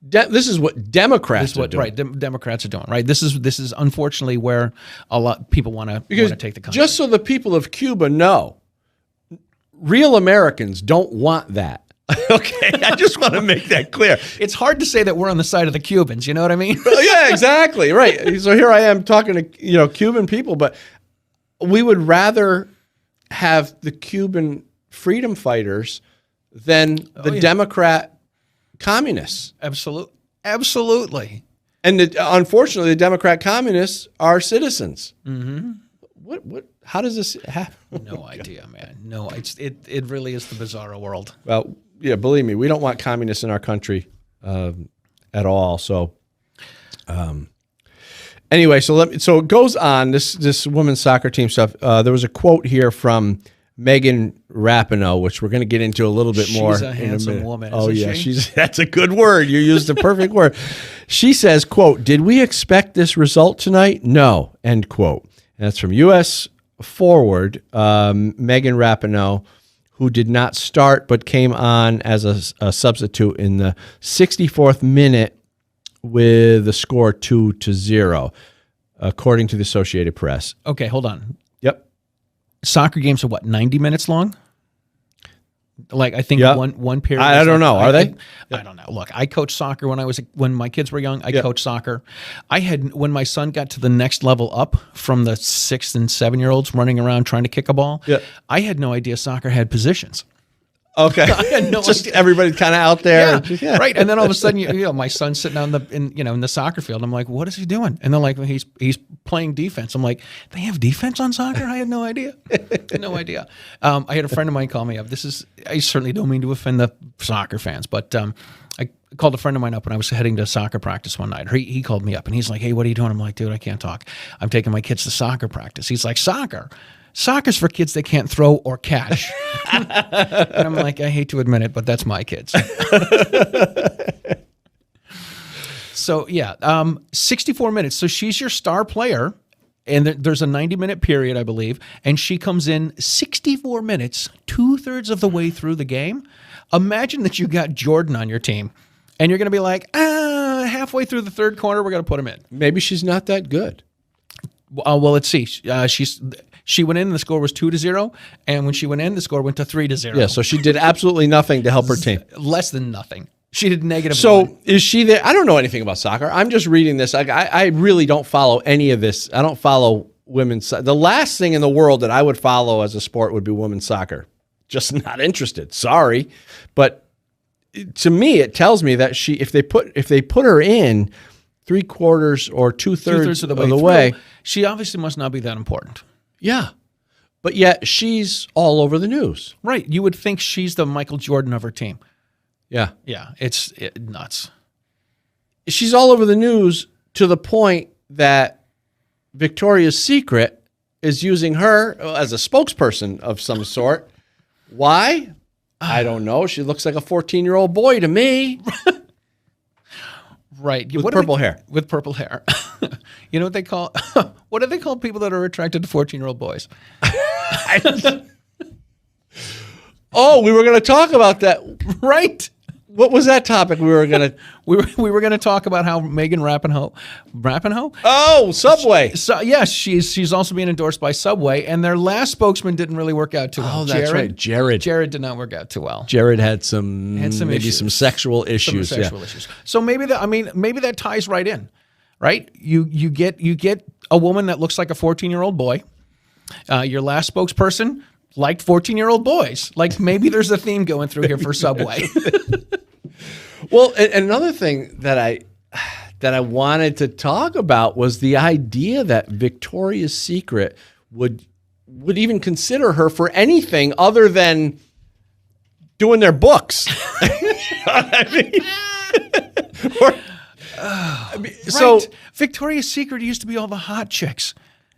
This is what Democrats are doing. Right, Democrats are doing. Right. This is unfortunately where a lot of people want to take the country. Just so the people of Cuba know, real Americans don't want that. Okay, I just want to make that clear. It's hard to say that we're on the side of the Cubans. You know what I mean? Yeah, exactly. Right. So here I am talking to Cuban people, but we would rather have the Cuban freedom fighters than the Democrat communists. Absolutely. And unfortunately, the Democrat communists are citizens. Mm-hmm. What? How does this happen? No idea, man. No, it really is the bizarro world. Well, yeah, believe me, we don't want communists in our country at all. So, anyway, so it goes on. This women's soccer team stuff. There was a quote here from Megan Rapinoe, which we're going to get into a little bit more. She's a handsome woman. Oh yeah, she? That's a good word. You used the perfect word. She says, "Quote: Did we expect this result tonight? No." End quote. And that's from U.S. forward Megan Rapinoe, who did not start but came on as a substitute in the 64th minute with the score 2-0, according to the Associated Press. Okay, hold on. Yep. Soccer games are what, 90 minutes long? I think one period. I don't know. Are they? I don't know. Look, I coached soccer when my kids were young. I coached soccer. When my son got to the next level up from the 6 and 7 year olds running around trying to kick a ball, I had no idea soccer had positions. Okay, I had no just idea. Everybody's kind of out there. Yeah, right. And then all of a sudden, my son's sitting in the soccer field. I'm like, what is he doing? And they're like, he's playing defense. I'm like, they have defense on soccer? I had no idea. No idea. I had a friend of mine call me up. I certainly don't mean to offend the soccer fans, but I called a friend of mine up when I was heading to soccer practice one night. He called me up and he's like, hey, what are you doing? I'm like, dude, I can't talk. I'm taking my kids to soccer practice. He's like, soccer? Soccer's for kids that can't throw or catch. And I'm like, I hate to admit it, but that's my kids. So, 64 minutes. So she's your star player, and there's a 90-minute period, I believe, and she comes in 64 minutes, 2/3 of the way through the game. Imagine that you got Jordan on your team, and you're going to be like, halfway through the third quarter, we're going to put him in. Maybe she's not that good. Well, let's see. She went in and the score was 2-0, and when she went in, the score went to 3-0. Yeah, so she did absolutely nothing to help her team. Less than nothing. She did negative So one. is she there? I don't know anything about soccer. I'm just reading this. I really don't follow any of this. I don't follow women's. The last thing in the world that I would follow as a sport would be women's soccer. Just not interested. Sorry, but to me, it tells me that if they put her in 3/4 or 2/3 of the way, she obviously must not be that important. Yeah, but yet she's all over the news. Right. You would think she's the Michael Jordan of her team. Yeah. Yeah. It's nuts. She's all over the news to the point that Victoria's Secret is using her as a spokesperson of some sort. Why? I don't know. She looks like a 14-year-old boy to me. Right. With purple hair. With purple hair. You know what they call what do they call people that are attracted to 14-year-old boys? Oh, we were going to talk about that. Right. What was that topic we were going to we were going to talk about how Megan Rapinoe? Oh, Subway. So yes, she's also being endorsed by Subway, and their last spokesman didn't really work out too well. Oh, that's right. Jared did not work out too well. Jared had some issues. some sexual issues. Some sexual issues. So maybe that ties right in. Right? You get a woman that looks like a 14-year-old boy. Your last spokesperson liked 14-year-old boys. Like maybe there's a theme going through here for Subway. Well, and another thing that I wanted to talk about was the idea that Victoria's Secret would even consider her for anything other than doing their books. So right. Victoria's Secret used to be all the hot chicks.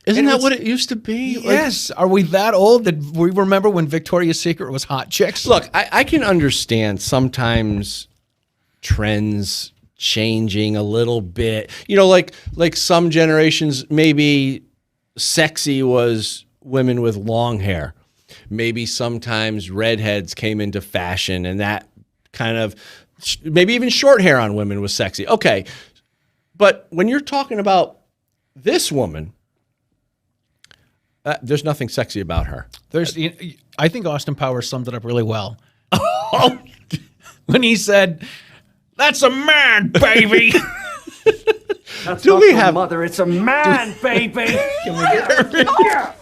Isn't that what it used to be? Yes. Are we that old that we remember when Victoria's Secret was hot chicks? Look, I can understand sometimes trends changing a little bit. You know, like some generations, maybe sexy was women with long hair. Maybe sometimes redheads came into fashion, and that kind of maybe even short hair on women was sexy. Okay. But when you're talking about this woman, there's nothing sexy about her. I think Austin Powers summed it up really well. When he said, "That's a man, baby." That's not my mother. It's a man, baby. Can we get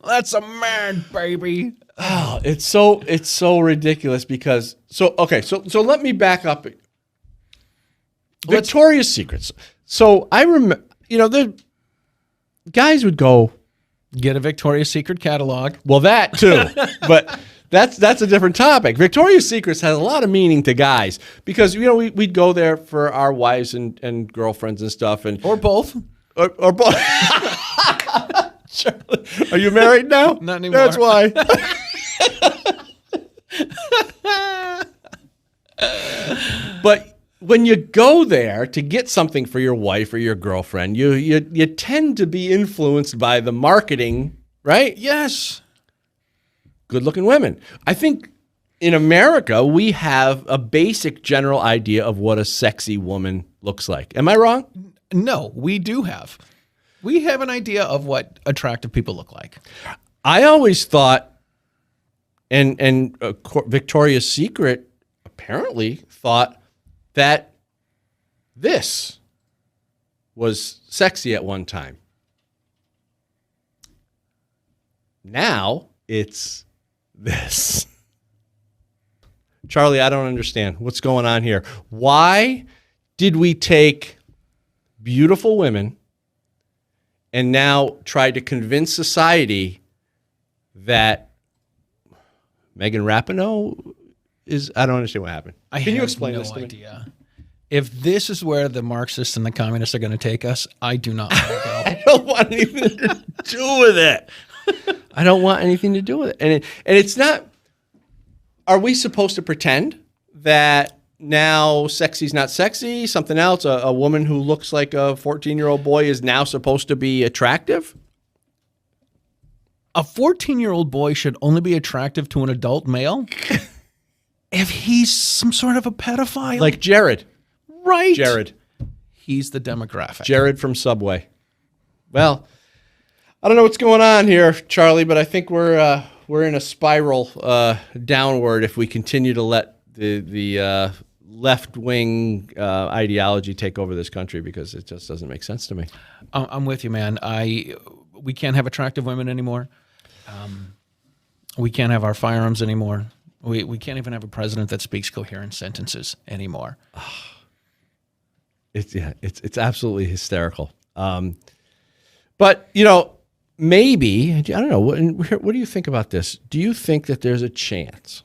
That's a man, baby. Oh, it's so ridiculous because so let me back up. Victoria's Secrets. So I remember, the guys would go get a Victoria's Secret catalog. Well, that too, but that's a different topic. Victoria's Secrets has a lot of meaning to guys because we'd go there for our wives and girlfriends and stuff, or both, or both. Charlie, are you married now? Not anymore. That's why. But when you go there to get something for your wife or your girlfriend, you tend to be influenced by the marketing, right? Yes. Good-looking women. I think in America, we have a basic general idea of what a sexy woman looks like. Am I wrong? No, we do have. We have an idea of what attractive people look like. I always thought, and Victoria's Secret apparently thought that this was sexy at one time. Now it's this. Charlie, I don't understand what's going on here. Why did we take beautiful women and now try to convince society that Megan Rapinoe is? I don't understand what happened. Can you explain this to me? Idea. If this is where the Marxists and the communists are going to take us, I do not want to go. I don't want anything to do with it. I don't want anything to do with it. And it's not. Are we supposed to pretend that now sexy's not sexy? Something else? A woman who looks like a 14-year-old boy is now supposed to be attractive? A 14-year-old boy should only be attractive to an adult male if he's some sort of a pedophile. Like Jared. Right. Jared. He's the demographic. Jared from Subway. Well, I don't know what's going on here, Charlie, but I think we're we're in a spiral downward if we continue to let the left-wing ideology take over this country, because it just doesn't make sense to me. I'm with you, man. We can't have attractive women anymore. We can't have our firearms anymore. We can't even have a president that speaks coherent sentences anymore. It's absolutely hysterical. But maybe, I don't know. What do you think about this? Do you think that there's a chance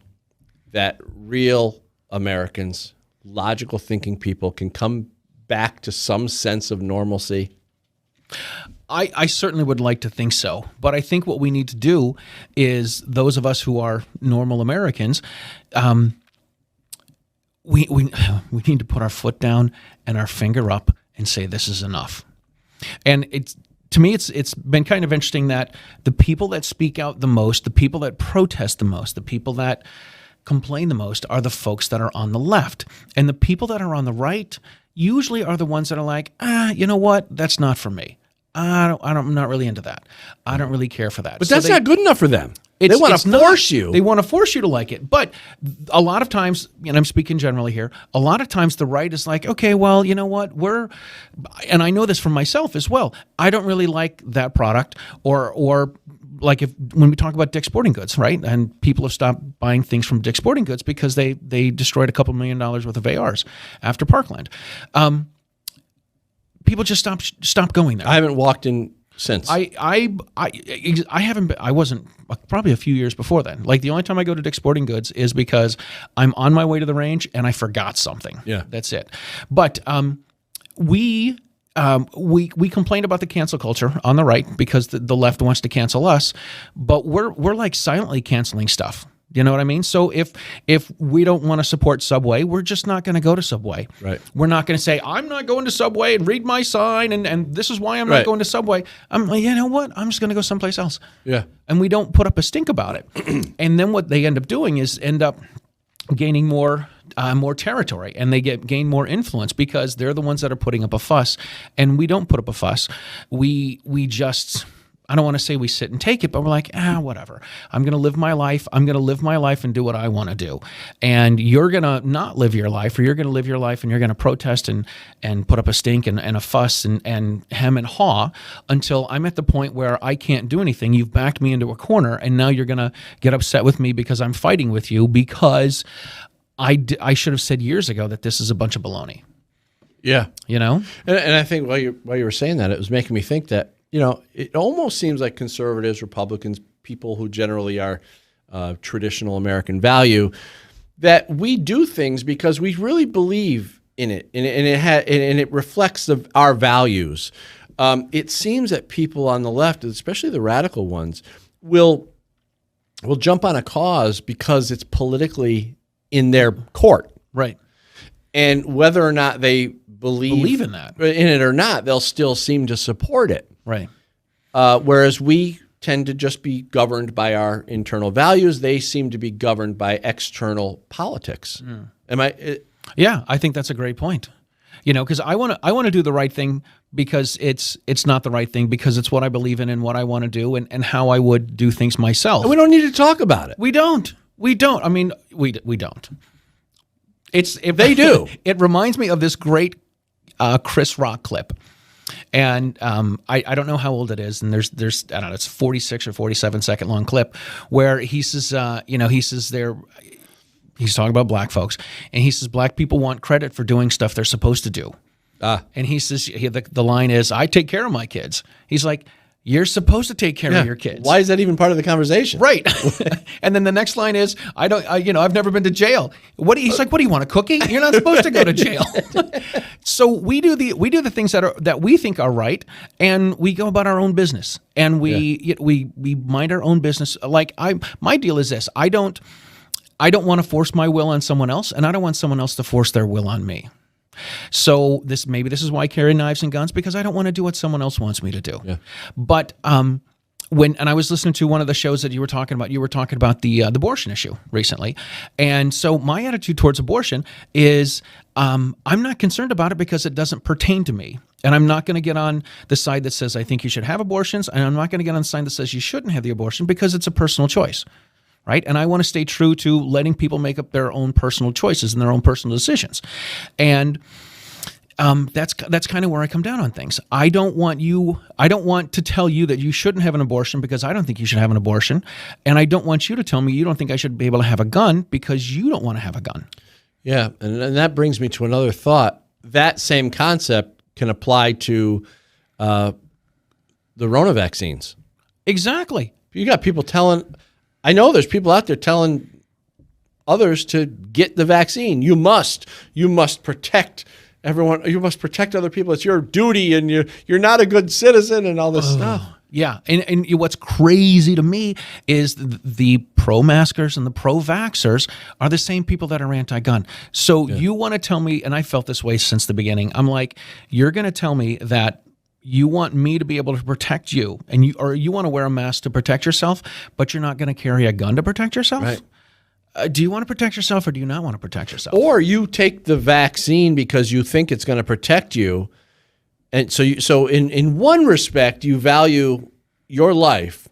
that real Americans, logical thinking people, can come back to some sense of normalcy? I certainly would like to think so, but I think what we need to do is, those of us who are normal Americans, we need to put our foot down and our finger up and say this is enough. And to me, it's been kind of interesting that the people that speak out the most, the people that protest the most, the people that complain the most are the folks that are on the left, and the people that are on the right usually are the ones that are like, you know what, that's not for me. I'm not really into that. I don't really care for that. But that's not good enough for them. They want to force you. They want to force you to like it. But a lot of times, and I'm speaking generally here, a lot of times the right is like, okay, well, you know what, and I know this from myself as well, I don't really like that product, or like when we talk about Dick's Sporting Goods, right? And people have stopped buying things from Dick's Sporting Goods because they destroyed a couple $1 million worth of ARs after Parkland. People just stopped going there. I haven't walked in since. I haven't been, I wasn't, probably a few years before then. Like, the only time I go to Dick's Sporting Goods is because I'm on my way to the range and I forgot something. Yeah. That's it. But we complained about the cancel culture on the right because the left wants to cancel us, but we're like silently canceling stuff. You know what I mean? So if we don't want to support Subway, we're just not going to go to Subway. Right. We're not going to say, I'm not going to Subway and read my sign and this is why I'm not going to Subway. I'm like, you know what? I'm just going to go someplace else. Yeah. And we don't put up a stink about it. And then what they end up doing is gaining more territory, and they gain more influence because they're the ones that are putting up a fuss, and we don't put up a fuss. We just, I don't want to say we sit and take it, but we're like, whatever. I'm going to live my life. I'm going to live my life and do what I want to do. And you're going to not live your life, or you're going to live your life and you're going to protest and put up a stink and a fuss and hem and haw until I'm at the point where I can't do anything. You've backed me into a corner, and now you're going to get upset with me because I'm fighting with you because I should have said years ago that this is a bunch of baloney. Yeah. You know? And I think while you were saying that, it was making me think that, it almost seems like conservatives, Republicans, people who generally are traditional American value, that we do things because we really believe in it, and it reflects our values. It seems that people on the left, especially the radical ones, will jump on a cause because it's politically in their court. Right. And whether or not they believe in that, in it or not, they'll still seem to support it. Right. Whereas we tend to just be governed by our internal values. They seem to be governed by external politics. Yeah, I think that's a great point. Because I want to do the right thing because it's not the right thing because it's what I believe in and what I want to do and how I would do things myself. And we don't need to talk about it. We don't. I mean, we don't. They do. It reminds me of this great Chris Rock clip. And I don't know how old it is, and there's I don't know, it's 46 or 47 second long clip where he says he's talking about black folks, and he says black people want credit for doing stuff they're supposed to do. And he says the line is, I take care of my kids. He's like, you're supposed to take care of your kids. Why is that even part of the conversation? Right. And then the next line is, I've never been to jail. He's like, what do you want, a cookie? You're not supposed to go to jail. So we do the things that we think are right, and we go about our own business, and we mind our own business. Like my deal is this: I don't want to force my will on someone else, and I don't want someone else to force their will on me. So this is why I carry knives and guns, because I don't want to do what someone else wants me to do. Yeah. But I was listening to one of the shows that you were talking about the abortion issue recently. And so my attitude towards abortion is I'm not concerned about it because it doesn't pertain to me. And I'm not going to get on the side that says I think you should have abortions, and I'm not going to get on the side that says you shouldn't have the abortion because it's a personal choice, right? And I want to stay true to letting people make up their own personal choices and their own personal decisions. And that's kind of where I come down on things. I don't want to tell you that you shouldn't have an abortion because I don't think you should have an abortion. And I don't want you to tell me you don't think I should be able to have a gun because you don't want to have a gun. Yeah, and that brings me to another thought. That same concept can apply to the Rona vaccines. Exactly. You got people I know there's people out there telling others to get the vaccine. You must protect everyone. You must protect other people. It's your duty, and you're not a good citizen, and all this stuff. Yeah, and what's crazy to me is the pro-maskers and the pro-vaxxers are the same people that are anti-gun. So you want to tell me, and I felt this way since the beginning, I'm like, you're going to tell me that you want me to be able to protect you, and you want to wear a mask to protect yourself, but you're not going to carry a gun to protect yourself? Right. Do you want to protect yourself, or do you not want to protect yourself? Or you take the vaccine because you think it's going to protect you. And so in one respect, you value your life,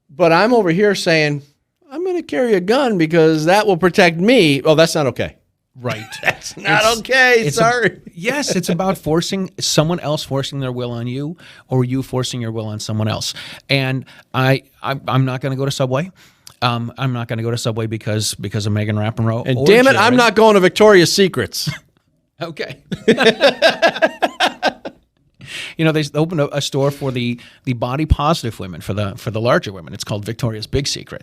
but I'm over here saying, I'm going to carry a gun because that will protect me. Oh, that's not okay. Right. That's not okay. Sorry. Yes, it's about forcing their will on you, or you forcing your will on someone else. And I'm not going to go to Subway. I'm not going to go to Subway because of Megan Rapinoe. And damn it, I'm not going to Victoria's Secrets. Okay. They opened a store for the body positive women, for the larger women. It's called Victoria's Big Secret.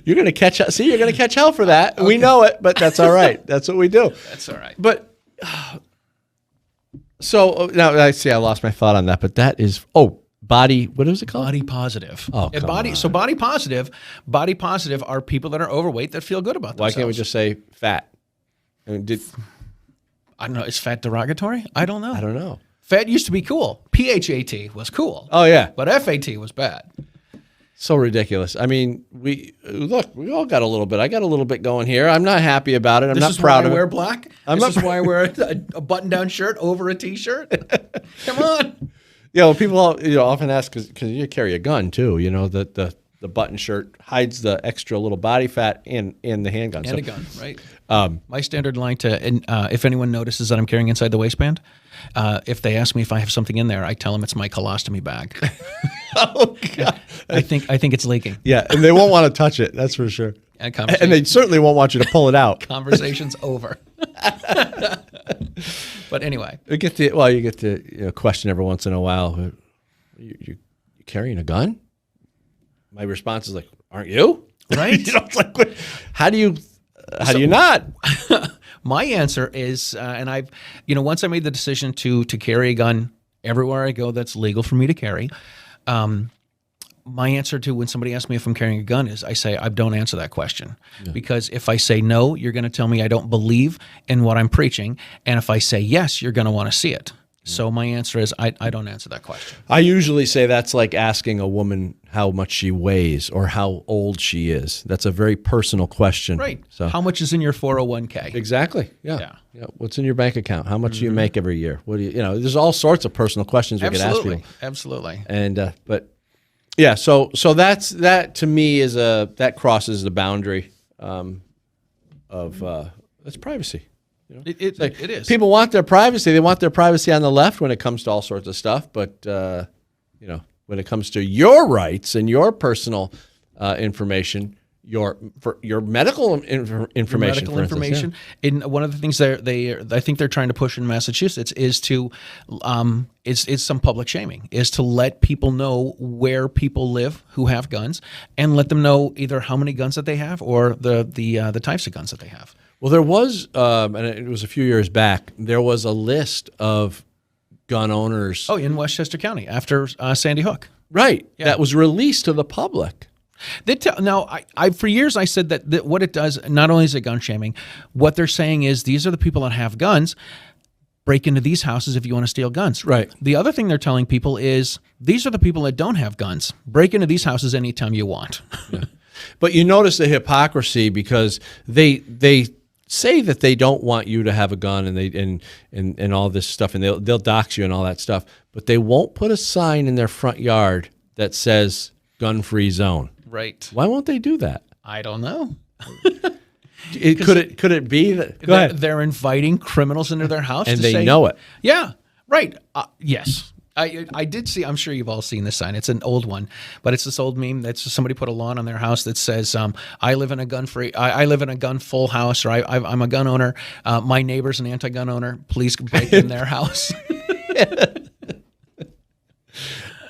You're going to catch hell. See, you're going to catch hell for that. Okay. We know it, but that's all right. That's what we do. That's all right. But so now I see I lost my thought on that, but that is body. What is it called? Body positive. Oh, So body positive are people that are overweight that feel good about themselves. Why can't we just say fat? I don't know. Is fat derogatory? I don't know. I don't know. Fat used to be cool. PHAT was cool. Oh, yeah. But FAT was bad. So ridiculous. I mean, we all got a little bit. I got a little bit going here. I'm not happy about it. I'm not proud of it. This is why I wear black? This is why I wear a button-down shirt over a T-shirt? Come on. Yeah, well, people often ask, because you carry a gun, too. The button shirt hides the extra little body fat in the handgun. And a gun, right? My standard line if anyone notices that I'm carrying inside the waistband, if they ask me if I have something in there, I tell them it's my colostomy bag. Oh, God. I think it's leaking. Yeah, and they won't want to touch it. That's for sure. And they certainly won't want you to pull it out. Conversation's over. But anyway, you get to question every once in a while. You carrying a gun? My response is like, "Aren't you?" Right? It's like, how do you not? My answer is, and I've, once I made the decision to carry a gun everywhere I go that's legal for me to carry, my answer to when somebody asks me if I'm carrying a gun is I say, I don't answer that question. Yeah. Because if I say no, you're going to tell me I don't believe in what I'm preaching. And if I say yes, you're going to want to see it. So my answer is I don't answer that question. I usually say that's like asking a woman how much she weighs or how old she is. That's a very personal question. Right. So how much is in your 401k? Exactly. Yeah. What's in your bank account? How much do you make every year? What do there's all sorts of personal questions we could ask people. Absolutely. And but yeah, so that to me is that crosses the boundary of that's privacy. It is. People want their privacy. They want their privacy on the left when it comes to all sorts of stuff. But, when it comes to your rights and your personal information, your medical information, medical information. And one of the things I think they're trying to push in Massachusetts is to is some public shaming, is to let people know where people live who have guns and let them know either how many guns that they have or the types of guns that they have. Well, there was, and it was a few years back, there was a list of gun owners. Oh, in Westchester County after Sandy Hook. Right. Yeah. That was released to the public. Now, I for years I said that what it does, not only is it gun shaming, what they're saying is these are the people that have guns, break into these houses if you want to steal guns. Right. The other thing they're telling people is these are the people that don't have guns. Break into these houses anytime you want. Yeah. But you notice the hypocrisy because they say that they don't want you to have a gun and all this stuff, and they'll dox you and all that stuff, but they won't put a sign in their front yard that says gun-free zone. Right. Why won't they do that? I don't know. Could it be that they're inviting criminals into their house and to they say, know it? Yeah, right. Yes. I did see, I'm sure you've all seen this sign. It's an old one, but it's this old meme that's somebody put a lawn on their house that says, I live in a gun full house, or I'm a gun owner. My neighbor's an anti-gun owner. Please break in their house.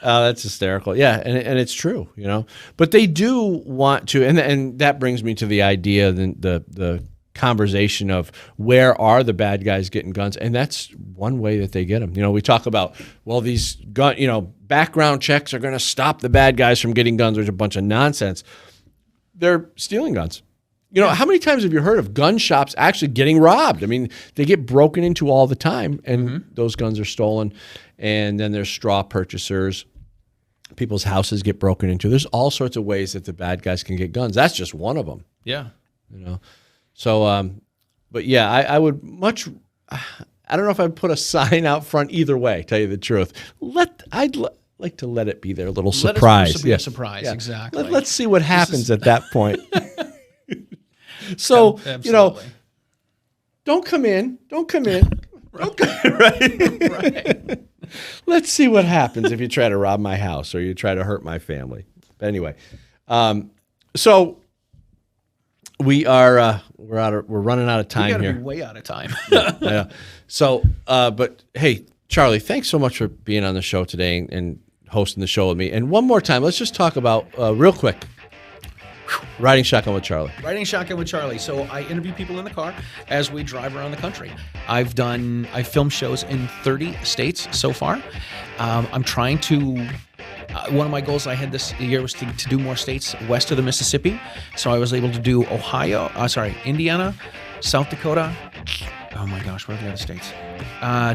That's hysterical. Yeah, and it's true, you know. But they do want to, and that brings me to the idea, the conversation of where are the bad guys getting guns, and that's one way that they get them. You know, we talk about, well, these background checks are going to stop the bad guys from getting guns. There's a bunch of nonsense. They're stealing guns. You know, how many times have you heard of gun shops actually getting robbed? I mean, they get broken into all the time, and those guns are stolen. And then there's straw purchasers. People's houses get broken into. There's all sorts of ways that the bad guys can get guns. That's just one of them. Yeah. You know. So, but yeah, I would much. I don't know if I'd put a sign out front either way. Tell you the truth, I'd like to let it be their little surprise. Let it be a surprise, yeah. Exactly. Let's see what happens at that point. So you know, don't come in. Right. Let's see what happens if you try to rob my house or you try to hurt my family. But anyway, so we are we're running out of time here. Be way out of time. Yeah. So, but hey, Charlie, thanks so much for being on the show today and hosting the show with me. And one more time, let's just talk about real quick. Riding Shotgun with Charlie. Riding Shotgun with Charlie. So I interview people in the car as we drive around the country. I've filmed shows in 30 states so far. I'm trying to, one of my goals I had this year was to do more states west of the Mississippi. So I was able to do Indiana, South Dakota. Oh my gosh, what are the other states?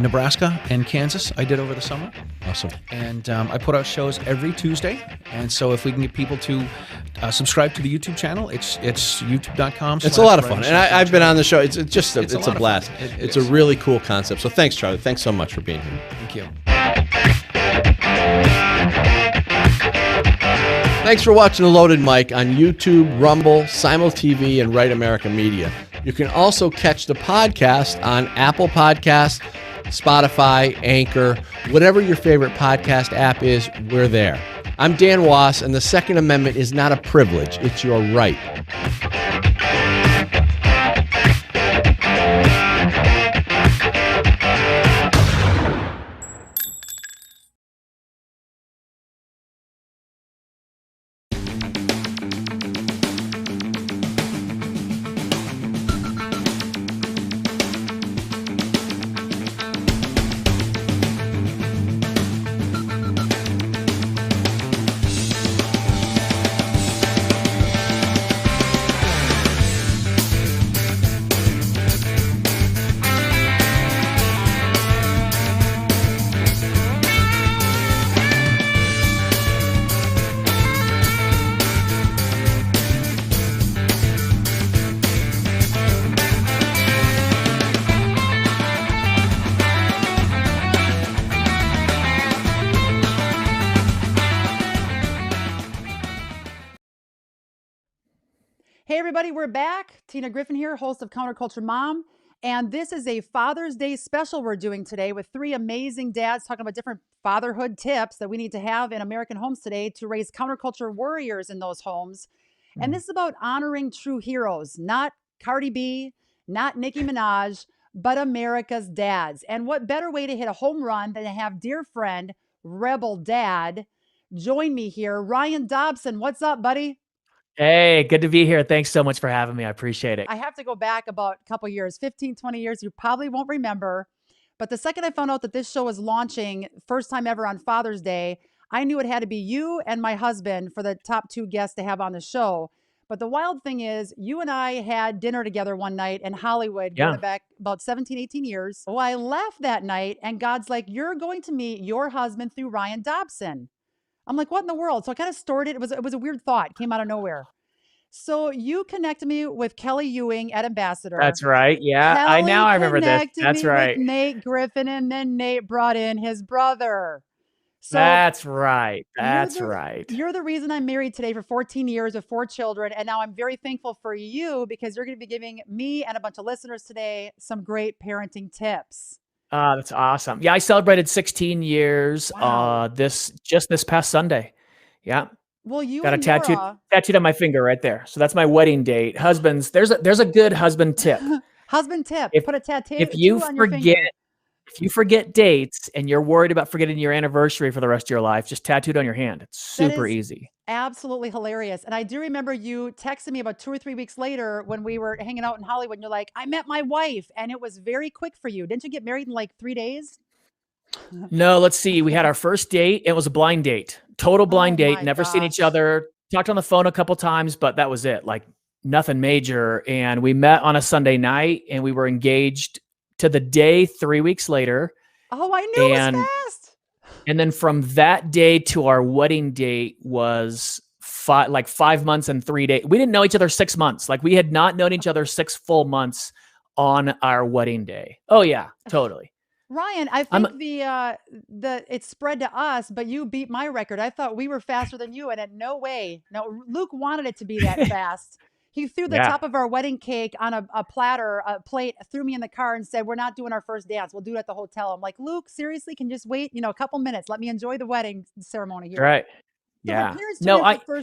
Nebraska and Kansas I did over the summer. Awesome. And I put out shows every Tuesday. And so if we can get people to subscribe to the YouTube channel, it's youtube.com. It's a lot of fun. And I've been on the show. It's a blast. It's a really cool concept. So thanks, Charlie. Thanks so much for being here. Thank you. Thanks for watching The Loaded Mic on YouTube, Rumble, Simul TV, and Right America Media. You can also catch the podcast on Apple Podcasts, Spotify, Anchor, whatever your favorite podcast app is, we're there. I'm Dan Wass, and the Second Amendment is not a privilege, it's your right. Hey everybody, we're back. Tina Griffin here, host of Counterculture Mom. And this is a Father's Day special we're doing today with three amazing dads talking about different fatherhood tips that we need to have in American homes today to raise counterculture warriors in those homes. And this is about honoring true heroes, not Cardi B, not Nicki Minaj, but America's dads. And what better way to hit a home run than to have dear friend, Rebel Dad, join me here. Ryan Dobson, what's up, buddy? Hey, good to be here. Thanks so much for having me. I appreciate it. I have to go back about a couple years, 15, 20 years. You probably won't remember. But the second I found out that this show was launching, first time ever on Father's Day, I knew it had to be you and my husband for the top two guests to have on the show. But the wild thing is, you and I had dinner together one night in Hollywood, Yeah. going back about 17, 18 years. Well, I left that night and God's like, you're going to meet your husband through Ryan Dobson. I'm like, what in the world? So I kind of stored it. It was a weird thought. It came out of nowhere. So you connected me with Kelly Ewing at Ambassador. That's right. Yeah. Kelly I remember this. connected That's me right. with Nate Griffin, and then Nate brought in his brother. So That's right. That's right. You're the reason I'm married today for 14 years with 4 children. And now I'm very thankful for you because you're going to be giving me and a bunch of listeners today some great parenting tips. That's awesome. Yeah, I celebrated 16 years this past Sunday. Yeah. Well, you got a and tattooed on my finger right there. So that's my wedding date. Husbands, there's a good husband tip. Husband tip. Put a tattoo If you on your finger. If you forget dates and you're worried about forgetting your anniversary for the rest of your life, just tattoo it on your hand. It's super easy. Absolutely hilarious. And I do remember you texted me about 2 or 3 weeks later when we were hanging out in Hollywood, and you're like, I met my wife, and it was very quick for you. Didn't you get married in like 3 days? No, let's see. We had our first date. It was a blind date, total blind date. Never seen each other. Talked on the phone a couple times, but that was it. Like nothing major. And we met on a Sunday night, and we were engaged to the day 3 weeks later. Oh, I knew it was fast. And then from that day to our wedding date was 5 months and 3 days. We didn't know each other 6 months. Like we had not known each other 6 full months on our wedding day. Oh yeah, totally. Ryan, I think it spread to us, but you beat my record. I thought we were faster than you, and in no way. No, Luke wanted it to be that fast. He threw the top of our wedding cake on a plate, threw me in the car and said, we're not doing our first dance. We'll do it at the hotel. I'm like, Luke, seriously, can you just wait, a couple minutes. Let me enjoy the wedding ceremony here. Right. So Yeah. For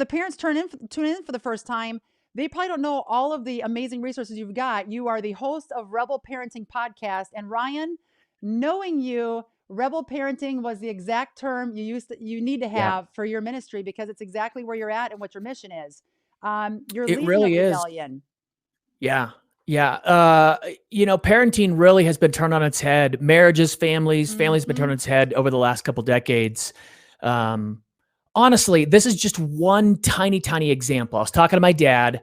the parents tune in for the first time, they probably don't know all of the amazing resources you've got. You are the host of Rebel Parenting Podcast. And Ryan, knowing you, Rebel parenting was the exact term you need to have for your ministry because it's exactly where you're at and what your mission is. You're leading really a rebellion. Yeah. Yeah. Parenting really has been turned on its head. Marriages, families have been turned on its head over the last couple decades. Honestly, this is just one tiny, tiny example. I was talking to my dad.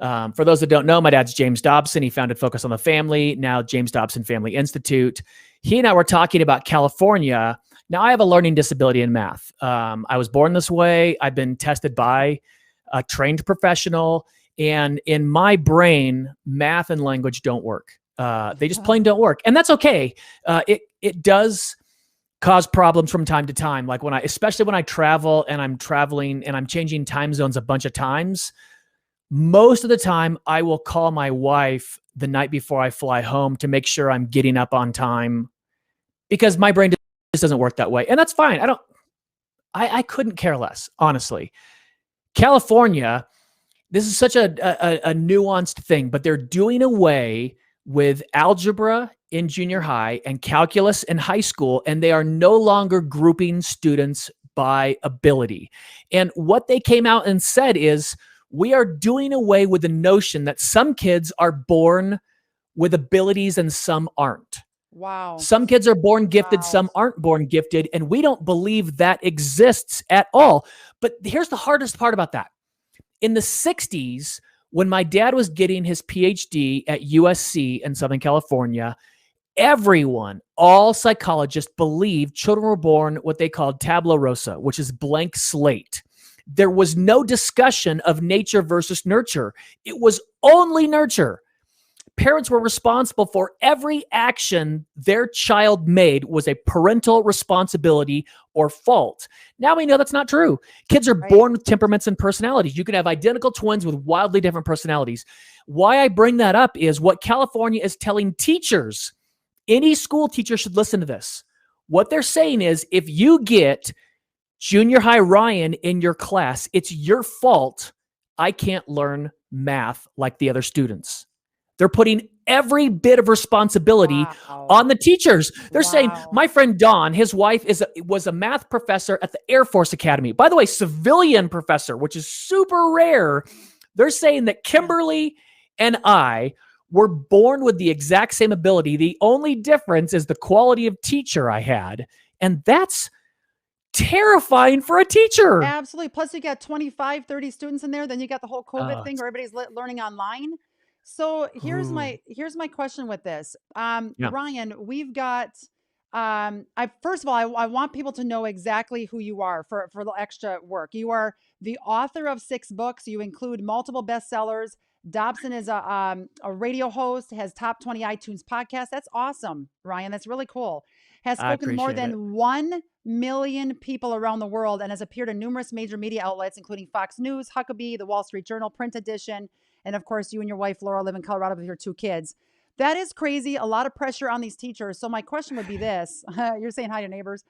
For those that don't know, my dad's James Dobson. He founded Focus on the Family, now James Dobson Family Institute. He and I were talking about California. Now, I have a learning disability in math. I was born this way. I've been tested by a trained professional. And in my brain, math and language don't work. They just plain don't work. And that's okay. It does cause problems from time to time. Like especially when I travel and I'm traveling and I'm changing time zones a bunch of times, most of the time I will call my wife the night before I fly home to make sure I'm getting up on time because my brain just doesn't work that way. And that's fine. I couldn't care less, honestly. California, this is such a nuanced thing, but they're doing away with algebra in junior high and calculus in high school, and they are no longer grouping students by ability. And what they came out and said is, we are doing away with the notion that some kids are born with abilities and some aren't. Wow. Some kids are born gifted, some aren't born gifted, and we don't believe that exists at all. But here's the hardest part about that. In the 60s, when my dad was getting his PhD at USC in Southern California, everyone, all psychologists believed children were born what they called tabula rasa, which is blank slate. There was no discussion of nature versus nurture. It was only nurture. Parents were responsible for every action their child made was a parental responsibility or fault. Now we know that's not true. Kids are born with temperaments and personalities. You can have identical twins with wildly different personalities. Why I bring that up is what California is telling teachers. Any school teacher should listen to this. What they're saying is, if you get junior high Ryan in your class, it's your fault I can't learn math like the other students. They're putting every bit of responsibility on the teachers. They're saying, my friend Don, his wife was a math professor at the Air Force Academy. By the way, civilian professor, which is super rare. They're saying that Kimberly and I were born with the exact same ability. The only difference is the quality of teacher I had. And that's terrifying for a teacher. Absolutely. Plus you got 25, 30 students in there. Then you got the whole COVID thing where everybody's learning online. So here's my question with this. Ryan, we've got, first of all, I want people to know exactly who you are for the extra work. You are the author of 6 books. You include multiple bestsellers. Dobson is a radio host, has top 20 iTunes podcast. That's awesome, Ryan. That's really cool. Has spoken to more than 1 million people around the world and has appeared in numerous major media outlets, including Fox News, Huckabee, the Wall Street Journal, print edition. And of course, you and your wife, Laura, live in Colorado with your 2 kids. That is crazy. A lot of pressure on these teachers. So my question would be this. You're saying hi to neighbors.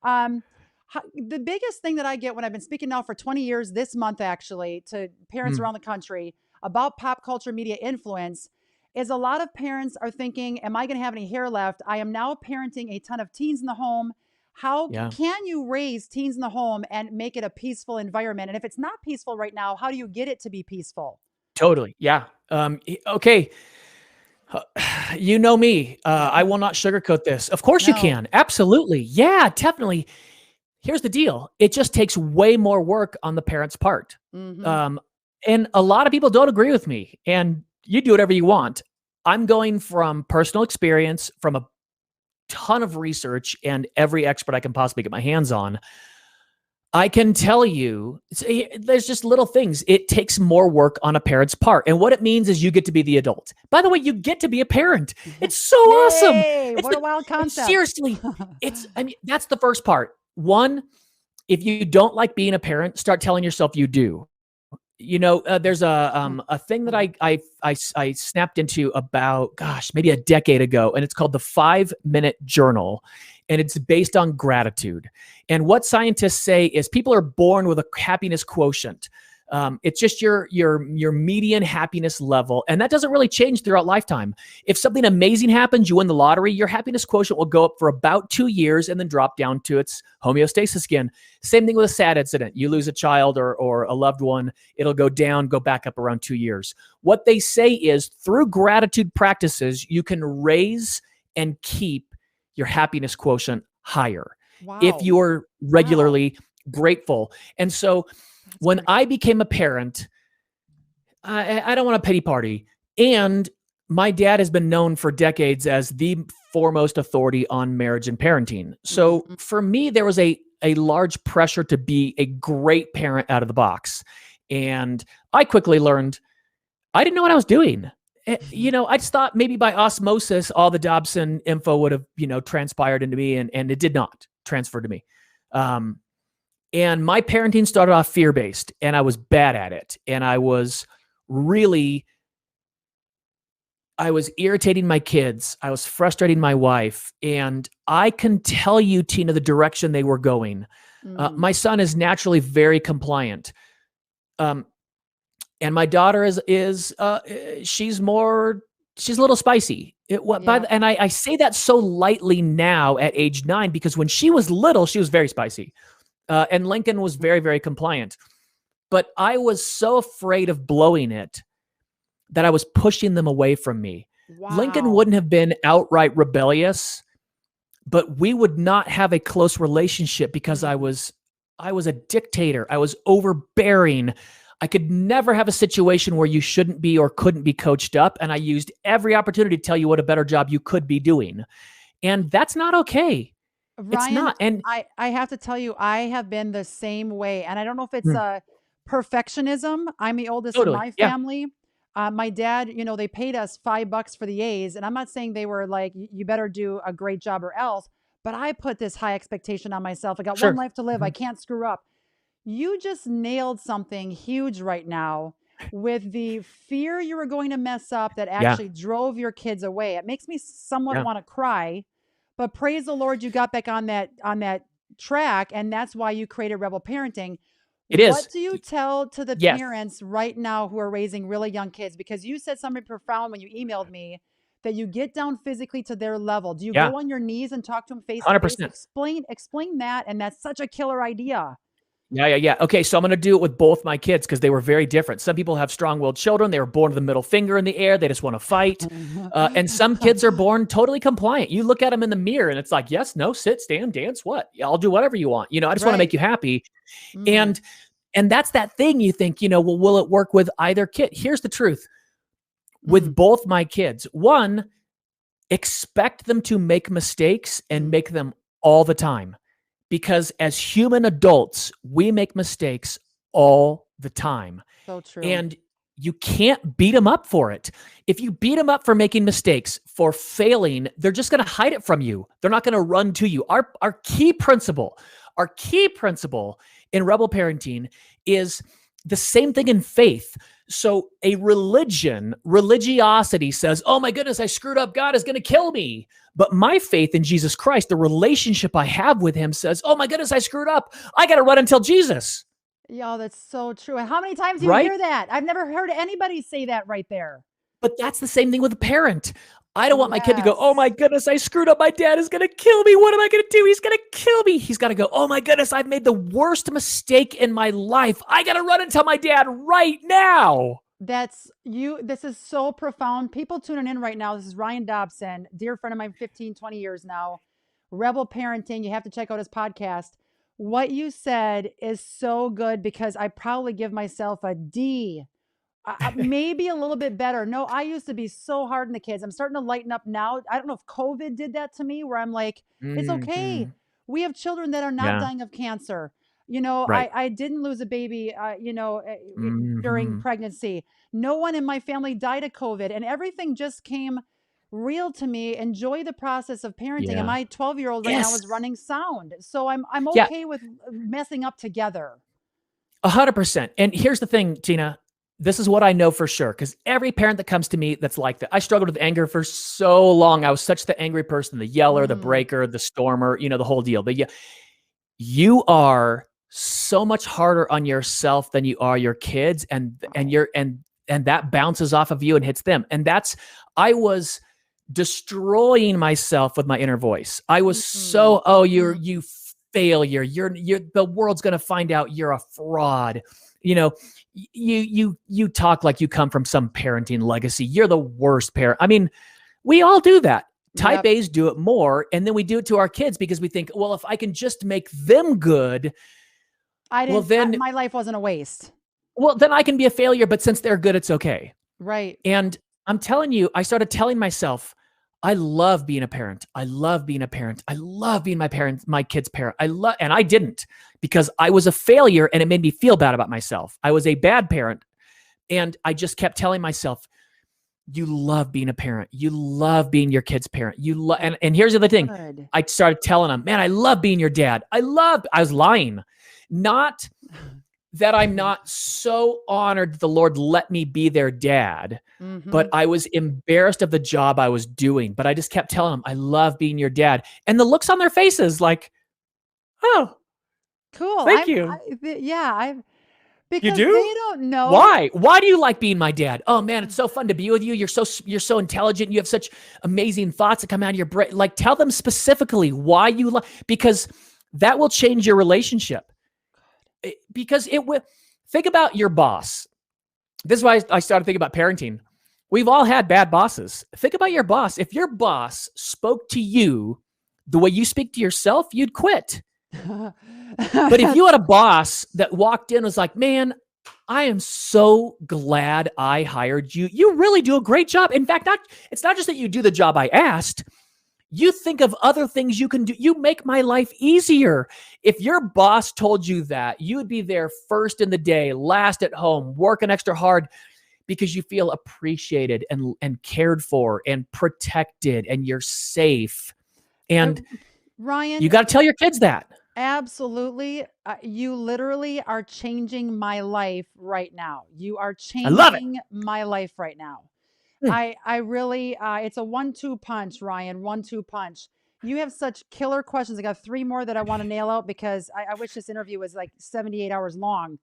The biggest thing that I get when I've been speaking now for 20 years, this month actually, to parents around the country about pop culture media influence is a lot of parents are thinking, am I going to have any hair left? I am now parenting a ton of teens in the home. How can you raise teens in the home and make it a peaceful environment? And if it's not peaceful right now, how do you get it to be peaceful? Totally. Yeah. Okay. You know me. I will not sugarcoat this. Of course you can. Absolutely. Yeah, definitely. Here's the deal. It just takes way more work on the parent's part. And a lot of people don't agree with me, and you do whatever you want. I'm going from personal experience, from a ton of research and every expert I can possibly get my hands on. I can tell you, there's just little things. It takes more work on a parent's part. And what it means is you get to be the adult. By the way, you get to be a parent. It's so awesome. It's what a wild concept. Seriously, that's the first part. One, if you don't like being a parent, start telling yourself you do. There's a thing that I snapped into about, maybe a decade ago, and it's called the 5-Minute Journal, and it's based on gratitude. And what scientists say is people are born with a happiness quotient. It's just your median happiness level, and that doesn't really change throughout lifetime. If something amazing happens, you win the lottery, your happiness quotient will go up for about 2 years and then drop down to its homeostasis again. Same thing with a sad incident. You lose a child or a loved one, it'll go down, go back up around 2 years. What they say is through gratitude practices, you can raise and keep your happiness quotient higher if you are regularly grateful. And so when I became a parent, I don't want a pity party. And my dad has been known for decades as the foremost authority on marriage and parenting. So for me, there was a large pressure to be a great parent out of the box. And I quickly learned I didn't know what I was doing. I just thought maybe by osmosis, all the Dobson info would have, transpired into me, and it did not transfer to me. And my parenting started off fear-based, and I was bad at it. And I was irritating my kids. I was frustrating my wife. And I can tell you, Tina, the direction they were going. My son is naturally very compliant. And my daughter she's a little spicy. And I say that so lightly now at age 9, because when she was little, she was very spicy. And Lincoln was very, very compliant. But I was so afraid of blowing it that I was pushing them away from me. Wow. Lincoln wouldn't have been outright rebellious, but we would not have a close relationship because I was a dictator. I was overbearing. I could never have a situation where you shouldn't be or couldn't be coached up. And I used every opportunity to tell you what a better job you could be doing. And that's not okay. Ryan, it's not. And I have to tell you, I have been the same way. And I don't know if it's perfectionism. I'm the oldest in my family. My dad, they paid us $5 for the A's. And I'm not saying they were like, you better do a great job or else. But I put this high expectation on myself. I got one life to live. I can't screw up. You just nailed something huge right now with the fear you were going to mess up that actually drove your kids away. It makes me somewhat want to cry, but praise the Lord you got back on that track, and that's why you created Rebel Parenting. What do you tell to the parents right now who are raising really young kids? Because you said something profound when you emailed me that you get down physically to their level. Do you go on your knees and talk to them face to face? Explain that, and that's such a killer idea. Yeah. Okay, so I'm going to do it with both my kids because they were very different. Some people have strong-willed children. They were born with the middle finger in the air. They just want to fight. And some kids are born totally compliant. You look at them in the mirror and it's like, yes, no, sit, stand, dance, what? Yeah, I'll do whatever you want. I just want to make you happy. And that's that thing you think, well, will it work with either kid? Here's the truth. With both my kids, one, expect them to make mistakes and make them all the time. Because as human adults, we make mistakes all the time. So true. And you can't beat them up for it. If you beat them up for making mistakes, for failing, they're just going to hide it from you. They're not going to run to you. Our key principle in rebel parenting is the same thing in faith. So a religiosity says, oh my goodness, I screwed up. God is going to kill me. But my faith in Jesus Christ, the relationship I have with him says, oh my goodness, I screwed up. I got to run until Jesus. Yeah, that's so true. And how many times do you hear that? I've never heard anybody say that right there. But that's the same thing with a parent. I don't want my kid to go, oh my goodness, I screwed up. My dad is going to kill me. What am I going to do? He's going to kill me. He's got to go, oh my goodness, I've made the worst mistake in my life. I got to run and tell my dad right now. This is so profound. People tuning in right now. This is Ryan Dobson, dear friend of mine, 15, 20 years now. Rebel Parenting. You have to check out his podcast. What you said is so good because I probably give myself a D. Maybe a little bit better. No, I used to be so hard on the kids. I'm starting to lighten up now. I don't know if COVID did that to me where I'm like, it's okay. We have children that are not dying of cancer. I didn't lose a baby, during pregnancy. No one in my family died of COVID and everything just came real to me. Enjoy the process of parenting. And my 12-year-old right now is running sound. So I'm okay with messing up together. 100%. And here's the thing, Tina, this is what I know for sure. Because every parent that comes to me that's like that, I struggled with anger for so long. I was such the angry person, the yeller, the breaker, the stormer, the whole deal. You are so much harder on yourself than you are your kids, and that bounces off of you and hits them. And I was destroying myself with my inner voice. I was you failure. You're the world's gonna find out you're a fraud. You talk like you come from some parenting legacy. You're the worst parent. I mean, we all do that. Type A's do it more, and then we do it to our kids because we think, well, if I can just make them good, my life wasn't a waste. Well, then I can be a failure, but since they're good, it's okay. Right. And I'm telling you, I started telling myself, I love being a parent. I love being a parent. I love being my kid's parent. And I didn't because I was a failure and it made me feel bad about myself. I was a bad parent. And I just kept telling myself, you love being a parent. You love being your kid's parent. And here's the other thing. Good. I started telling them, man, I love being your dad. I was lying. Not that I'm not so honored that the Lord let me be their dad, but I was embarrassed of the job I was doing. But I just kept telling them, I love being your dad. And the looks on their faces like, oh, cool. Thank you. Because you do? They don't know. Why? Why do you like being my dad? Oh man, it's so fun to be with you. You're so intelligent. You have such amazing thoughts that come out of your brain. Like tell them specifically why you like, because that will change your relationship. Because it will. Think about your boss. This is why I started thinking about parenting. We've all had bad bosses. Think about your boss. If your boss spoke to you the way you speak to yourself, you'd quit. But if you had a boss that walked in and was like, man, I am so glad I hired you. You really do a great job. In fact, it's not just that you do the job I asked. You think of other things you can do. You make my life easier. If your boss told you that, you would be there first in the day, last at home, working extra hard because you feel appreciated and cared for and protected and you're safe. And Ryan, you got to tell your kids that. Absolutely. You literally are changing my life right now. You are changing my life right now. I really, it's a 1-2 punch, Ryan, 1-2 punch. You have such killer questions. I got 3 more that I want to nail out because I wish this interview was like 78 hours long.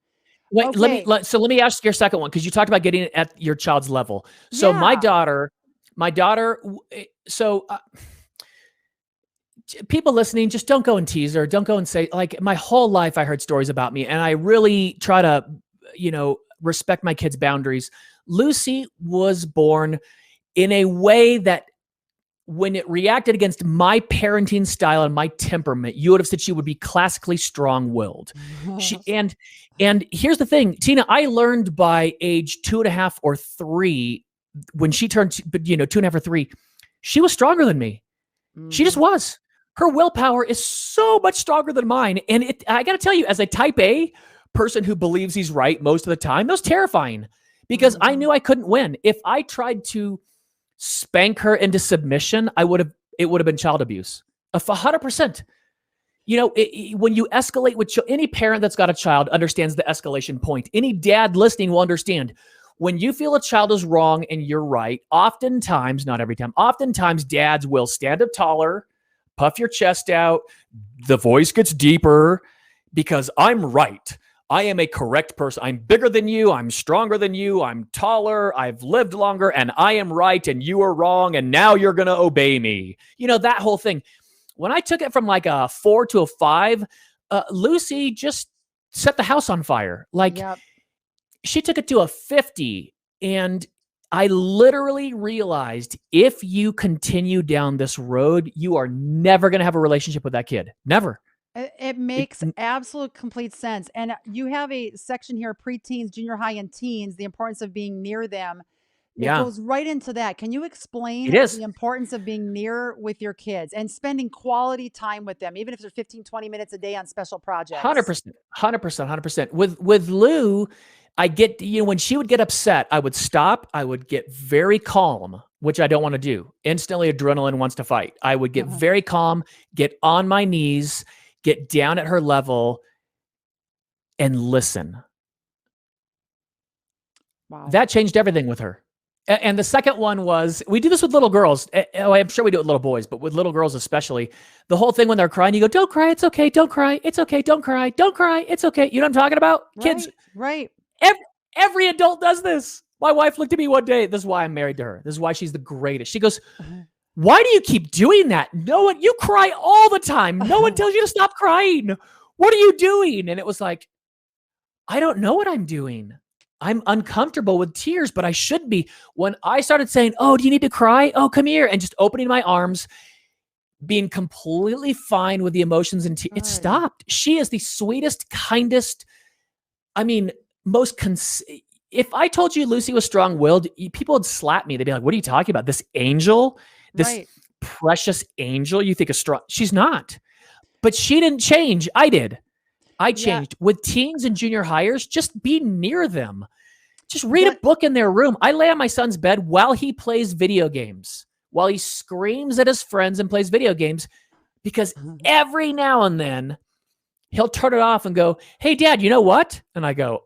Wait, okay. let me ask your second one because you talked about getting it at your child's level. So my daughter, people listening, just don't go and tease her. Don't go and say, like, my whole life I heard stories about me, and I really try to, respect my kids' boundaries. Lucy was born in a way that when it reacted against my parenting style and my temperament, you would have said she would be classically strong-willed. And here's the thing, Tina, I learned by age 2.5 or 3, when she turned, 2.5 or 3, she was stronger than me. She just was. Her willpower is so much stronger than mine. And I got to tell you, as a type A person who believes he's right most of the time, that was terrifying because I knew I couldn't win. If I tried to spank her into submission, it would have been child abuse. 100%. When you escalate with any parent that's got a child understands the escalation point. Any dad listening will understand. When you feel a child is wrong and you're right, oftentimes, not every time, oftentimes dads will stand up taller, puff your chest out, the voice gets deeper because I'm right. I am a correct person. I'm bigger than you. I'm stronger than you. I'm taller. I've lived longer and I am right and you are wrong and now you're going to obey me. That whole thing. When I took it from like a 4 to a 5, Lucy just set the house on fire. She took it to a 50, and I literally realized if you continue down this road, you are never going to have a relationship with that kid. Never. It makes absolute complete sense. And you have a section here, preteens, junior high, and teens, the importance of being near them. It goes right into that. Can you explain the importance of being near with your kids and spending quality time with them, even if they're 15, 20 minutes a day on special projects? 100%. With Lou, I get, when she would get upset, I would stop. I would get very calm, which I don't want to do. Instantly, adrenaline wants to fight. I would get very calm, get on my knees, get down at her level, and listen. Wow. That changed everything with her. And the second one was, we do this with little girls. I'm sure we do it with little boys, but with little girls especially, the whole thing when they're crying, you go, don't cry. It's okay. Don't cry. It's okay. Don't cry. Don't cry. It's okay. You know what I'm talking about? Kids. Right. Every adult does this. My wife looked at me one day. This is why I'm married to her. This is why she's the greatest. She goes, why do you keep doing that? You cry all the time. No one tells you to stop crying. What are you doing? And it was like, I don't know what I'm doing. I'm uncomfortable with tears, but I should be. When I started saying, oh, do you need to cry? Oh, come here. And just opening my arms, being completely fine with the emotions and it stopped. She is the sweetest, kindest, if I told you Lucy was strong-willed, people would slap me. They'd be like, what are you talking about? This angel, this precious angel you think is strong. She's not. But she didn't change. I did. I changed. With teens and junior hires, just be near them. Just read a book in their room. I lay on my son's bed while he plays video games, while he screams at his friends and plays video games, because every now and then he'll turn it off and go, hey, Dad, you know what? And I go,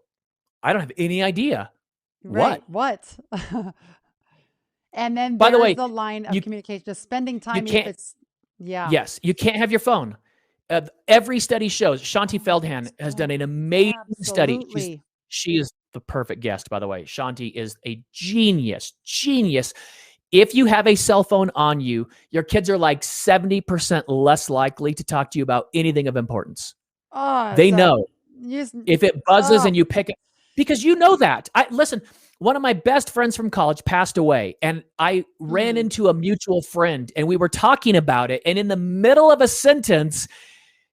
I don't have any idea. Right. What? And then by the way, the line of communication, just spending time. Yes, you can't have your phone. Every study shows, Shanti Feldhan has done an amazing study. She is the perfect guest, by the way. Shanti is a genius. If you have a cell phone on you, your kids are like 70% less likely to talk to you about anything of importance. They know. If it buzzes and you pick it, because you know that. Listen, one of my best friends from college passed away, and I ran into a mutual friend, and we were talking about it, and in the middle of a sentence,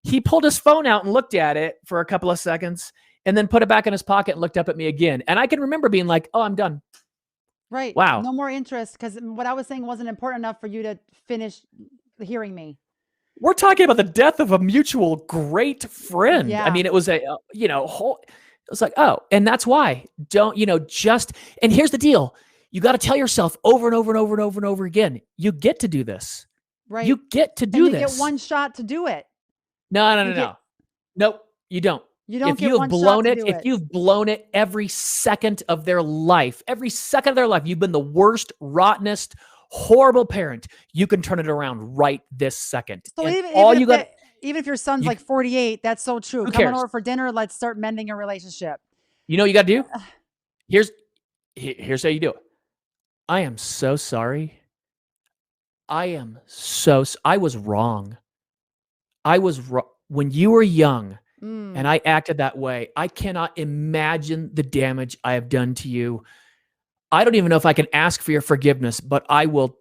he pulled his phone out and looked at it for a couple of seconds, and then put it back in his pocket and looked up at me again. And I can remember being like, oh, I'm done. Right. Wow. No more interest, because what I was saying wasn't important enough for you to finish hearing me. We're talking about the death of a mutual great friend. Yeah. I mean, it was it was like, oh, and that's why and here's the deal. You got to tell yourself over and over and over and over and over again, you get to do this. Right. You get to do this. You get one shot to do it. No. Nope, you don't. You don't if get you have one blown shot it, to do if you've blown it every second of their life, you've been the worst, rottenest, horrible parent. You can turn it around right this second. So And even if your son's like 48, that's so true. Who Coming cares? over for dinner, let's start mending a relationship. You know what you got to do? Here's how you do it. I am so sorry. I was wrong. when you were young Mm. and I acted that way, I cannot imagine the damage I have done to you. I don't even know if I can ask for your forgiveness, but I will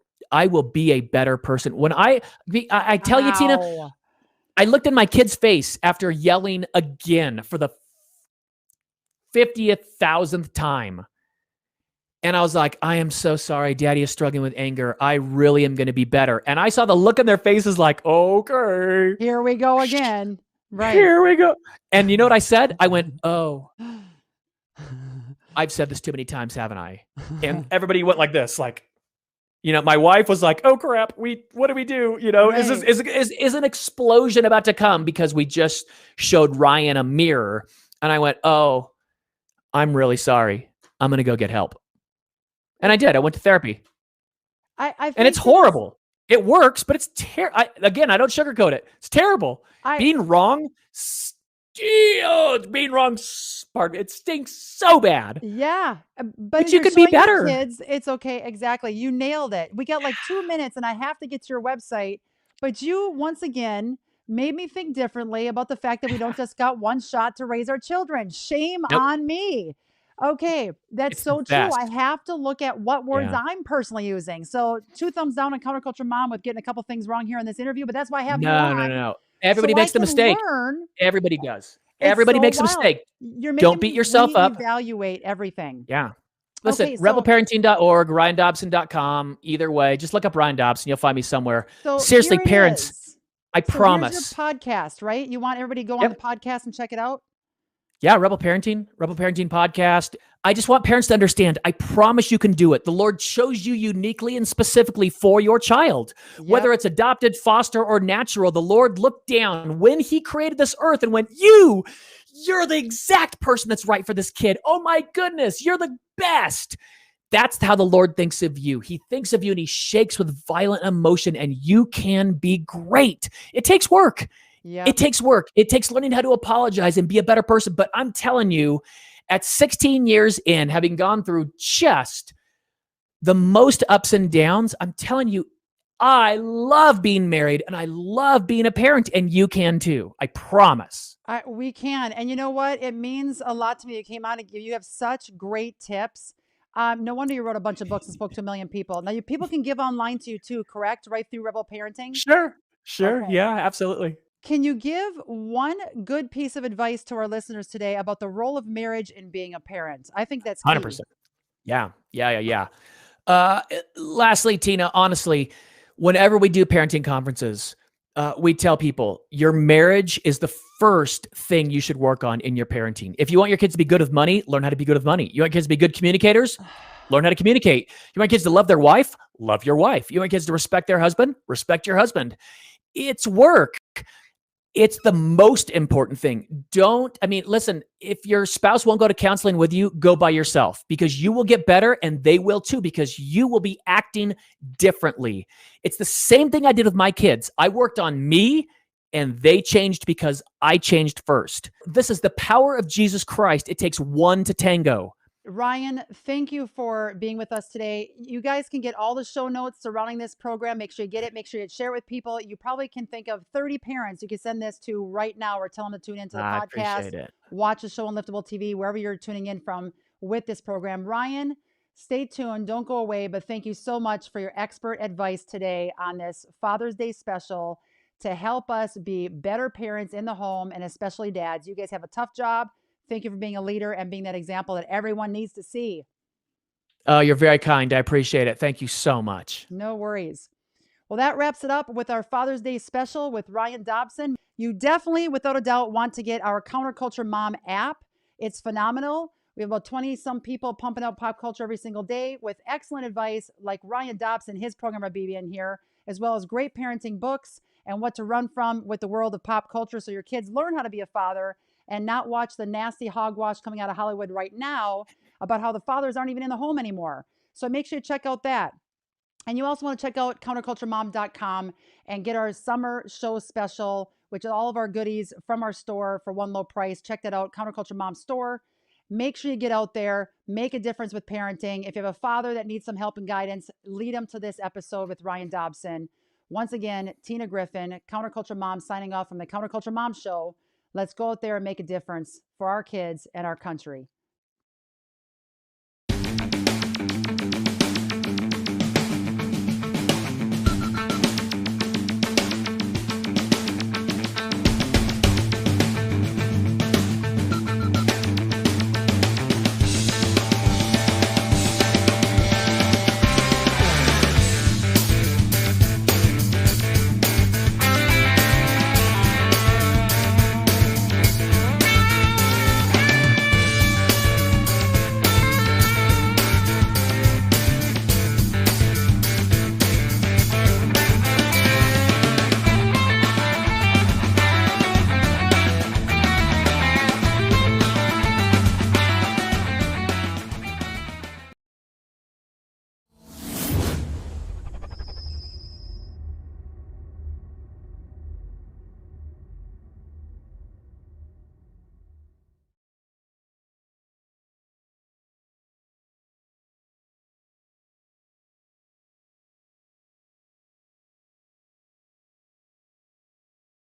be a better person. When I tell you, Tina, Ow. I looked in my kid's face after yelling again for the 50,000th time. And I was like, I am so sorry. Daddy is struggling with anger. I really am going to be better. And I saw the look in their faces like, okay. Here we go again. Right. Here we go. And you know what I said? I went, oh, I've said this too many times, haven't I? And everybody went like this, like, my wife was like, oh crap, what do we do? Right. Is an explosion about to come because we just showed Ryan a mirror. And I went, oh, I'm really sorry. I'm going to go get help. And I did. I went to therapy. I and it's horrible. It works, but it's terrible. Again, I don't sugarcoat it. It's terrible. Being wrong, it stinks so bad. Yeah, But as you you're could be showing your better. Kids, it's okay. Exactly. You nailed it. We got like 2 minutes, and I have to get to your website. But you once again made me think differently about the fact that we don't just got one shot to raise our children. Shame Nope. on me. Okay, that's It's so the true. best. I have to look at what words Yeah. I'm personally using. So 2 thumbs down on Counterculture Mom with getting a couple things wrong here in this interview, but that's why I have you on. No. Everybody so I makes the can mistake. learn. Everybody does. It's Everybody so makes a wild. mistake. You're Don't making beat me yourself up. reevaluate everything. Yeah. Listen, Okay, so- rebelparenting.org, RyanDobson.com. Either way, just look up Ryan Dobson. You'll find me somewhere. So Seriously, here it parents, is. I So promise. here's your podcast, right? You want everybody to go on the podcast and check it out? Yeah, Rebel Parenting podcast. I just want parents to understand, I promise you can do it. The Lord chose you uniquely and specifically for your child. Whether it's adopted, foster, or natural, the Lord looked down when he created this earth and went, you're the exact person that's right for this kid. Oh my goodness, you're the best. That's how the Lord thinks of you. He thinks of you and he shakes with violent emotion, and you can be great. It takes work. Yeah. It takes work. It takes learning how to apologize and be a better person. But I'm telling you, at 16 years in, having gone through just the most ups and downs, I'm telling you, I love being married and I love being a parent, and you can too. I promise. We can. And you know what? It means a lot to me. You came on and you have such great tips. No wonder you wrote a bunch of books and spoke to a million people. Now, people can give online to you too, correct? Right through Rebel Parenting? Sure. Okay. Yeah, absolutely. Can you give one good piece of advice to our listeners today about the role of marriage in being a parent? I think that's key. 100%. Yeah. Lastly, Tina, honestly, whenever we do parenting conferences, we tell people your marriage is the first thing you should work on in your parenting. If you want your kids to be good with money, learn how to be good with money. You want kids to be good communicators? Learn how to communicate. You want kids to love their wife? Love your wife. You want kids to respect their husband? Respect your husband. It's work. It's the most important thing. Listen, if your spouse won't go to counseling with you, go by yourself, because you will get better and they will too, because you will be acting differently. It's the same thing I did with my kids. I worked on me and they changed because I changed first. This is the power of Jesus Christ. It takes one to tango. Ryan, thank you for being with us today. You guys can get all the show notes surrounding this program. Make sure you get it. Make sure you share it with people. You probably can think of 30 parents you can send this to right now, or tell them to tune into the I podcast. appreciate it. Watch the show on Liftable TV, wherever you're tuning in from with this program. Ryan, stay tuned. Don't go away. But thank you so much for your expert advice today on this Father's Day special to help us be better parents in the home, and especially dads. You guys have a tough job. Thank you for being a leader and being that example that everyone needs to see. Oh, you're very kind. I appreciate it. Thank you so much. No worries. Well, that wraps it up with our Father's Day special with Ryan Dobson. You definitely, without a doubt, want to get our Counterculture Mom app. It's phenomenal. We have about 20 some people pumping out pop culture every single day with excellent advice like Ryan Dobson, his program of BB in here, as well as great parenting books and what to run from with the world of pop culture, so your kids learn how to be a father and not watch the nasty hogwash coming out of Hollywood right now about how the fathers aren't even in the home anymore. So make sure you check out that. And you also want to check out counterculturemom.com and get our summer show special, which is all of our goodies from our store for one low price. Check that out, Counterculture Mom store. Make sure you get out there, make a difference with parenting. If you have a father that needs some help and guidance, lead them to this episode with Ryan Dobson. Once again, Tina Griffin, Counterculture Mom, signing off from the Counterculture Mom Show. Let's go out there and make a difference for our kids and our country.